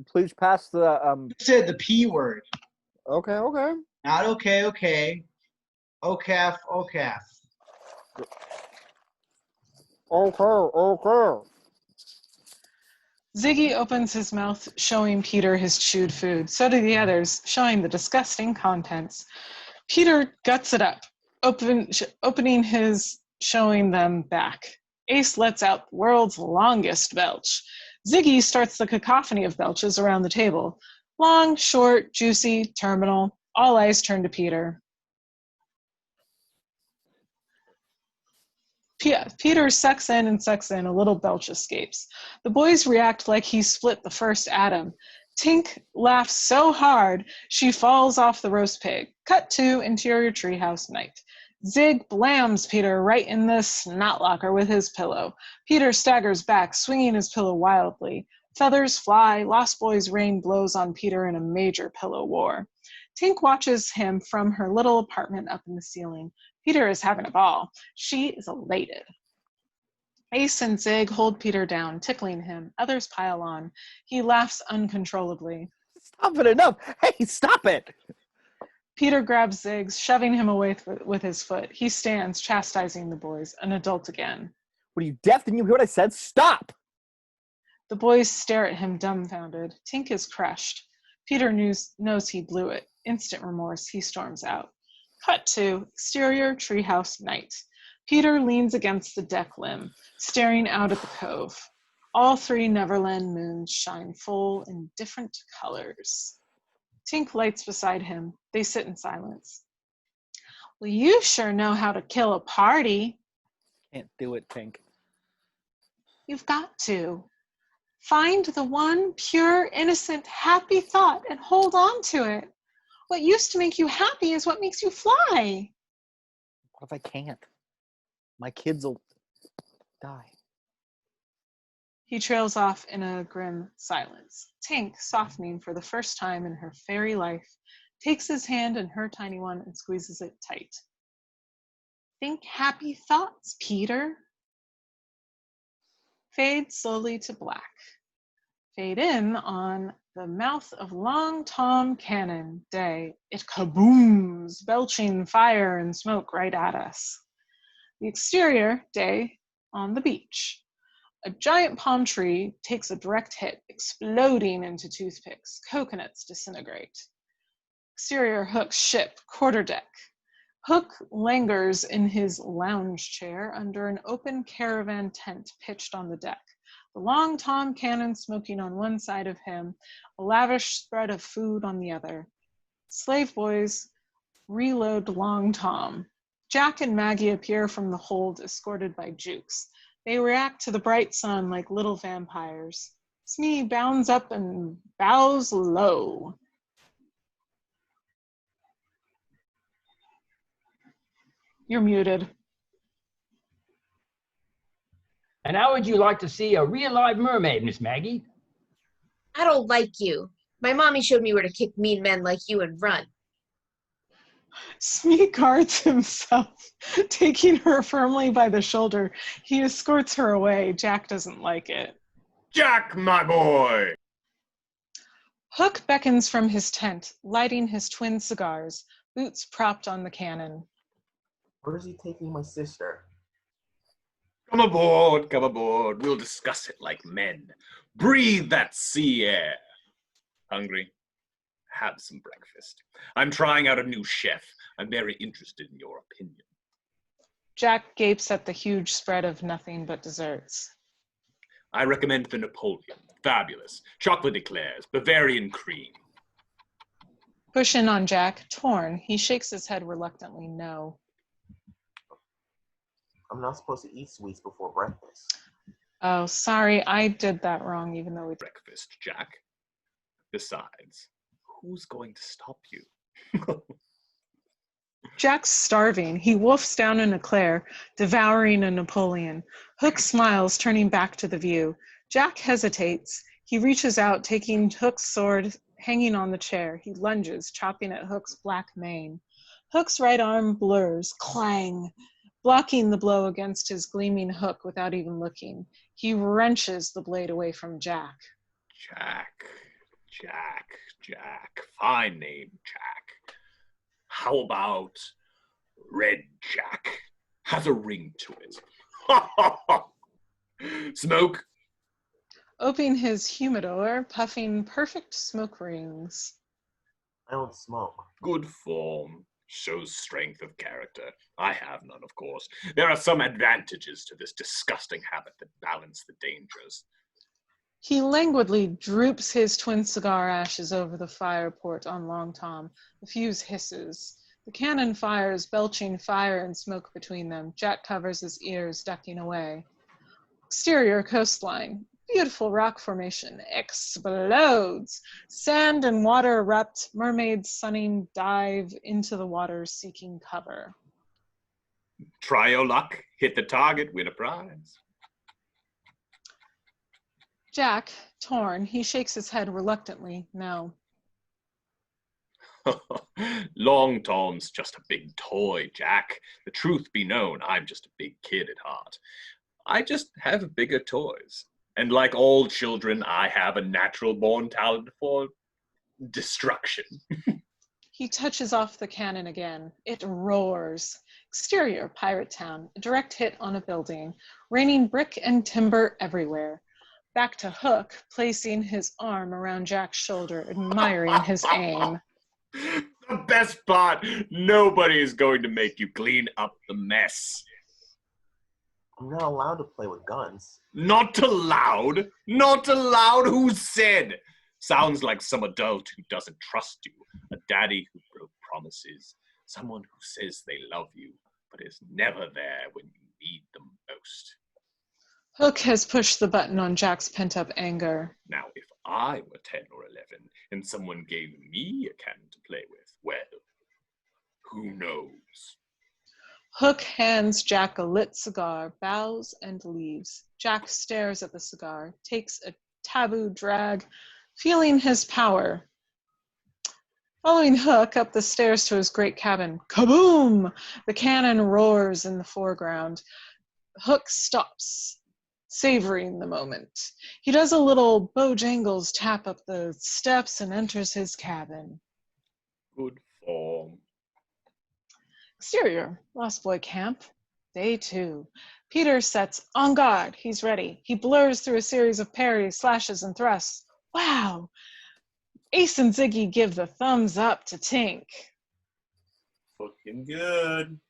Please pass the You said the P word. Okay. Not okay. OCAF. Okay. Ziggy opens his mouth, showing Peter his chewed food. So do the others, showing the disgusting contents. Peter guts it up, opening his, showing them back. Ace lets out the world's longest belch. Ziggy starts the cacophony of belches around the table. Long, short, juicy, terminal. All eyes turn to Peter. Peter sucks in, a little belch escapes. The boys react like he split the first atom. Tink laughs so hard, she falls off the roast pig. Cut to interior treehouse night. Zig blams Peter right in the snot locker with his pillow. Peter staggers back, swinging his pillow wildly. Feathers fly, Lost Boy's rain blows on Peter in a major pillow war. Tink watches him from her little apartment up in the ceiling. Peter is having a ball. She is elated. Ace and Zig hold Peter down, tickling him. Others pile on. He laughs uncontrollably. Stop it, enough. Hey, stop it. Peter grabs Zig, shoving him away with his foot. He stands, chastising the boys, an adult again. What are you, deaf? Didn't you hear what I said? Stop. The boys stare at him dumbfounded. Tink is crushed. Peter knows he blew it. Instant remorse, he storms out. Cut to exterior treehouse night. Peter leans against the deck limb, staring out at the cove. All 3 Neverland moons shine full in different colors. Tink lights beside him. They sit in silence. Well, you sure know how to kill a party. Can't do it, Tink. You've got to. Find the one pure, innocent, happy thought and hold on to it. What used to make you happy is what makes you fly. What if I can't? My kids will die. He trails off in a grim silence. Tink, softening for the first time in her fairy life, takes his hand in her tiny one and squeezes it tight. Think happy thoughts, Peter. Fade slowly to black. Fade in on the mouth of Long Tom Cannon Day. It kabooms, belching fire and smoke right at us. The exterior day on the beach. A giant palm tree takes a direct hit, exploding into toothpicks. Coconuts disintegrate. Exterior Hook's ship, quarterdeck. Hook lingers in his lounge chair under an open caravan tent pitched on the deck. The Long Tom Cannon smoking on one side of him, a lavish spread of food on the other. Slave boys reload Long Tom. Jack and Maggie appear from the hold, escorted by Jukes. They react to the bright sun like little vampires. Smee bounds up and bows low. You're muted. And how would you like to see a real live mermaid, Miss Maggie? I don't like you. My mommy showed me where to kick mean men like you and run. Smee guards himself, taking her firmly by the shoulder. He escorts her away. Jack doesn't like it. Jack, my boy! Hook beckons from his tent, lighting his twin cigars, boots propped on the cannon. Where is he taking my sister? Come aboard, come aboard. We'll discuss it like men. Breathe that sea air. Hungry? Have some breakfast. I'm trying out a new chef. I'm very interested in your opinion. Jack gapes at the huge spread of nothing but desserts. I recommend the Napoleon. Fabulous. Chocolate eclairs, Bavarian cream. Push in on Jack, torn. He shakes his head reluctantly, no. I'm not supposed to eat sweets before breakfast. Oh, sorry, I did that wrong, even though we did. Breakfast, Jack. Besides, who's going to stop you? Jack's starving. He wolfs down an eclair, devouring a Napoleon. Hook smiles, turning back to the view. Jack hesitates. He reaches out, taking Hook's sword hanging on the chair. He lunges, chopping at Hook's black mane. Hook's right arm blurs, clang, blocking the blow against his gleaming hook without even looking. He wrenches the blade away from Jack. Jack. Fine name, Jack. How about Red Jack? Has a ring to it. Smoke? Opening his humidor, puffing perfect smoke rings. I don't smoke. Good form. Shows strength of character. I have none, of course. There are some advantages to this disgusting habit that balance the dangers. He languidly droops his twin cigar ashes over the fire port on Long Tom. The fuse hisses. The cannon fires, belching fire and smoke between them. Jack covers his ears, ducking away. Exterior coastline. Beautiful rock formation. Explodes. Sand and water erupt. Mermaids sunning dive into the water, seeking cover. Try your luck. Hit the target. Win a prize. Jack, torn, he shakes his head reluctantly, no. Long Tom's just a big toy, Jack. The truth be known, I'm just a big kid at heart. I just have bigger toys. And like all children, I have a natural-born talent for destruction. He touches off the cannon again. It roars. Exterior, Pirate Town. A direct hit on a building. Raining brick and timber everywhere. Back to Hook, placing his arm around Jack's shoulder, admiring his aim. The best part, nobody is going to make you clean up the mess. I'm not allowed to play with guns. Not allowed? Not allowed? Who said? Sounds like some adult who doesn't trust you. A daddy who broke promises. Someone who says they love you, but is never there when you need them most. Hook has pushed the button on Jack's pent-up anger. Now, if I were 10 or 11 and someone gave me a cannon to play with, well, who knows? Hook hands Jack a lit cigar, bows and leaves. Jack stares at the cigar, takes a taboo drag, feeling his power. Following Hook up the stairs to his great cabin, kaboom! The cannon roars in the foreground. Hook stops, savoring the moment. He does a little Bojangles tap up the steps and enters his cabin. Good form. Exterior, Lost Boy Camp. Day 2. Peter sets on guard. He's ready. He blurs through a series of parries, slashes, and thrusts. Wow! Ace and Ziggy give the thumbs up to Tink. Looking good.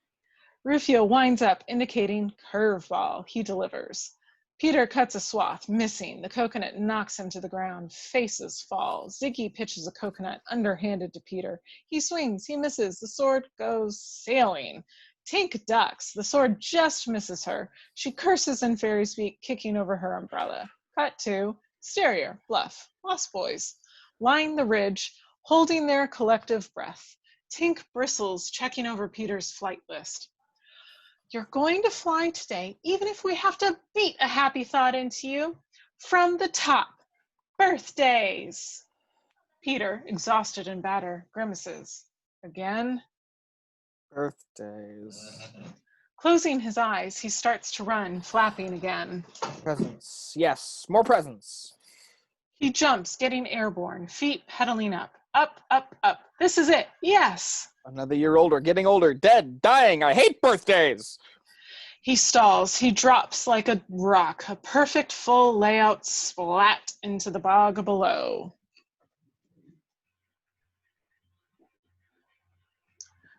Rufio winds up, indicating curveball. He delivers. Peter cuts a swath, missing. The coconut knocks him to the ground. Faces fall. Ziggy pitches a coconut underhanded to Peter. He swings. He misses. The sword goes sailing. Tink ducks. The sword just misses her. She curses in fairy speak, kicking over her umbrella. Cut to exterior, bluff, Lost Boys. Line the ridge, holding their collective breath. Tink bristles, checking over Peter's flight list. You're going to fly today, even if we have to beat a happy thought into you. From the top. Birthdays. Peter, exhausted and battered, grimaces. Again. Birthdays. Closing his eyes, he starts to run, flapping again. Presents. Yes, more presents. He jumps, getting airborne, feet pedaling up. Up, up, up. This is it. Yes. Another year older, getting older, dead, dying. I hate birthdays. He stalls. He drops like a rock. A perfect full layout splat into the bog below.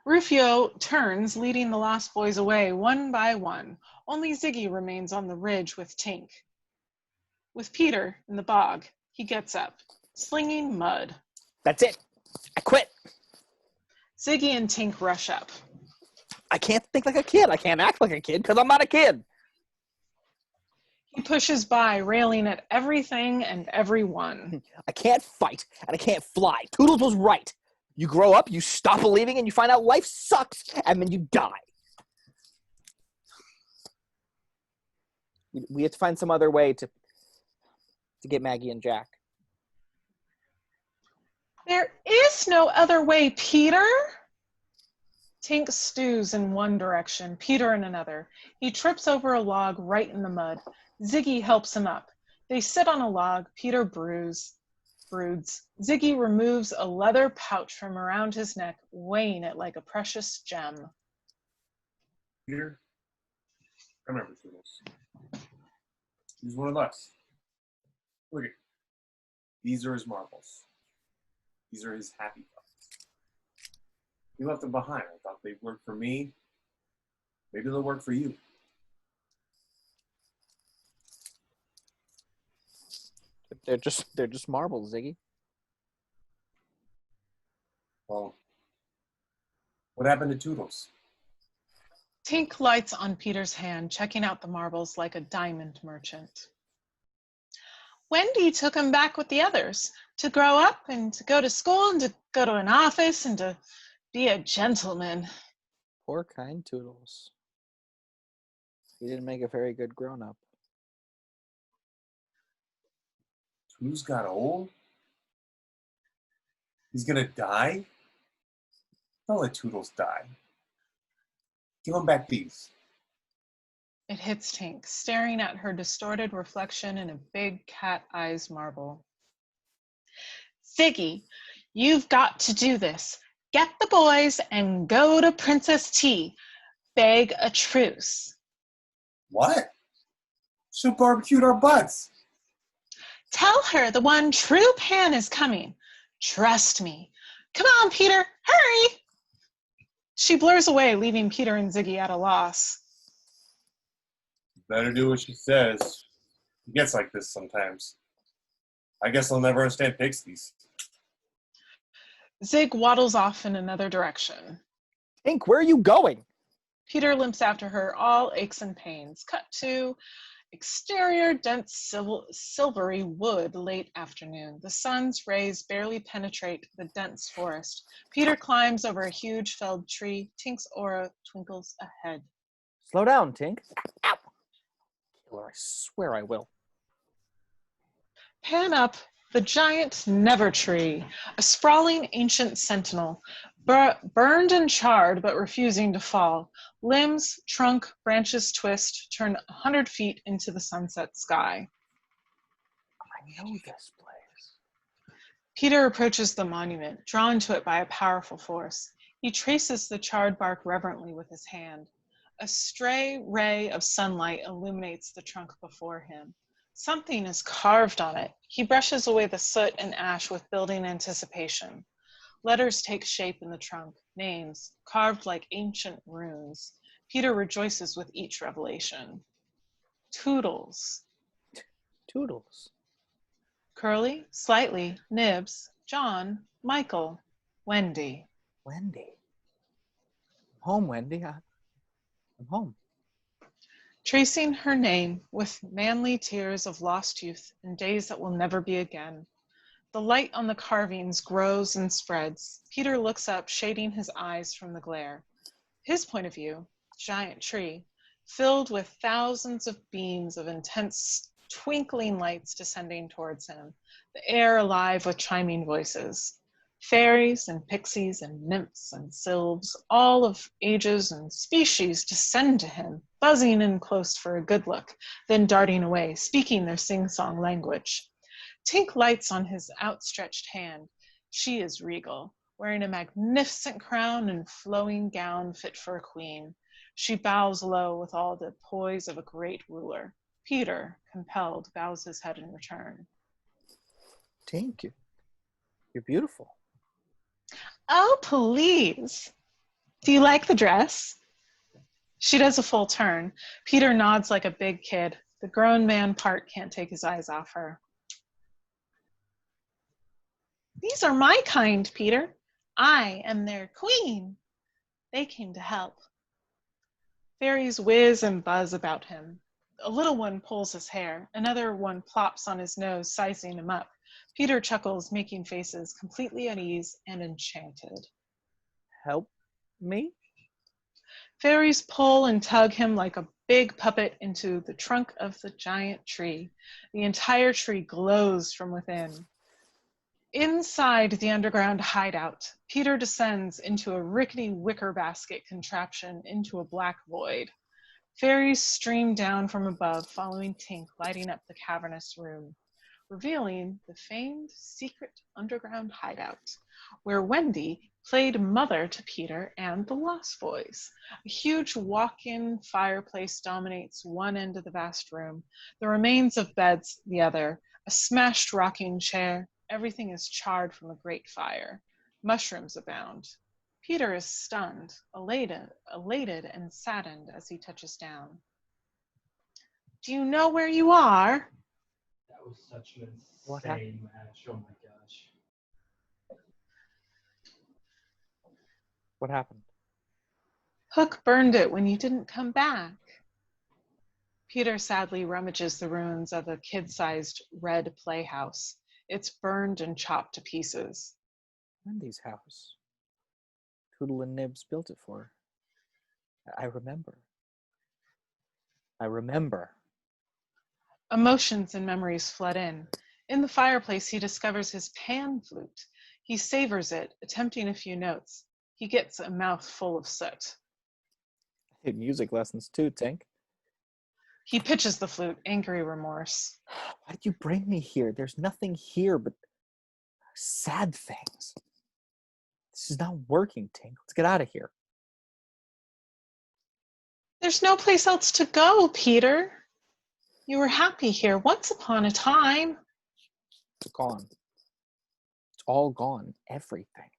Rufio turns, leading the Lost Boys away one by one. Only Ziggy remains on the ridge with Tink. With Peter in the bog, he gets up, slinging mud. That's it. I quit. Ziggy and Tink rush up. I can't think like a kid. I can't act like a kid because I'm not a kid. He pushes by, railing at everything and everyone. I can't fight and I can't fly. Toodles was right. You grow up, you stop believing, and you find out life sucks, and then you die. We have to find some other way to get Maggie and Jack. There is no other way, Peter. Tink stews in one direction, Peter in another. He trips over a log right in the mud. Ziggy helps him up. They sit on a log. Peter broods. Ziggy removes a leather pouch from around his neck, weighing it like a precious gem. Peter, come here, Toodles. He's one of us. Look at, these are his marbles. These are his happy thoughts. He left them behind. I thought they'd work for me. Maybe they'll work for you. They're just marbles, Ziggy. Well, what happened to Toodles? Tink lights on Peter's hand, checking out the marbles like a diamond merchant. Wendy took him back with the others to grow up and to go to school and to go to an office and to be a gentleman. Poor kind Toodles. He didn't make a very good grown-up. Toodles got old? He's gonna die? Don't let Toodles die. Give him back these. It hits Tink, staring at her distorted reflection in a big cat eyes marble. Ziggy, you've got to do this. Get the boys and go to Princess T. Beg a truce. What? She'll barbecue our butts. Tell her the one true Pan is coming. Trust me. Come on, Peter, hurry! She blurs away, leaving Peter and Ziggy at a loss. Better do what she says. He gets like this sometimes. I guess I'll never understand pixies. Zig waddles off in another direction. Tink, where are you going? Peter limps after her, all aches and pains. Cut to exterior, dense, silvery wood, late afternoon. The sun's rays barely penetrate the dense forest. Peter climbs over a huge felled tree. Tink's aura twinkles ahead. Slow down, Tink. Ow! Killer, I swear I will. Pan up the giant never tree, a sprawling ancient sentinel, burned and charred but refusing to fall. Limbs, trunk, branches twist, turn 100 feet into the sunset sky. I know this place. Peter approaches the monument, drawn to it by a powerful force. He traces the charred bark reverently with his hand. A stray ray of sunlight illuminates the trunk before him. Something is carved on it. He brushes away the soot and ash with building anticipation. Letters take shape in the trunk, names, carved like ancient runes. Peter rejoices with each revelation. Toodles. Toodles. Curly, Slightly, Nibs, John, Michael, Wendy. Wendy. I'm home, Wendy. I'm home. Tracing her name with manly tears of lost youth and days that will never be again. The light on the carvings grows and spreads. Peter looks up, shading his eyes from the glare. His point of view, giant tree, filled with thousands of beams of intense, twinkling lights descending towards him, the air alive with chiming voices. Fairies and pixies and nymphs and sylphs, all of ages and species, descend to him, buzzing in close for a good look, then darting away, speaking their sing-song language. Tink lights on his outstretched hand. She is regal, wearing a magnificent crown and flowing gown fit for a queen. She bows low with all the poise of a great ruler. Peter, compelled, bows his head in return. Tink, you're beautiful. Oh, please. Do you like the dress? She does a full turn. Peter nods like a big kid. The grown man part can't take his eyes off her. These are my kind, Peter. I am their queen. They came to help. Fairies whiz and buzz about him. A little one pulls his hair. Another one plops on his nose, sizing him up. Peter chuckles, making faces, completely at ease and enchanted. Help me? Fairies pull and tug him like a big puppet into the trunk of the giant tree. The entire tree glows from within. Inside the underground hideout, Peter descends into a rickety wicker basket contraption into a black void. Fairies stream down from above, following Tink, lighting up the cavernous room, revealing the famed secret underground hideout, where Wendy played mother to Peter and the Lost Boys. A huge walk-in fireplace dominates one end of the vast room, the remains of beds the other, a smashed rocking chair. Everything is charred from a great fire. Mushrooms abound. Peter is stunned, elated and saddened as he touches down. Do you know where you are? That was such an What insane match. Oh my gosh. What happened? Hook burned it when you didn't come back. Peter sadly rummages the ruins of a kid-sized red playhouse. It's burned and chopped to pieces. Wendy's house. Toodle and Nibs built it for her. I remember. Emotions and memories flood in. In the fireplace, he discovers his pan flute. He savors it, attempting a few notes. He gets a mouth full of soot. I did music lessons too, Tink. He pitches the flute, angry remorse. Why did you bring me here? There's nothing here but sad things. This is not working, Tink. Let's get out of here. There's no place else to go, Peter. You were happy here once upon a time. It's gone. It's all gone. Everything.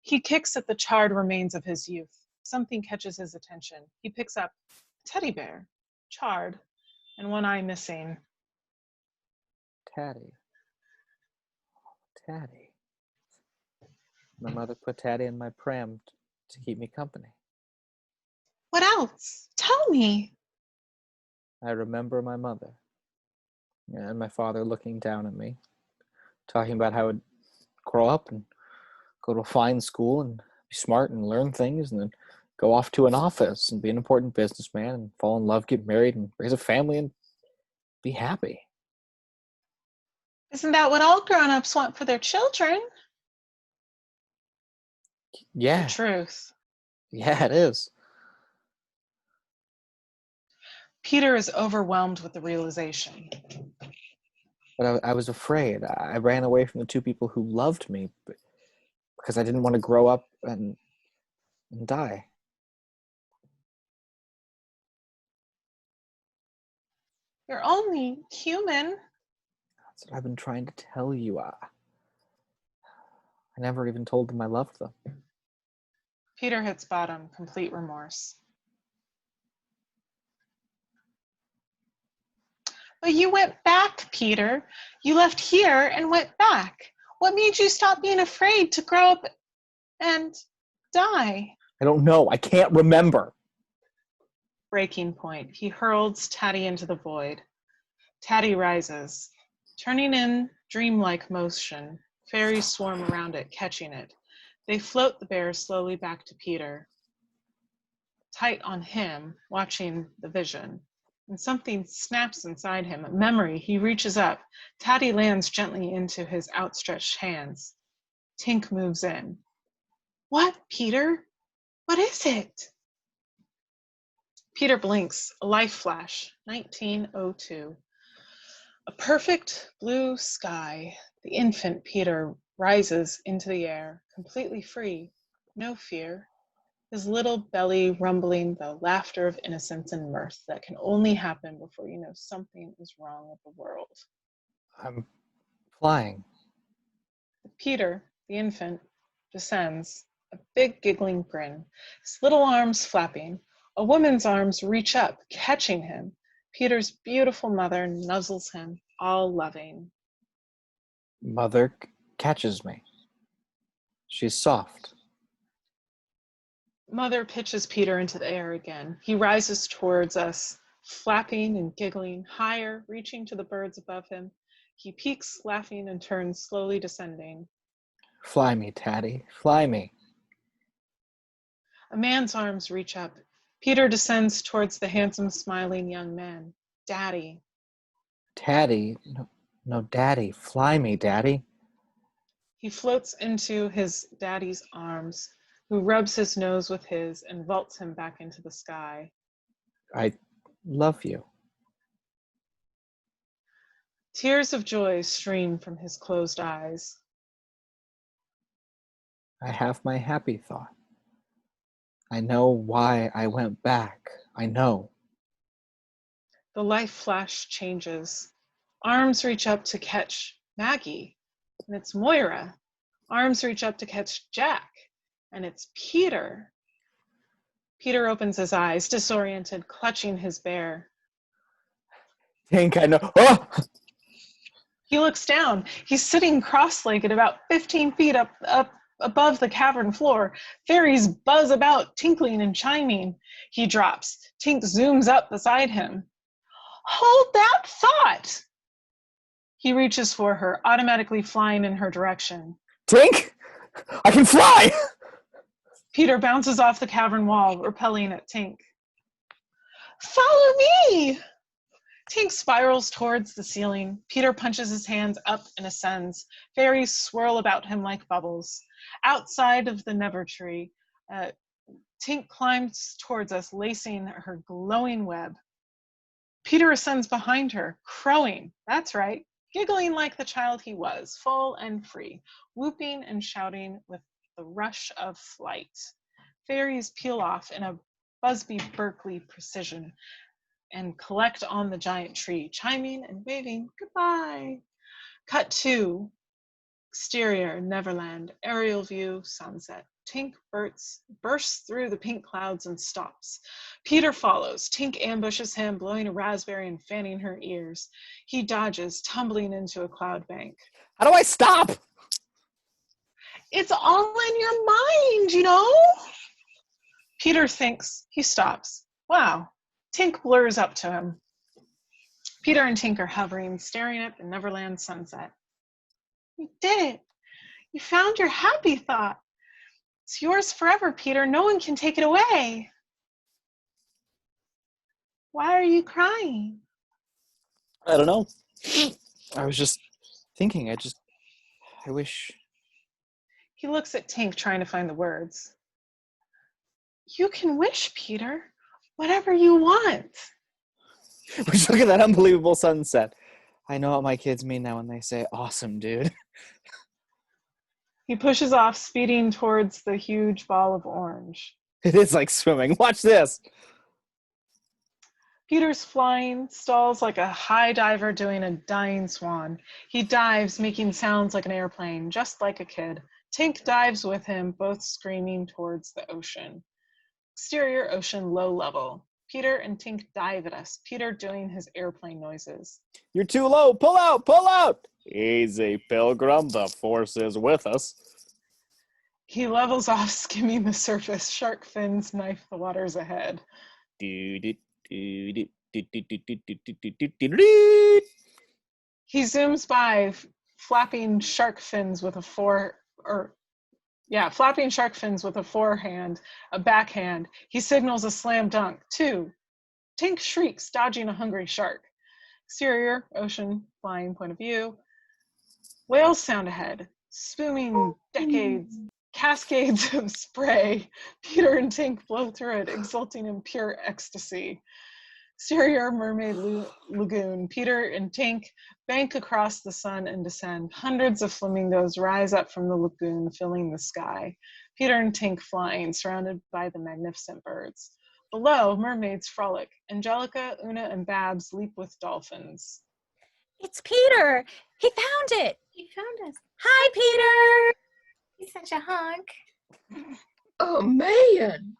He kicks at the charred remains of his youth. Something catches his attention. He picks up a teddy bear, charred, and one eye missing. Taddy. Taddy. My mother put Taddy in my pram to keep me company. What else? Tell me. I remember my mother and my father looking down at me, talking about how I'd grow up and go to a fine school and be smart and learn things and then go off to an office and be an important businessman and fall in love, get married and raise a family and be happy. Isn't that what all grown-ups want for their children? Yeah. The truth. Yeah, it is. Peter is overwhelmed with the realization. But I was afraid. I ran away from the two people who loved me because I didn't want to grow up and die. You're only human. That's what I've been trying to tell you. I never even told them I loved them. Peter hits bottom, complete remorse. But you went back, Peter. You left here and went back. What made you stop being afraid to grow up and die? I don't know. I can't remember. Breaking point. He hurls Taddy into the void. Taddy rises. Turning in dreamlike motion, fairies swarm around it, catching it. They float the bear slowly back to Peter. Tight on him, watching the vision. And something snaps inside him, a memory. He reaches up. Taddy lands gently into his outstretched hands. Tink moves in. What, Peter? What is it? Peter blinks, a life flash, 1902. A perfect blue sky. The infant Peter rises into the air, completely free, no fear. His little belly rumbling the laughter of innocence and mirth that can only happen before you know something is wrong with the world. I'm flying. Peter, the infant, descends, a big giggling grin, his little arms flapping. A woman's arms reach up, catching him. Peter's beautiful mother nuzzles him, all loving. Mother catches me. She's soft. Mother pitches Peter into the air again. He rises towards us, flapping and giggling, higher, reaching to the birds above him. He peaks, laughing, and turns, slowly descending. Fly me, Taddy. Fly me. A man's arms reach up. Peter descends towards the handsome, smiling young man. Daddy. Taddy. No, Daddy. Fly me, Daddy. He floats into his daddy's arms, who rubs his nose with his and vaults him back into the sky. I love you. Tears of joy stream from his closed eyes. I have my happy thought. I know why I went back. I know. The life flash changes. Arms reach up to catch Maggie, and it's Moira. Arms reach up to catch Jack, and it's Peter. Peter opens his eyes, disoriented, clutching his bear. Tink, I know. Oh! He looks down. He's sitting cross-legged about 15 feet up above the cavern floor. Fairies buzz about, tinkling and chiming. He drops. Tink zooms up beside him. Hold that thought! He reaches for her, automatically flying in her direction. Tink! I can fly! Peter bounces off the cavern wall, repelling at Tink. Follow me! Tink spirals towards the ceiling. Peter punches his hands up and ascends. Fairies swirl about him like bubbles. Outside of the Never Tree, Tink climbs towards us, lacing her glowing web. Peter ascends behind her, crowing. That's right, giggling like the child he was, full and free, whooping and shouting with the rush of flight. Fairies peel off in a Busby Berkeley precision and collect on the giant tree, chiming and waving goodbye. Cut to exterior Neverland, aerial view, sunset. Tink bursts through the pink clouds and stops. Peter follows. Tink ambushes him, blowing a raspberry and fanning her ears. He dodges, tumbling into a cloud bank. How do I stop? It's all in your mind, you know? Peter thinks. He stops. Wow. Tink blurs up to him. Peter and Tink are hovering, staring at the Neverland sunset. You did it. You found your happy thought. It's yours forever, Peter. No one can take it away. Why are you crying? I don't know. I was just thinking. I wish. He looks at Tink, trying to find the words. You can wish, Peter, whatever you want. Just look at that unbelievable sunset. I know what my kids mean now when they say, awesome, dude. He pushes off, speeding towards the huge ball of orange. It is like swimming. Watch this. Peter's flying, stalls like a high diver doing a dying swan. He dives, making sounds like an airplane, just like a kid. Tink dives with him, both screaming towards the ocean. Exterior ocean, low level. Peter and Tink dive at us, Peter doing his airplane noises. You're too low. Pull out. Pull out. Easy, Pilgrim. The force is with us. He levels off, skimming the surface. Shark fins knife the waters ahead. He zooms by, flapping shark fins with a forehand, a backhand. He signals a slam dunk. 2. Tink shrieks, dodging a hungry shark. Exterior, ocean, flying point of view. Whales sound ahead, spewing cascades of spray. Peter and Tink blow through it, exulting in pure ecstasy. Exterior, mermaid lagoon. Peter and Tink bank across the sun and descend. Hundreds of flamingos rise up from the lagoon, filling the sky. Peter and Tink flying, surrounded by the magnificent birds. Below, mermaids frolic. Angelica, Una, and Babs leap with dolphins. It's Peter. He found it. He found us. Hi, Peter. He's such a hunk. Oh, man.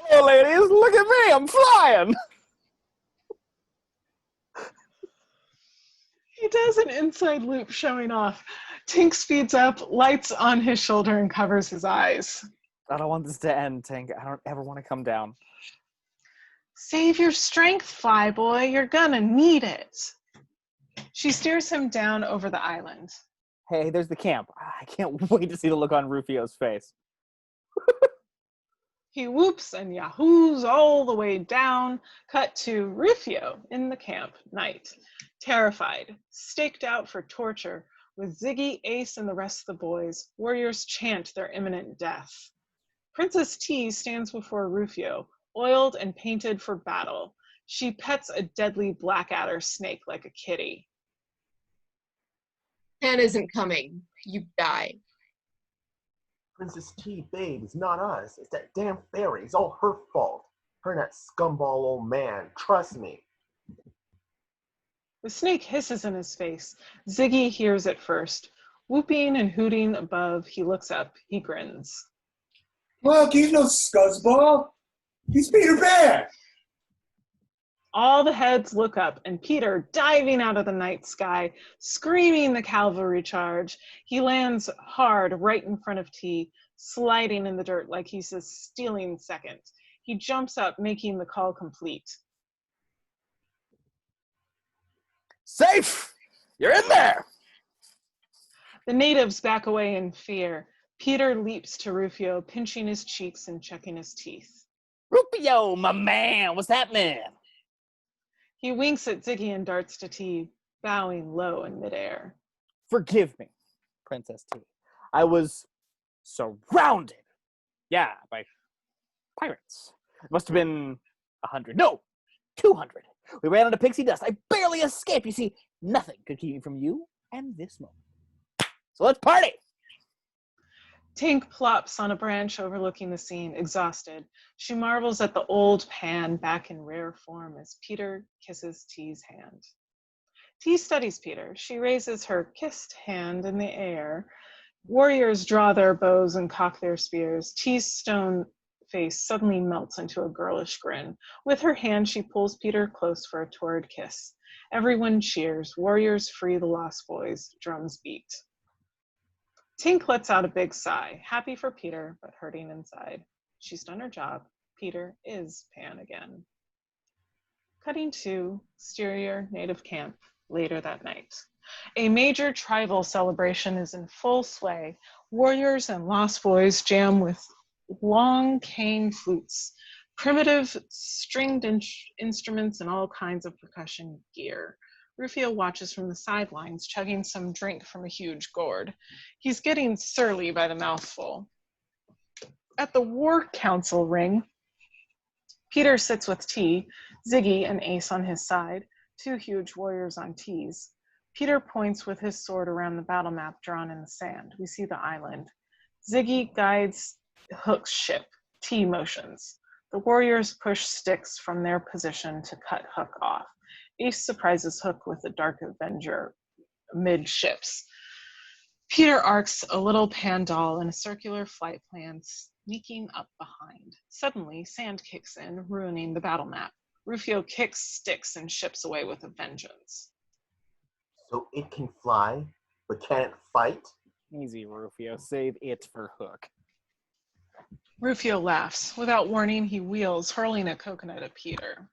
Hello, ladies. Look at me. I'm flying. He does an inside loop showing off. Tink speeds up, lights on his shoulder, and covers his eyes. I don't want this to end, Tink. I don't ever want to come down. Save your strength, Flyboy. You're gonna need it. She steers him down over the island. Hey, there's the camp. I can't wait to see the look on Rufio's face. He whoops and yahoos all the way down. Cut to Rufio in the camp, night. Terrified, staked out for torture, with Ziggy, Ace, and the rest of the boys. Warriors chant their imminent death. Princess T stands before Rufio, oiled and painted for battle. She pets a deadly blackadder snake like a kitty. Pan isn't coming. You die. Princess T, babe, it's not us. It's that damn fairy. It's all her fault. Her and that scumball old man. Trust me. The snake hisses in his face. Ziggy hears it first. Whooping and hooting above, he looks up. He grins. Look, he's no scuzzball. He's Peter Pan. All the heads look up, and Peter, diving out of the night sky, screaming the cavalry charge, he lands hard right in front of T, sliding in the dirt like he's a stealing second. He jumps up, making the call complete. Safe! You're in there! The natives back away in fear. Peter leaps to Rufio, pinching his cheeks and checking his teeth. Rufio, my man! What's happening? He winks at Ziggy and darts to T, bowing low in midair. Forgive me, Princess T. I was surrounded. Yeah, by pirates. It must have been 100. No, 200. We ran into pixie dust. I barely escaped. You see, nothing could keep me from you and this moment. So let's party! Tink plops on a branch overlooking the scene, exhausted. She marvels at the old Pan back in rare form as Peter kisses T's hand. T studies Peter. She raises her kissed hand in the air. Warriors draw their bows and cock their spears. T's stone face suddenly melts into a girlish grin. With her hand, she pulls Peter close for a torrid kiss. Everyone cheers. Warriors free the lost boys. Drums beat. Tink lets out a big sigh, happy for Peter, but hurting inside. She's done her job. Peter is Pan again. Cutting to exterior native camp later that night. A major tribal celebration is in full sway. Warriors and lost boys jam with long cane flutes, primitive stringed instruments, and all kinds of percussion gear. Rufio watches from the sidelines, chugging some drink from a huge gourd. He's getting surly by the mouthful. At the War Council ring, Peter sits with T, Ziggy and Ace on his side, two huge warriors on T's. Peter points with his sword around the battle map drawn in the sand. We see the island. Ziggy guides Hook's ship. T motions. The warriors push sticks from their position to cut Hook off. Ace surprises Hook with the Dark Avenger midships. Peter arcs a little Pan doll in a circular flight plan, sneaking up behind. Suddenly, sand kicks in, ruining the battle map. Rufio kicks sticks and ships away with a vengeance. So it can fly, but can't fight? Easy, Rufio. Save it for Hook. Rufio laughs. Without warning, he wheels, hurling a coconut at Peter.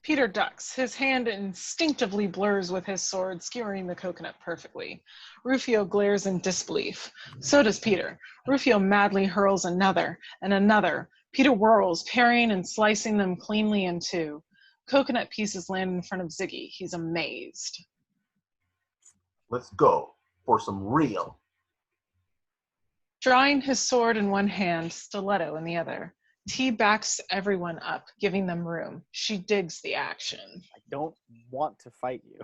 Peter ducks. His hand instinctively blurs with his sword, skewering the coconut perfectly. Rufio glares in disbelief. So does Peter. Rufio madly hurls another and another. Peter whirls, parrying and slicing them cleanly in two. Coconut pieces land in front of Ziggy. He's amazed. Let's go for some real. Drawing his sword in one hand, stiletto in the other, T backs everyone up, giving them room. She digs the action. I don't want to fight you.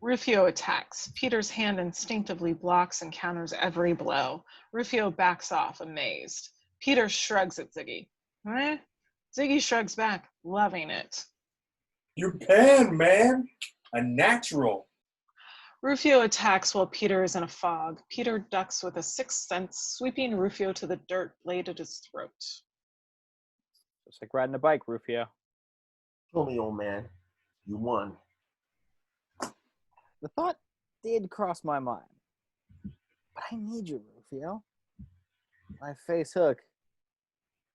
Rufio attacks. Peter's hand instinctively blocks and counters every blow. Rufio backs off, amazed. Peter shrugs at Ziggy. Eh? Ziggy shrugs back, loving it. You're Pan, man. A natural. Rufio attacks while Peter is in a fog. Peter ducks with a sixth sense, sweeping Rufio to the dirt, blade at his throat. Just like riding a bike, Rufio. Show me, old man. You won. The thought did cross my mind. But I need you, Rufio. When I face Hook,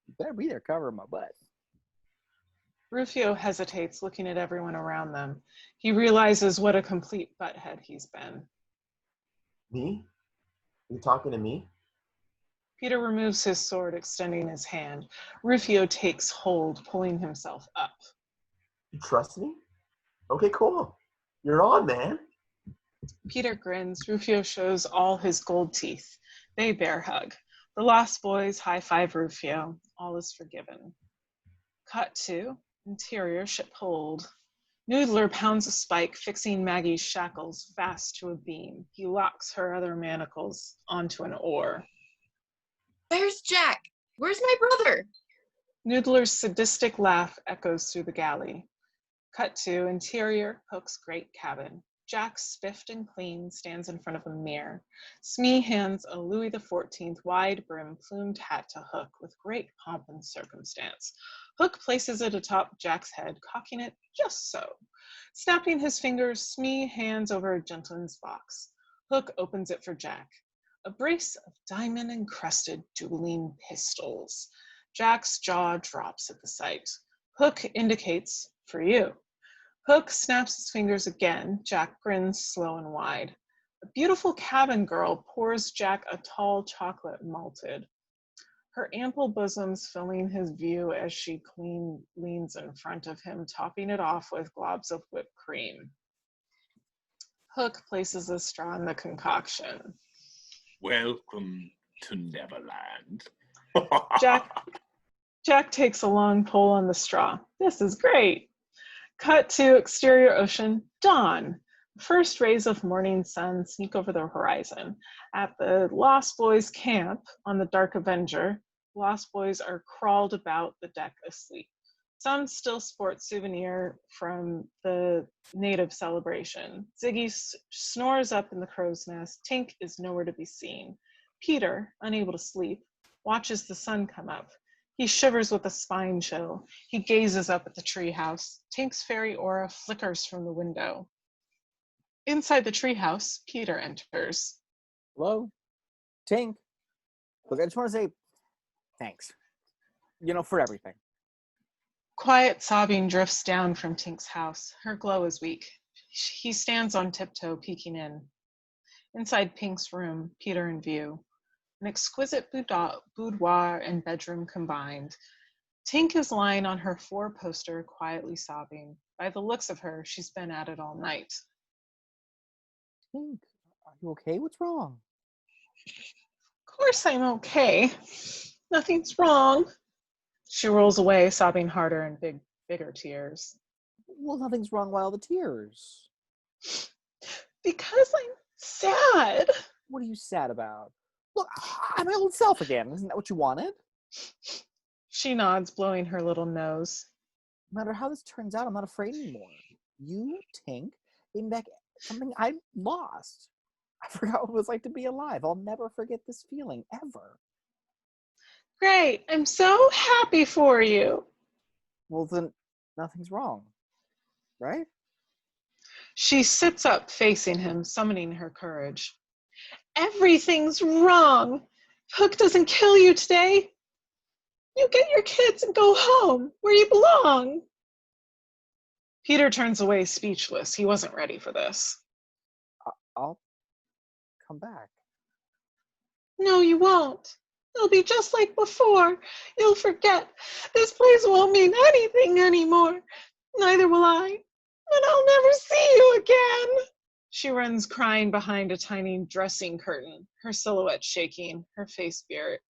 you better be there covering my butt. Rufio hesitates, looking at everyone around them. He realizes what a complete butthead he's been. Me? You talking to me? Peter removes his sword, extending his hand. Rufio takes hold, pulling himself up. You trust me? Okay, cool. You're on, man. Peter grins. Rufio shows all his gold teeth. They bear hug. The Lost Boys high-five Rufio. All is forgiven. Cut to interior ship hold. Noodler pounds a spike, fixing Maggie's shackles fast to a beam. He locks her other manacles onto an oar. There's Jack. Where's my brother? Noodler's sadistic laugh echoes through the galley. Cut to interior Hook's great cabin. Jack, spiffed and clean, stands in front of a mirror. Smee hands a Louis XIV wide-brimmed plumed hat to Hook with great pomp and circumstance. Hook places it atop Jack's head, cocking it just so. Snapping his fingers, Smee hands over a gentleman's box. Hook opens it for Jack. A brace of diamond-encrusted dueling pistols. Jack's jaw drops at the sight. Hook indicates, for you. Hook snaps his fingers again. Jack grins slow and wide. A beautiful cabin girl pours Jack a tall chocolate malted. her ample bosoms filling his view as she leans in front of him, topping it off with globs of whipped cream. Hook places a straw in the concoction. Welcome to Neverland. Jack takes a long pull on the straw. This is great. Cut to exterior ocean, dawn. First rays of morning sun sneak over the horizon. At the Lost Boys camp on the Dark Avenger, Lost Boys are crawled about the deck asleep. Some still sport souvenir from the native celebration. Ziggy snores up in the crow's nest. Tink is nowhere to be seen. Peter, unable to sleep, watches the sun come up. He shivers with a spine chill. He gazes up at the treehouse. Tink's fairy aura flickers from the window. Inside the treehouse, Peter enters. Hello? Tink? Look, I just want to say thanks. For everything. Quiet sobbing drifts down from Tink's house. Her glow is weak. He stands on tiptoe, peeking in. Inside Pink's room, Peter in view. An exquisite boudoir and bedroom combined. Tink is lying on her four-poster, quietly sobbing. By the looks of her, she's been at it all night. Tink, are you okay? What's wrong? Of course I'm okay. Nothing's wrong. She rolls away, sobbing harder and bigger tears. Well, nothing's wrong with all the tears. Because I'm sad. What are you sad about? Look, I'm my old self again. Isn't that what you wanted? She nods, blowing her little nose. No matter how this turns out, I'm not afraid anymore. You, Tink, gave me back something I lost. I forgot what it was like to be alive. I'll never forget this feeling, ever. Great. I'm so happy for you. Well, then nothing's wrong, right? She sits up, facing him, summoning her courage. Everything's wrong. Hook doesn't kill you today. You get your kids and go home, where you belong. Peter turns away, speechless. He wasn't ready for this. I'll come back. No, you won't. It'll be just like before. You'll forget. This place won't mean anything anymore. Neither will I. And I'll never see you again. She runs crying behind a tiny dressing curtain, her silhouette shaking, her face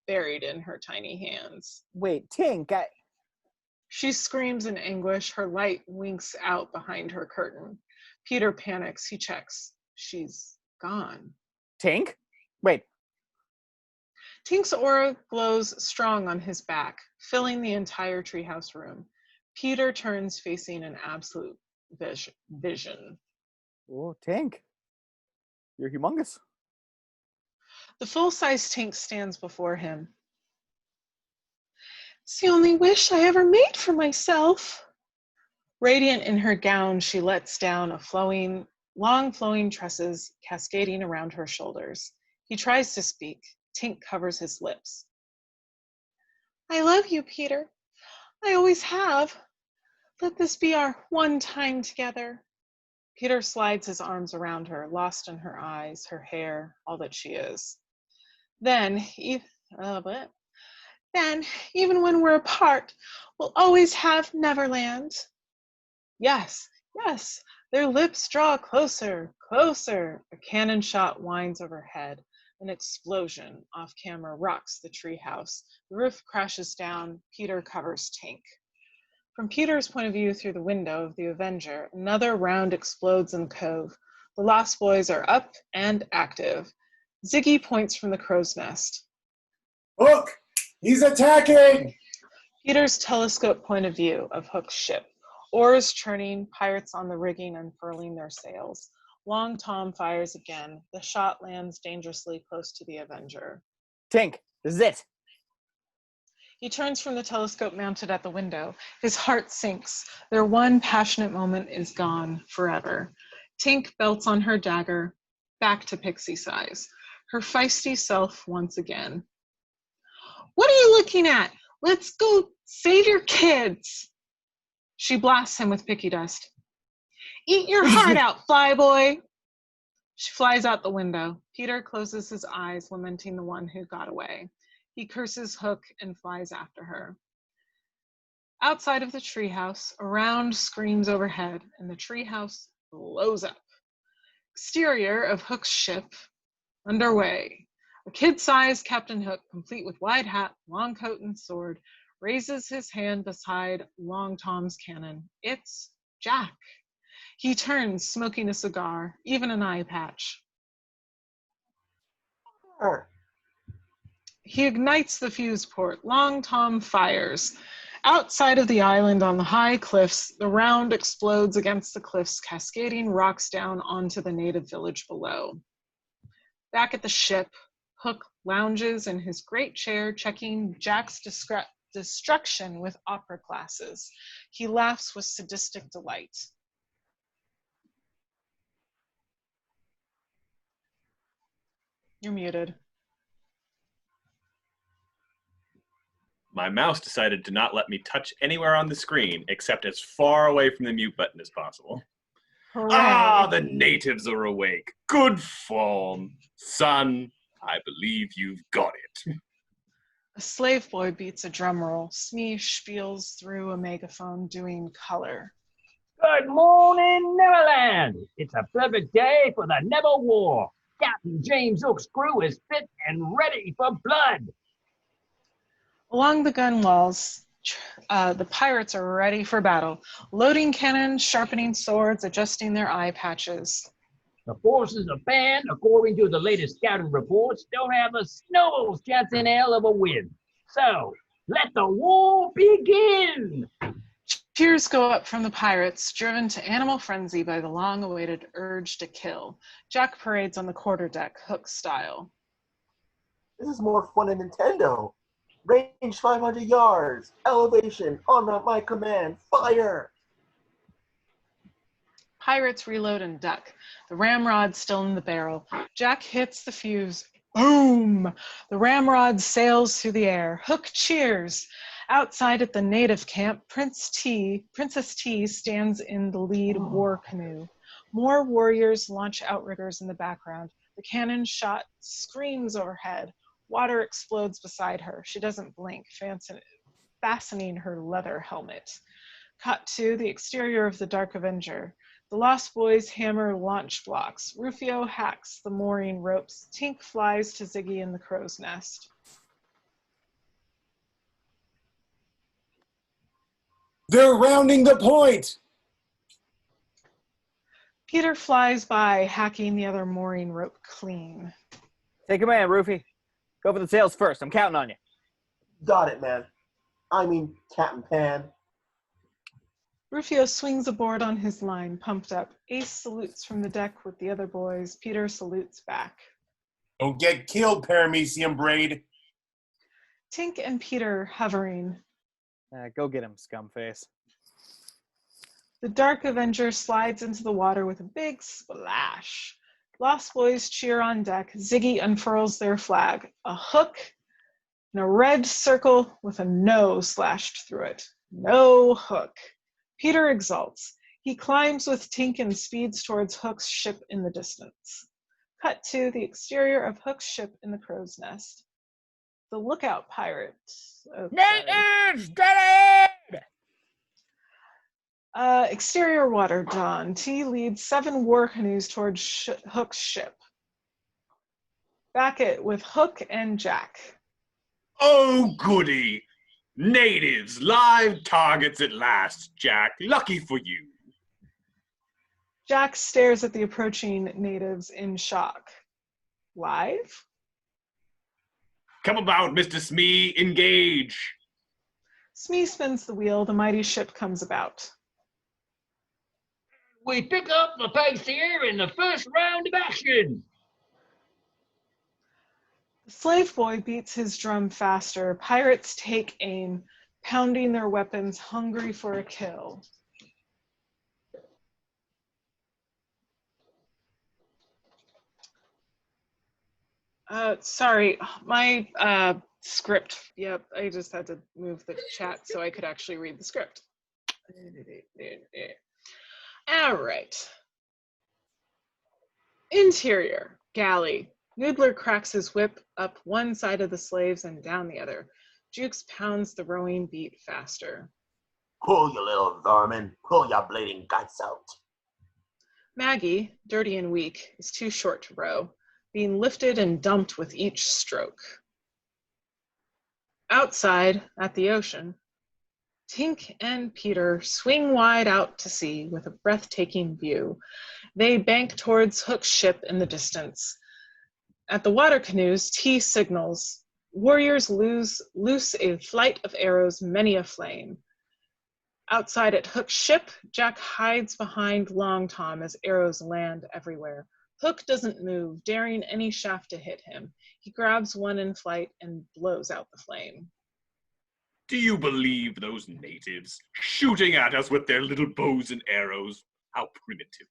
buried in her tiny hands. Wait, Tink, She screams in anguish. Her light winks out behind her curtain. Peter panics. He checks. She's gone. Tink? Wait. Tink's aura glows strong on his back, filling the entire treehouse room. Peter turns, facing an absolute vision. Oh, Tink. You're humongous. The full-size Tink stands before him. It's the only wish I ever made for myself. Radiant in her gown, she lets down long flowing tresses cascading around her shoulders. He tries to speak. Tink covers his lips. I love you, Peter. I always have. Let this be our one time together. Peter slides his arms around her, lost in her eyes, her hair, all that she is. Then, even when we're apart, we'll always have Neverland. Yes, yes. Their lips draw closer, closer. A cannon shot winds overhead. An explosion off camera rocks the treehouse. The roof crashes down. Peter covers Tink. From Peter's point of view through the window of the Avenger, another round explodes in the cove. The Lost Boys are up and active. Ziggy points from the crow's nest. Hook! He's attacking! Peter's telescope point of view of Hook's ship. Oars churning, pirates on the rigging unfurling their sails. Long Tom fires again. The shot lands dangerously close to the Avenger. Tink, this is it. He turns from the telescope mounted at the window. His heart sinks. Their one passionate moment is gone forever. Tink belts on her dagger, back to pixie size. Her feisty self once again. What are you looking at? Let's go save your kids. She blasts him with picky dust. Eat your heart out, flyboy. She flies out the window. Peter closes his eyes, lamenting the one who got away. He curses Hook and flies after her. Outside of the treehouse, a round screams overhead, and the treehouse blows up. Exterior of Hook's ship, underway. A kid-sized Captain Hook, complete with wide hat, long coat, and sword, raises his hand beside Long Tom's cannon. It's Jack. He turns, smoking a cigar, even an eye patch. He ignites the fuse port. Long Tom fires. Outside of the island on the high cliffs, the round explodes against the cliffs, cascading rocks down onto the native village below. Back at the ship, Hook lounges in his great chair, checking Jack's destruction with opera glasses. He laughs with sadistic delight. You're muted. My mouse decided to not let me touch anywhere on the screen except as far away from the mute button as possible. Hooray. Ah, the natives are awake. Good form. Son, I believe you've got it. A slave boy beats a drum roll. Smee spiels through a megaphone doing color. Good morning, Neverland. It's a perfect day for the Never War. Captain James Hook's crew is fit and ready for blood. Along the gun walls, the pirates are ready for battle, loading cannons, sharpening swords, adjusting their eye patches. The forces of band, according to the latest scouting reports, don't have a snowball's chance in hell of a win. So, let the war begin! Cheers go up from the pirates, driven to animal frenzy by the long-awaited urge to kill. Jack parades on the quarterdeck, Hook style. This is more fun than Nintendo. Range 500 yards. Elevation. On my command. Fire. Pirates reload and duck. The ramrod still in the barrel. Jack hits the fuse. Boom! The ramrod sails through the air. Hook cheers. Outside at the native camp, Princess T stands in the lead war canoe. More warriors launch outriggers in the background. The cannon shot screams overhead. Water explodes beside her. She doesn't blink, fastening her leather helmet. Cut to the exterior of the Dark Avenger. The Lost Boys hammer launch blocks. Rufio hacks the mooring ropes. Tink flies to Ziggy in the crow's nest. They're rounding the point! Peter flies by, hacking the other mooring rope clean. Take command, Rufy. Go for the sails first. I'm counting on you. Got it, man. I mean, Captain Pan. Rufio swings aboard on his line, pumped up. Ace salutes from the deck with the other boys. Peter salutes back. Don't get killed, Paramecium Braid. Tink and Peter hovering. Go get him, scumface. The Dark Avenger slides into the water with a big splash. Lost Boys cheer on deck. Ziggy unfurls their flag. A hook and a red circle with a no slashed through it. No hook. Peter exults. He climbs with Tink and speeds towards Hook's ship in the distance. Cut to the exterior of Hook's ship in the crow's nest. The lookout pirate. Natives, dead! Exterior water dawn. T leads 7 war canoes towards Hook's ship. Back it with Hook and Jack. Oh, goody. Natives, live targets at last, Jack. Lucky for you. Jack stares at the approaching natives in shock. Live? Come about, Mr. Smee. Engage. Smee spins the wheel. The mighty ship comes about. We pick up the pace here in the first round of action. The slave boy beats his drum faster. Pirates take aim, pounding their weapons, hungry for a kill. Sorry, my script. Yep, I just had to move the chat so I could actually read the script. All right. Interior, galley. Noodler cracks his whip up one side of the slaves and down the other. Jukes pounds the rowing beat faster. Pull, you little vermin. Pull your bleeding guts out. Maggie, dirty and weak, is too short to row, being lifted and dumped with each stroke. Outside, at the ocean, Tink and Peter swing wide out to sea with a breathtaking view. They bank towards Hook's ship in the distance. At the water canoes, T signals. Warriors loose a flight of arrows, many aflame. Outside at Hook's ship, Jack hides behind Long Tom as arrows land everywhere. Hook doesn't move, daring any shaft to hit him. He grabs one in flight and blows out the flame. Do you believe those natives shooting at us with their little bows and arrows? How primitive.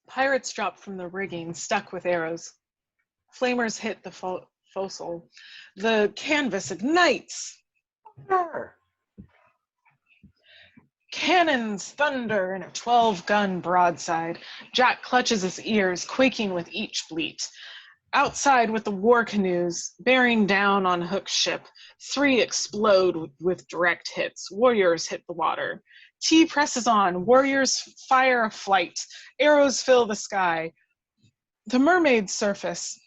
Pirates drop from the rigging, stuck with arrows. Flamers hit the forecastle. The canvas ignites. Fire. Cannons thunder in a 12-gun broadside. Jack clutches his ears, quaking with each bleat. Outside with the war canoes, bearing down on Hook's ship, 3 explode with direct hits. Warriors hit the water. T presses on. Warriors fire a flight. Arrows fill the sky. The mermaids surface.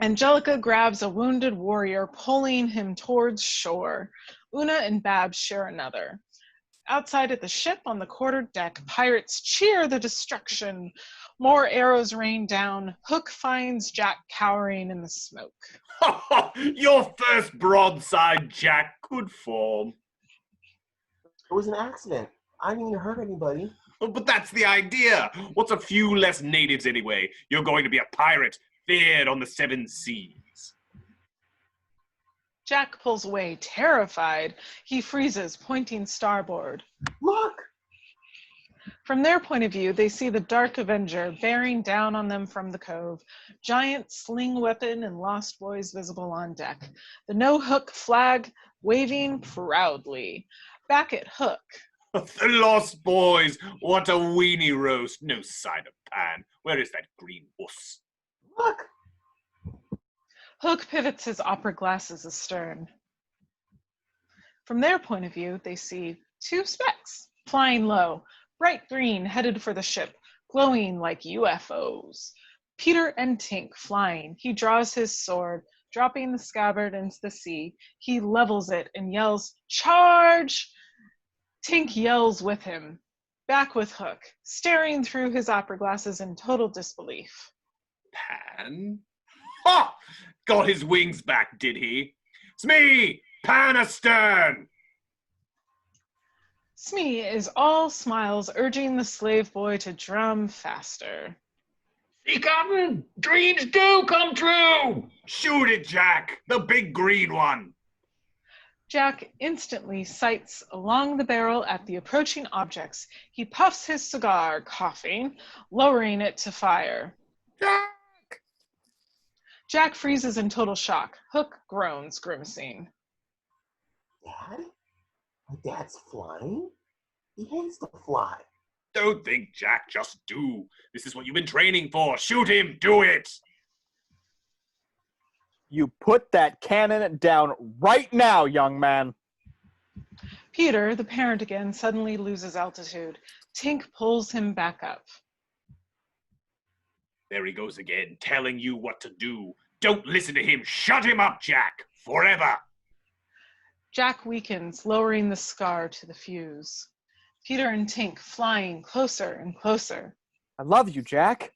Angelica grabs a wounded warrior, pulling him towards shore. Una and Babs share another. Outside at the ship on the quarter deck, pirates cheer the destruction. More arrows rain down. Hook finds Jack cowering in the smoke. Your first broadside, Jack. Good form. It was an accident. I didn't even hurt anybody. But that's the idea. What's a few less natives anyway? You're going to be a pirate, feared on the 7 seas. Jack pulls away, terrified. He freezes, pointing starboard. Look! From their point of view, they see the Dark Avenger bearing down on them from the cove. Giant sling weapon and Lost Boys visible on deck. The no-hook flag waving proudly. Back at Hook. The Lost Boys. What a weenie roast. No sign of Pan. Where is that green wuss? Look! Hook pivots his opera glasses astern. From their point of view, they see 2 specks flying low, bright green, headed for the ship, glowing like UFOs. Peter and Tink flying. He draws his sword, dropping the scabbard into the sea. He levels it and yells, "Charge!" Tink yells with him. Back with Hook, staring through his opera glasses in total disbelief. Pan? Ha! Got his wings back, did he? Smee! Pan astern! Smee is all smiles, urging the slave boy to drum faster. See, Captain, dreams do come true! Shoot it, Jack! The big green one! Jack instantly sights along the barrel at the approaching objects. He puffs his cigar, coughing, lowering it to fire. Jack! Jack freezes in total shock. Hook groans, grimacing. Dad? My dad's flying? He hates to fly. Don't think, Jack. Just do. This is what you've been training for. Shoot him. Do it. You put that cannon down right now, young man. Peter, the parent again, suddenly loses altitude. Tink pulls him back up. There he goes again, telling you what to do. Don't listen to him. Shut him up, Jack. Forever. Jack weakens, lowering the scar to the fuse. Peter and Tink flying closer and closer. I love you, Jack.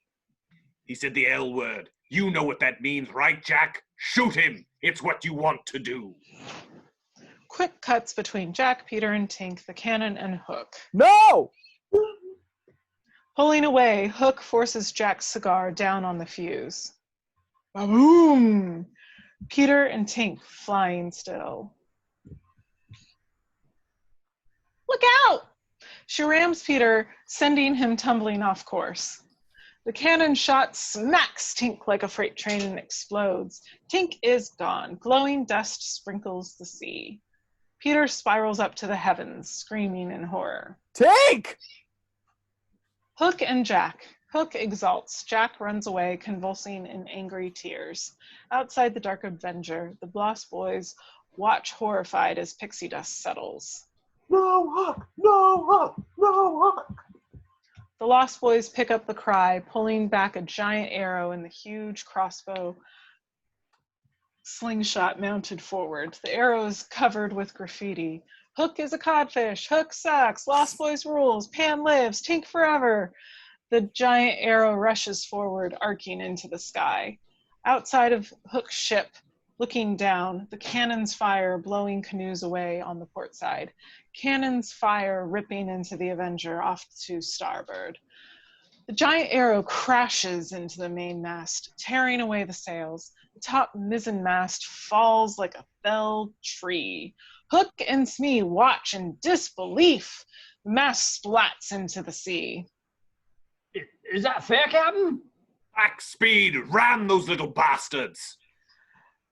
He said the L word. You know what that means, right, Jack? Shoot him. It's what you want to do. Quick cuts between Jack, Peter, and Tink, the cannon, and Hook. No! Pulling away, Hook forces Jack's cigar down on the fuse. Ba-boom! Peter and Tink flying still. Look out! She rams Peter, sending him tumbling off course. The cannon shot smacks Tink like a freight train and explodes. Tink is gone. Glowing dust sprinkles the sea. Peter spirals up to the heavens, screaming in horror. Tink! Hook and Jack, Hook exults. Jack runs away, convulsing in angry tears. Outside the Dark Avenger, the Lost Boys watch horrified as pixie dust settles. No, Hook! No, Hook! No, Hook! The Lost Boys pick up the cry, pulling back a giant arrow in the huge crossbow slingshot mounted forward. The arrow is covered with graffiti. Hook is a codfish. Hook sucks. Lost Boys rules. Pan lives. Tink forever. The giant arrow rushes forward, arcing into the sky. Outside of Hook's ship, looking down, the cannons fire, blowing canoes away on the port side. Cannons fire, ripping into the Avenger off to starboard. The giant arrow crashes into the mainmast, tearing away the sails. The top mizzen mast falls like a felled tree. Hook and Smee watch in disbelief. The mast splats into the sea. Is that fair, Captain? Back speed! Ram those little bastards!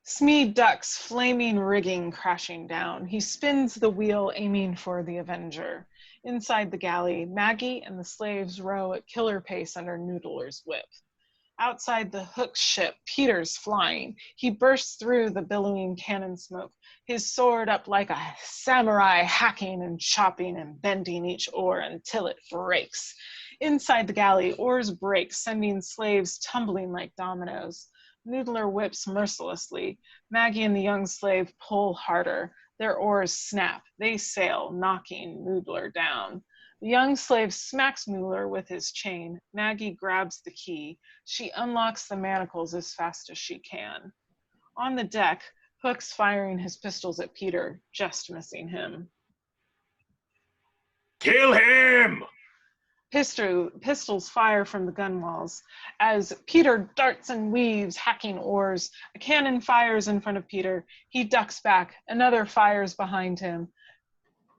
Smee ducks, flaming rigging crashing down. He spins the wheel, aiming for the Avenger. Inside the galley, Maggie and the slaves row at killer pace under Noodler's whip. Outside the Hook ship, Peter's flying. He bursts through the billowing cannon smoke, his sword up like a samurai, hacking and chopping and bending each oar until it breaks. Inside the galley, oars break, sending slaves tumbling like dominoes. Noodler whips mercilessly. Maggie and the young slave pull harder. Their oars snap. They sail, knocking Noodler down. The young slave smacks Noodler with his chain. Maggie grabs the key. She unlocks the manacles as fast as she can. On the deck, Hook's firing his pistols at Peter, just missing him. Kill him! Pistols fire from the gunwales. As Peter darts and weaves, hacking oars, a cannon fires in front of Peter. He ducks back. Another fires behind him.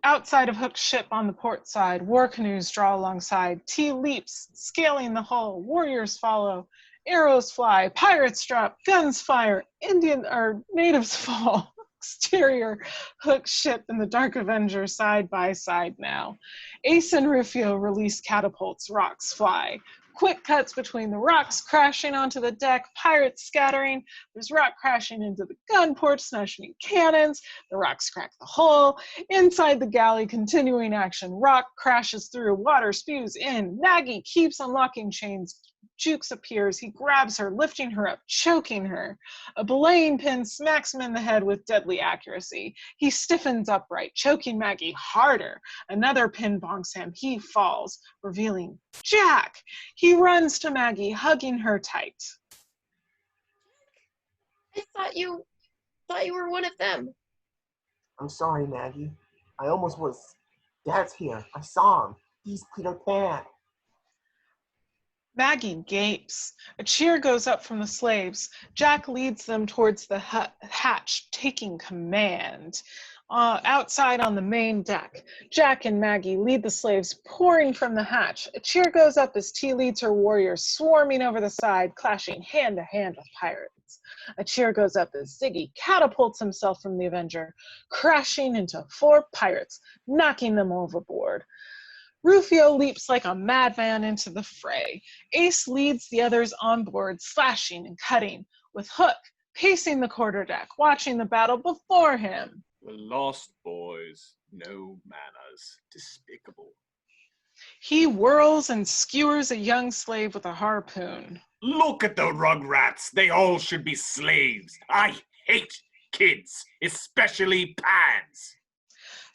Outside of Hook's ship on the port side, war canoes draw alongside. T leaps, scaling the hull. Warriors follow. Arrows fly. Pirates drop. Guns fire. Natives fall. Exterior, Hook's ship and the Dark Avenger side by side now. Ace and Rufio release catapults, rocks fly. Quick cuts between the rocks crashing onto the deck, pirates scattering. There's rock crashing into the gun port, smashing cannons. The rocks crack the hull. Inside the galley, continuing action. Rock crashes through, water spews in. Maggie keeps unlocking chains. Jukes appears. He grabs her, lifting her up, choking her. A belaying pin smacks him in the head with deadly accuracy. He stiffens upright, choking Maggie harder. Another pin bonks him. He falls, revealing Jack. He runs to Maggie, hugging her tight. I thought you were one of them. I'm sorry, Maggie. I almost was. Dad's here. I saw him. He's Peter Pan. Maggie gapes. A cheer goes up from the slaves. Jack leads them towards the hatch, taking command. Outside on the main deck, Jack and Maggie lead the slaves pouring from the hatch. A cheer goes up as T leads her warriors swarming over the side, clashing hand to hand with pirates. A cheer goes up as Ziggy catapults himself from the Avenger, crashing into 4 pirates, knocking them overboard. Rufio leaps like a madman into the fray. Ace leads the others on board, slashing and cutting, with Hook pacing the quarterdeck, watching the battle before him. The Lost Boys, no manners, despicable. He whirls and skewers a young slave with a harpoon. Look at the rugrats, they all should be slaves. I hate kids, especially Pans.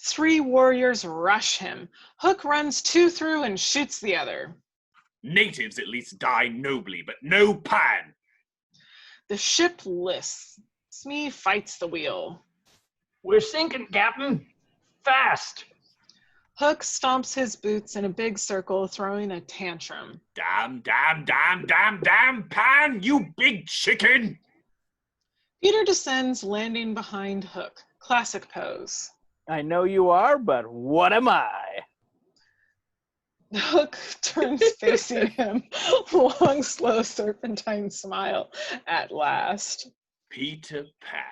3 warriors rush him. Hook runs 2 through and shoots the other. Natives at least die nobly, but no Pan. The ship lists. Smee fights the wheel. We're sinking, Captain. Fast. Hook stomps his boots in a big circle, throwing a tantrum. Damn, Pan, you big chicken! Peter descends, landing behind Hook. Classic pose. I know you are, but what am I? Hook turns facing him. Long, slow, serpentine smile at last. Peter Pan,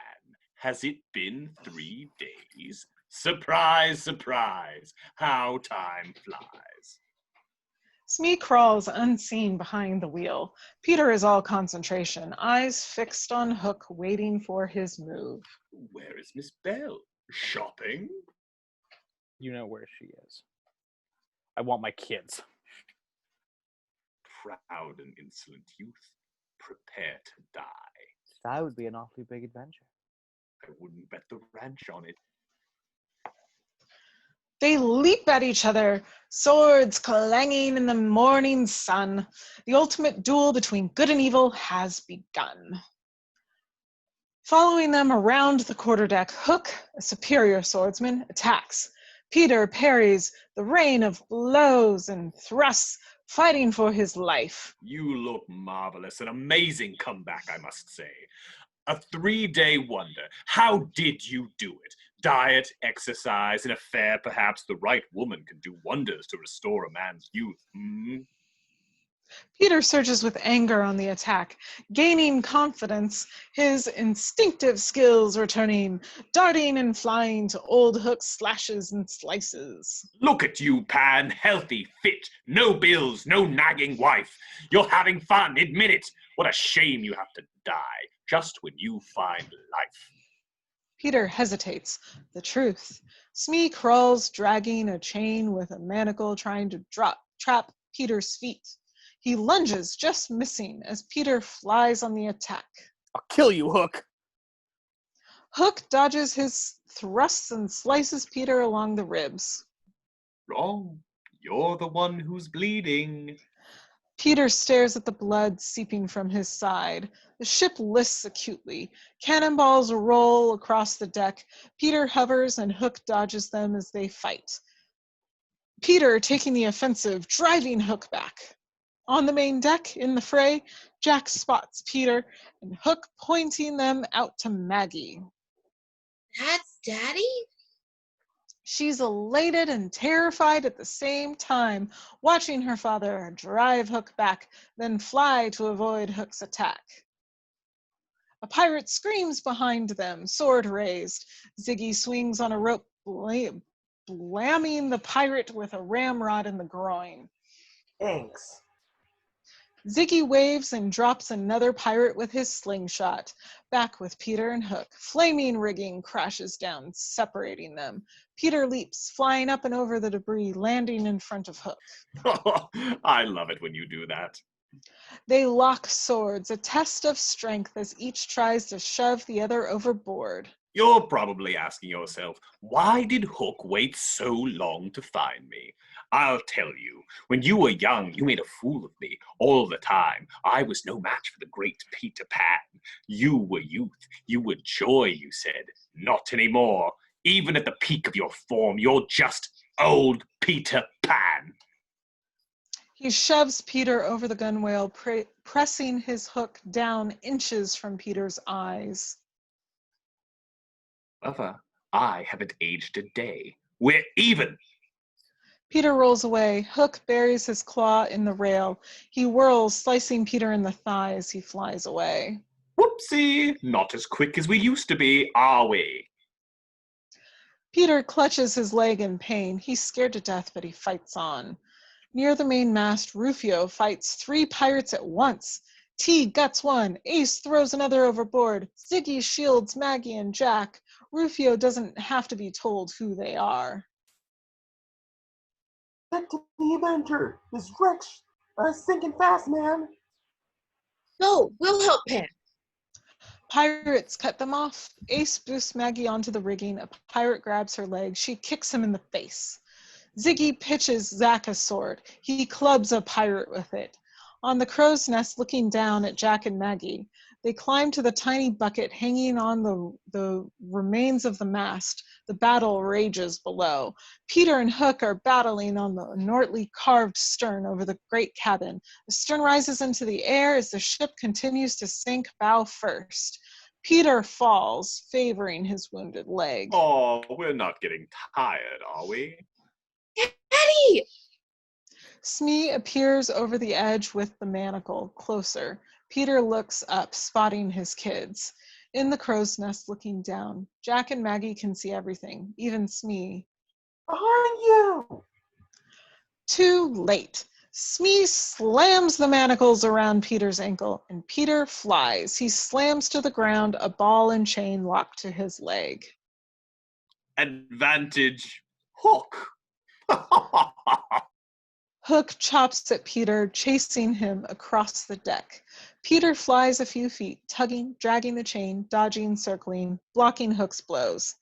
has it been 3 days? Surprise, surprise, how time flies. Smee crawls unseen behind the wheel. Peter is all concentration, eyes fixed on Hook, waiting for his move. Where is Miss Bell? Shopping? You know where she is. I want my kids. Proud and insolent youth, prepare to die. That would be an awfully big adventure. I wouldn't bet the ranch on it. They leap at each other, swords clanging in the morning sun. The ultimate duel between good and evil has begun. Following them around the quarterdeck, Hook, a superior swordsman, attacks. Peter parries the rain of blows and thrusts, fighting for his life. You look marvelous. An amazing comeback, I must say. A 3-day wonder. How did you do it? Diet, exercise, an affair, perhaps the right woman can do wonders to restore a man's youth. Peter surges with anger on the attack, gaining confidence, his instinctive skills returning, darting and flying to old Hook's slashes and slices. Look at you, Pan, healthy, fit, no bills, no nagging wife. You're having fun, admit it. What a shame you have to die, just when you find life. Peter hesitates. The truth. Smee crawls, dragging a chain with a manacle, trying to trap Peter's feet. He lunges, just missing, as Peter flies on the attack. I'll kill you, Hook. Hook dodges his thrusts and slices Peter along the ribs. Wrong. You're the one who's bleeding. Peter stares at the blood seeping from his side. The ship lists acutely. Cannonballs roll across the deck. Peter hovers and Hook dodges them as they fight. Peter taking the offensive, driving Hook back. On the main deck, in the fray, Jack spots Peter and Hook pointing them out to Maggie. That's Daddy? She's elated and terrified at the same time, watching her father drive Hook back, then fly to avoid Hook's attack. A pirate screams behind them, sword raised. Ziggy swings on a rope, blamming the pirate with a ramrod in the groin. Thanks. Ziggy waves and drops another pirate with his slingshot. Back with Peter and Hook. Flaming rigging crashes down, separating them. Peter leaps, flying up and over the debris, landing in front of Hook. I love it when you do that. They lock swords, a test of strength as each tries to shove the other overboard. You're probably asking yourself, why did Hook wait so long to find me? I'll tell you, when you were young, you made a fool of me all the time. I was no match for the great Peter Pan. You were youth, you were joy, you said. Not anymore. Even at the peak of your form, you're just old Peter Pan. He shoves Peter over the gunwale, pressing his hook down inches from Peter's eyes. However, I haven't aged a day. We're even. Peter rolls away. Hook buries his claw in the rail. He whirls, slicing Peter in the thigh as he flies away. Whoopsie! Not as quick as we used to be, are we? Peter clutches his leg in pain. He's scared to death, but he fights on. Near the main mast, Rufio fights 3 pirates at once. T guts one. Ace throws another overboard. Ziggy shields Maggie and Jack. Rufio doesn't have to be told who they are. Get to the Avenger! This wreck's sinking fast, man! No, we'll help Pan. Pirates cut them off. Ace boosts Maggie onto the rigging. A pirate grabs her leg. She kicks him in the face. Ziggy pitches Zack a sword. He clubs a pirate with it. On the crow's nest, looking down at Jack and Maggie, they climb to the tiny bucket hanging on the remains of the mast. The battle rages below. Peter and Hook are battling on the ornately carved stern over the great cabin. The stern rises into the air as the ship continues to sink bow first. Peter falls, favoring his wounded leg. Oh, we're not getting tired, are we? Daddy! Smee appears over the edge with the manacle, closer. Peter looks up, spotting his kids. In the crow's nest, looking down. Jack and Maggie can see everything, even Smee. Behind you! Too late. Smee slams the manacles around Peter's ankle, and Peter flies. He slams to the ground, a ball and chain locked to his leg. Advantage, Hook. Hook chops at Peter, chasing him across the deck. Peter flies a few feet, tugging, dragging the chain, dodging, circling, blocking Hook's blows.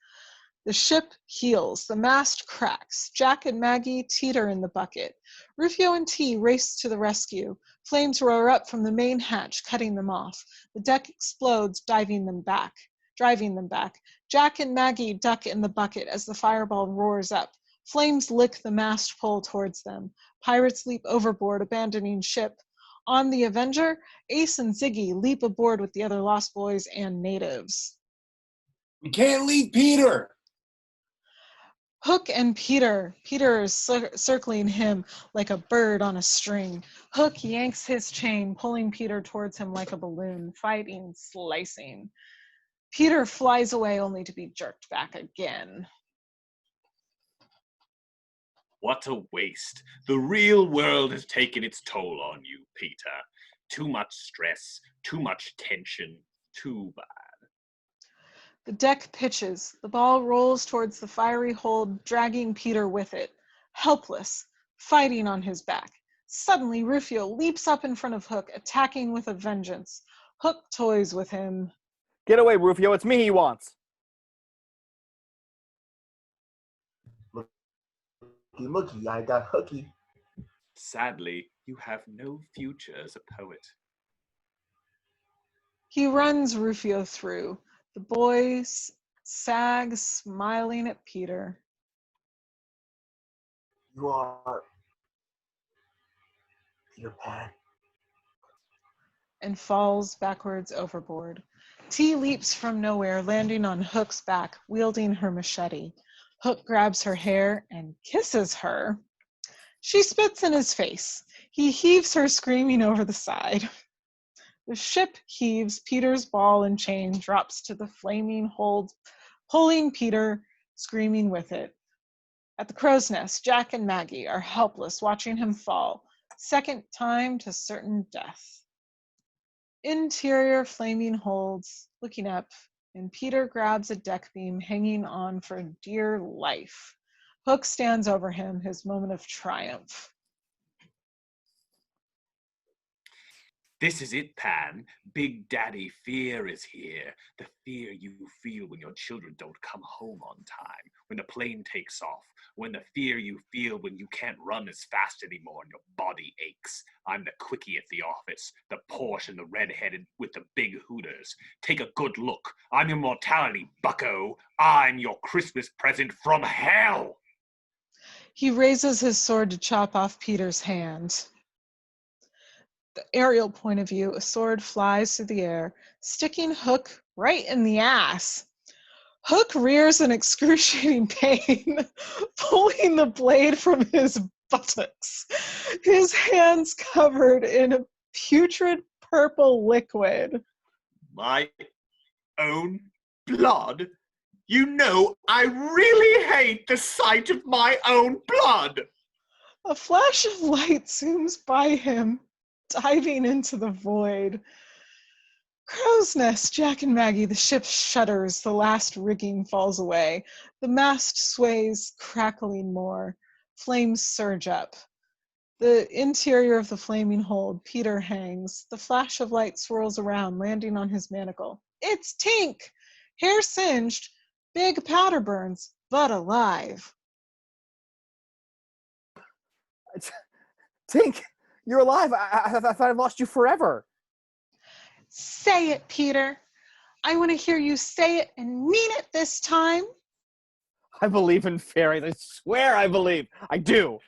The ship heels. The mast cracks. Jack and Maggie teeter in the bucket. Rufio and T race to the rescue. Flames roar up from the main hatch, cutting them off. The deck explodes, driving them back. Jack and Maggie duck in the bucket as the fireball roars up. Flames lick the mast pole towards them. Pirates leap overboard, abandoning ship. On the Avenger, Ace and Ziggy leap aboard with the other Lost Boys and natives. We can't leave Peter! Hook and Peter. Peter is circling him like a bird on a string. Hook yanks his chain, pulling Peter towards him like a balloon, fighting, slicing. Peter flies away only to be jerked back again. What a waste. The real world has taken its toll on you, Peter. Too much stress, too much tension, too bad. The deck pitches. The ball rolls towards the fiery hold, dragging Peter with it. Helpless, fighting on his back. Suddenly, Rufio leaps up in front of Hook, attacking with a vengeance. Hook toys with him. Get away, Rufio. It's me he wants. Looky, I got hooky. Sadly, you have no future as a poet. He runs Rufio through. The boy sags, smiling at Peter. You are Peter Pan. And falls backwards overboard. T leaps from nowhere, landing on Hook's back, wielding her machete. Hook grabs her hair and kisses her. She spits in his face. He heaves her, screaming over the side. The ship heaves. Peter's ball and chain drops to the flaming hold, pulling Peter, screaming with it. At the crow's nest, Jack and Maggie are helpless, watching him fall. Second time to certain death. Interior flaming holds, looking up, and Peter grabs a deck beam, hanging on for dear life. Hook stands over him, his moment of triumph. This is it, Pan. Big Daddy Fear is here. The fear you feel when your children don't come home on time, when the plane takes off, when the fear you feel when you can't run as fast anymore and your body aches. I'm the quickie at the office, the Porsche and the red-headed with the big hooters. Take a good look. I'm your mortality, bucko. I'm your Christmas present from hell. He raises his sword to chop off Peter's hand. The aerial point of view, a sword flies through the air, sticking Hook right in the ass. Hook rears in excruciating pain, pulling the blade from his buttocks, his hands covered in a putrid purple liquid. My own blood? You know, I really hate the sight of my own blood. A flash of light zooms by him, diving into the void. Crow's nest, Jack and Maggie, the ship shudders, the last rigging falls away. The mast sways, crackling more. Flames surge up. The interior of the flaming hold, Peter hangs. The flash of light swirls around, landing on his manacle. It's Tink! Hair singed, big powder burns, but alive. Tink, you're alive. I thought I lost you forever. Say it, Peter. I want to hear you say it and mean it this time. I believe in fairies. I swear I believe. I do.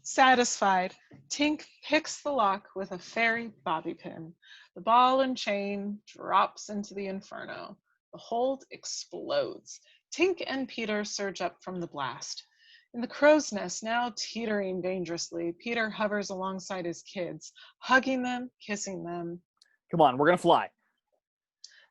Satisfied, Tink picks the lock with a fairy bobby pin. The ball and chain drops into the inferno. The hold explodes. Tink and Peter surge up from the blast. In the crow's nest, now teetering dangerously, Peter hovers alongside his kids, hugging them, kissing them. Come on, we're going to fly.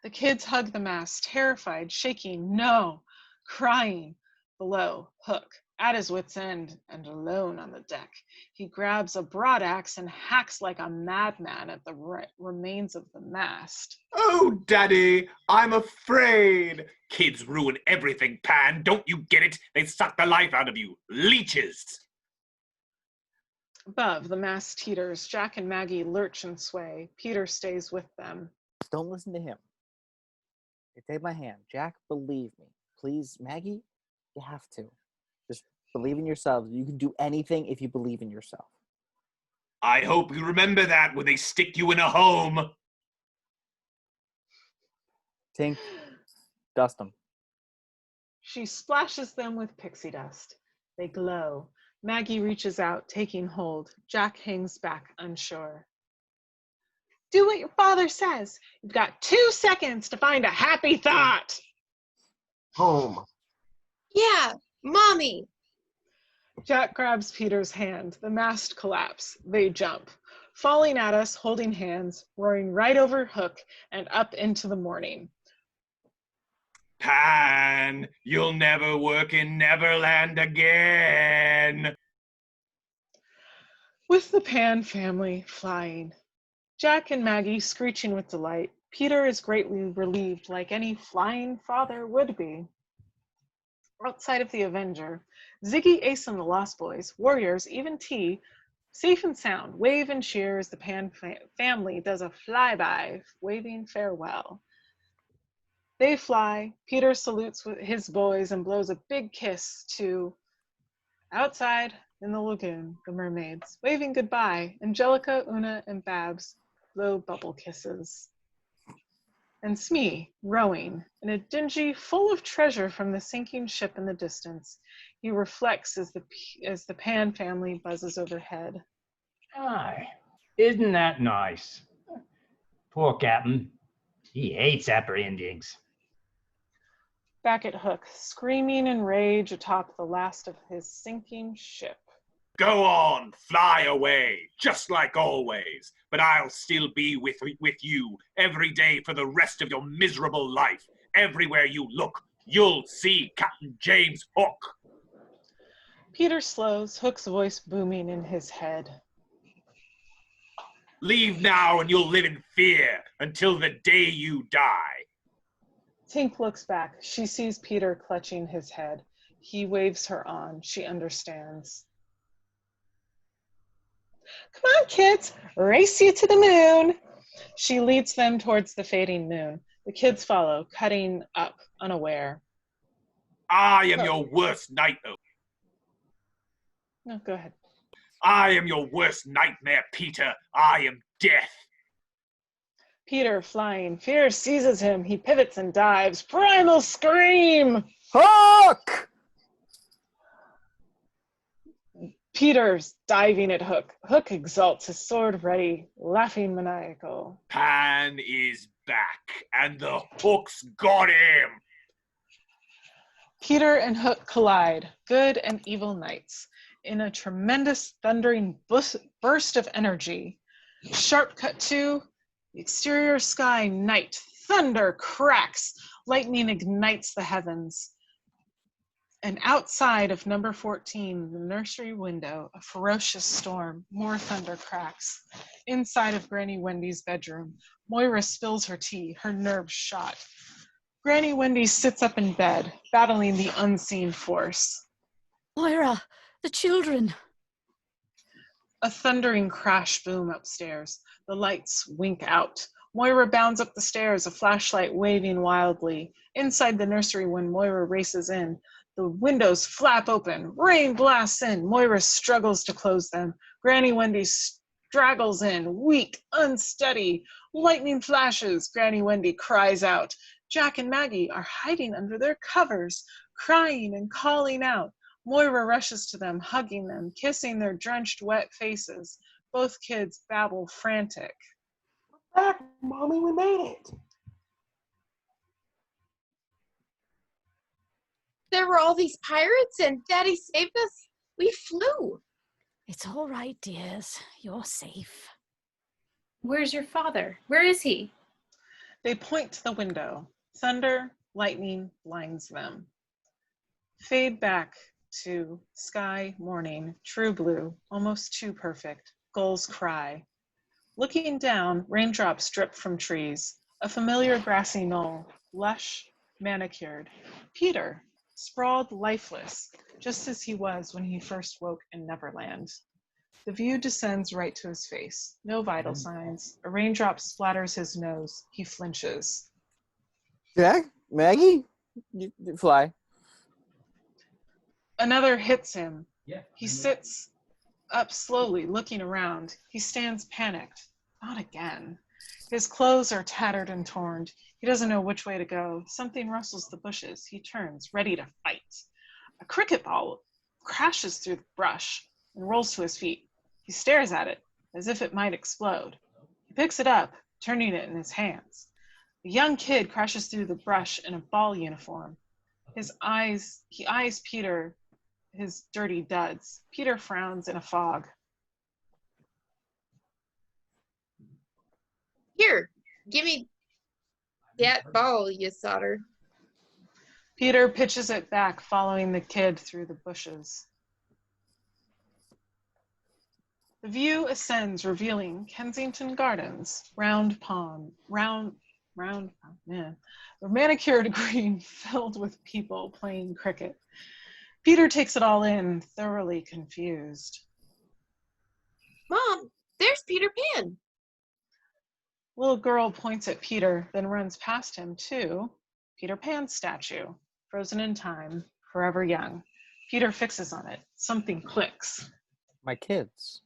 The kids hug the mast, terrified, shaking, no, crying. Below, Hook, At his wit's end and alone on the deck, he grabs a broadaxe and hacks like a madman at the remains of the mast. Oh, Daddy, I'm afraid. Kids ruin everything, Pan. Don't you get it? They suck the life out of you. Leeches. Above, the mast teeters. Jack and Maggie lurch and sway. Peter stays with them. Don't listen to him. You take my hand. Jack, believe me. Please, Maggie, you have to. Just believe in yourself. You can do anything if you believe in yourself. I hope you remember that when they stick you in a home. Tink, dust them. She splashes them with pixie dust. They glow. Maggie reaches out, taking hold. Jack hangs back, unsure. Do what your father says. You've got 2 seconds to find a happy thought. Home. Yeah, Mommy. Jack grabs Peter's hand. The mast collapse. They jump, falling at us, holding hands, roaring right over Hook and up into the morning. Pan, you'll never work in Neverland again. With the Pan family flying, Jack and Maggie screeching with delight, Peter is greatly relieved like any flying father would be. Outside of the Avenger, Ziggy, Ace, and the Lost Boys, Warriors, even T, safe and sound, wave and cheer as the Pan family does a flyby, waving farewell. They fly. Peter salutes with his boys and blows a big kiss to outside in the lagoon, the mermaids, waving goodbye. Angelica, Una, and Babs blow bubble kisses. And Smee, rowing, in a dingy, full of treasure from the sinking ship in the distance. He reflects as the Pan family buzzes overhead. Aye, isn't that nice? Poor Captain. He hates apprehendings. Back at Hook, screaming in rage atop the last of his sinking ship. Go on, fly away, just like always. But I'll still be with you every day for the rest of your miserable life. Everywhere you look, you'll see Captain James Hook. Peter slows, Hook's voice booming in his head. Leave now and you'll live in fear until the day you die. Tink looks back. She sees Peter clutching his head. He waves her on. She understands. Come on, kids, race you to the moon. She leads them towards the fading moon. The kids follow, cutting up, unaware. I am your worst nightmare. No, go ahead. I am your worst nightmare, Peter. I am death. Peter, flying, fear seizes him. He pivots and dives. Primal scream! Hook! Peter's diving at Hook. Hook exalts, his sword ready, laughing maniacal. Pan is back, and the Hook's got him. Peter and Hook collide, good and evil knights, in a tremendous thundering burst of energy. Sharp cut to the exterior sky, night, thunder cracks, lightning ignites the heavens. And outside of number 14, the nursery window, a ferocious storm, more thunder cracks. Inside of Granny Wendy's bedroom, Moira spills her tea, her nerves shot. Granny Wendy sits up in bed, battling the unseen force. Moira, the children. A thundering crash boom upstairs. The lights wink out. Moira bounds up the stairs, a flashlight waving wildly. Inside the nursery when Moira races in, the windows flap open. Rain blasts in. Moira struggles to close them. Granny Wendy straggles in, weak, unsteady. Lightning flashes. Granny Wendy cries out. Jack and Maggie are hiding under their covers, crying and calling out. Moira rushes to them, hugging them, kissing their drenched, wet faces. Both kids babble frantic. We're back, Mommy, we made it. There were all these pirates and Daddy saved us. We flew. It's all right, dears. You're safe. Where's your father? Where is he? They point to the window. Thunder, lightning blinds them. Fade back 2. Sky, morning, true blue, almost too perfect. Gulls cry. Looking down, raindrops drip from trees. A familiar grassy knoll, lush, manicured. Peter, sprawled lifeless, just as he was when he first woke in Neverland. The view descends right to his face. No vital signs. A raindrop splatters his nose. He flinches. Jack? Maggie? You fly. Another hits him. Yeah. He sits up slowly, looking around. He stands panicked. Not again. His clothes are tattered and torn. He doesn't know which way to go. Something rustles the bushes. He turns, ready to fight. A cricket ball crashes through the brush and rolls to his feet. He stares at it, as if it might explode. He picks it up, turning it in his hands. A young kid crashes through the brush in a ball uniform. He eyes Peter, his dirty duds. Peter frowns in a fog. Here, give me that ball, you solder. Peter pitches it back, following the kid through the bushes. The view ascends, revealing Kensington Gardens, round pond, the manicured green filled with people playing cricket. Peter takes it all in, thoroughly confused. Mom, there's Peter Pan. Little girl points at Peter, then runs past him to Peter Pan's statue, frozen in time, forever young. Peter fixes on it. Something clicks. My kids.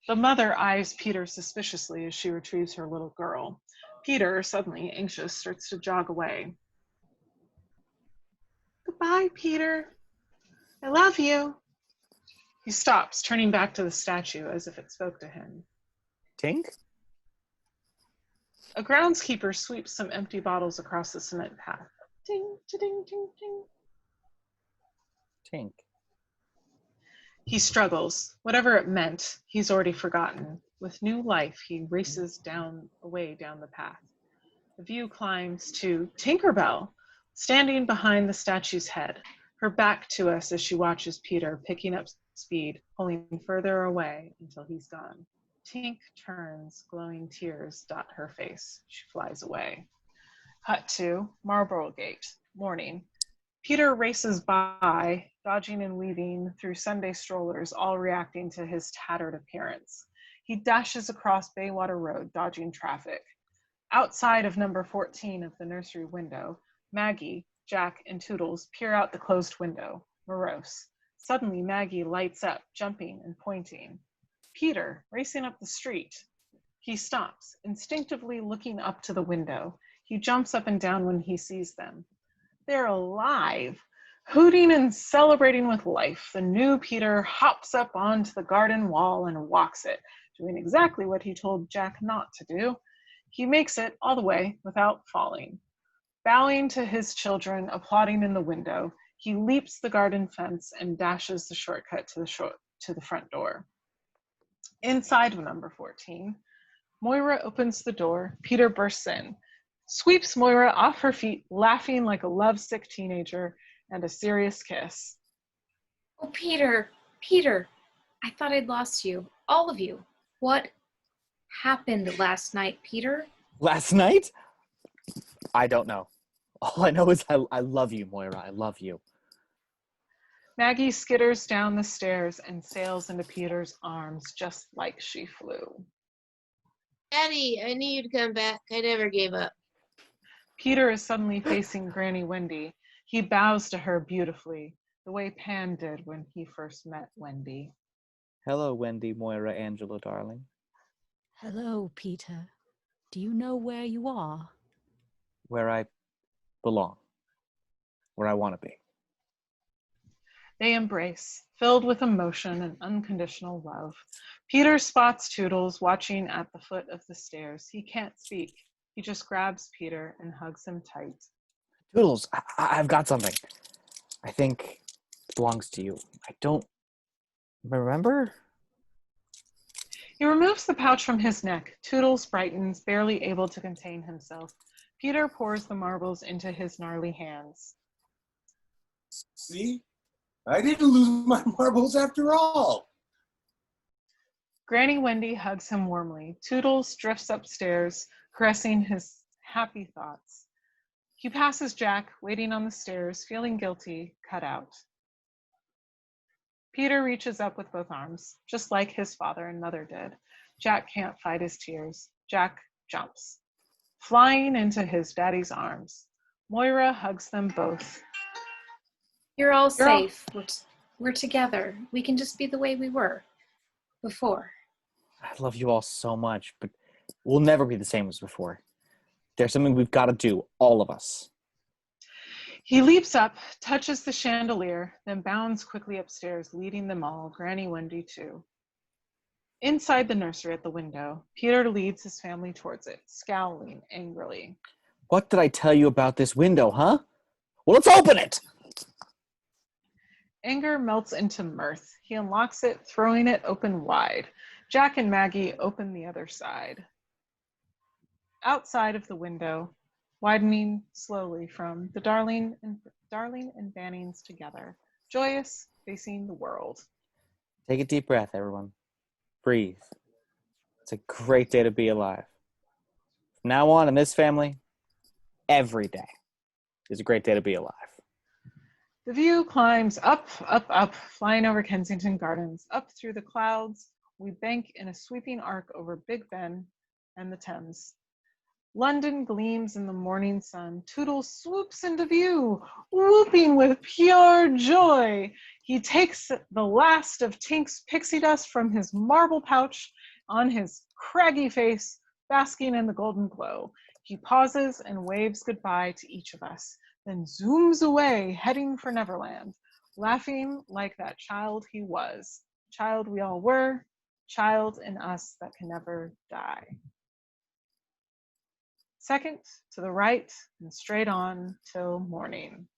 The mother eyes Peter suspiciously as she retrieves her little girl. Peter, suddenly anxious, starts to jog away. Goodbye, Peter. I love you. He stops, turning back to the statue as if it spoke to him. Tink? A groundskeeper sweeps some empty bottles across the cement path. Ding, ding, ding, ding. Tink. He struggles. Whatever it meant, he's already forgotten. With new life, he races away down the path. The view climbs to Tinkerbell, standing behind the statue's head, her back to us as she watches Peter, picking up speed, pulling further away until he's gone. Tink turns, glowing tears dot her face. She flies away. Hut 2, Marlborough Gate, morning. Peter races by, dodging and weaving through Sunday strollers, all reacting to his tattered appearance. He dashes across Baywater Road, dodging traffic. Outside of number 14 of the nursery window, Maggie, Jack, and Toodles peer out the closed window, morose. Suddenly, Maggie lights up, jumping and pointing. Peter, racing up the street. He stops, instinctively looking up to the window. He jumps up and down when he sees them. They're alive. Hooting and celebrating with life, the new Peter hops up onto the garden wall and walks it, doing exactly what he told Jack not to do. He makes it all the way without falling. Bowing to his children, applauding in the window, he leaps the garden fence and dashes the shortcut to the front door. Inside of number 14, Moira opens the door. Peter bursts in, sweeps Moira off her feet, laughing like a lovesick teenager, and a serious kiss. Oh, Peter, Peter, I thought I'd lost you, all of you. What happened last night, Peter? Last night? I don't know. All I know is I love you, Moira. I love you. Maggie skitters down the stairs and sails into Peter's arms just like she flew. Daddy, I knew you'd come back. I never gave up. Peter is suddenly facing Granny Wendy. He bows to her beautifully, the way Pan did when he first met Wendy. Hello, Wendy, Moira, Angela, darling. Hello, Peter. Do you know where you are? Where I belong. Where I want to be. They embrace, filled with emotion and unconditional love. Peter spots Toodles watching at the foot of the stairs. He can't speak. He just grabs Peter and hugs him tight. Toodles, I've got something. I think it belongs to you. I don't remember? He removes the pouch from his neck. Toodles brightens, barely able to contain himself. Peter pours the marbles into his gnarly hands. See? I didn't lose my marbles after all. Granny Wendy hugs him warmly. Toodles drifts upstairs, caressing his happy thoughts. He passes Jack, waiting on the stairs, feeling guilty, cut out. Peter reaches up with both arms, just like his father and mother did. Jack can't fight his tears. Jack jumps, flying into his daddy's arms. Moira hugs them both. You're all safe. We're together. We can just be the way we were before. I love you all so much, but we'll never be the same as before. There's something we've got to do, all of us. He leaps up, touches the chandelier, then bounds quickly upstairs, leading them all, Granny Wendy too. Inside the nursery at the window, Peter leads his family towards it, scowling angrily. What did I tell you about this window, huh? Well, let's open it! Anger melts into mirth. He unlocks it, throwing it open wide. Jack and Maggie open the other side. Outside of the window, widening slowly from the Darling and Bannings together, joyous, facing the world. Take a deep breath, everyone. Breathe. It's a great day to be alive. From now on in this family, every day is a great day to be alive. The view climbs up, up, up, flying over Kensington Gardens, up through the clouds. We bank in a sweeping arc over Big Ben and the Thames. London gleams in the morning sun. Toodles swoops into view, whooping with pure joy. He takes the last of Tink's pixie dust from his marble pouch on his craggy face, basking in the golden glow. He pauses and waves goodbye to each of us, then zooms away, heading for Neverland, laughing like that child he was, child we all were, child in us that can never die. Second, to the right, and straight on till morning.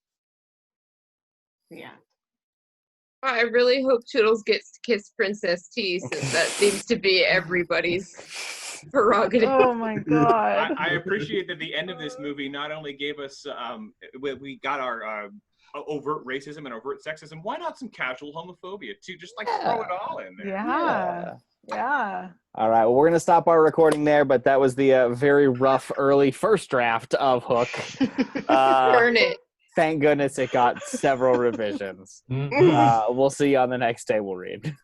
The end. I really hope Toodles gets to kiss Princess T, since that seems to be everybody's prerogative. Oh my god. I appreciate that the end of this movie not only gave us, we got our overt racism and overt sexism, why not some casual homophobia too? Just like throw it all in there. Yeah. All right, well, we're going to stop our recording there, but that was the very rough early first draft of Hook. Burn it. Thank goodness it got several revisions. We'll see you on the next day we'll read.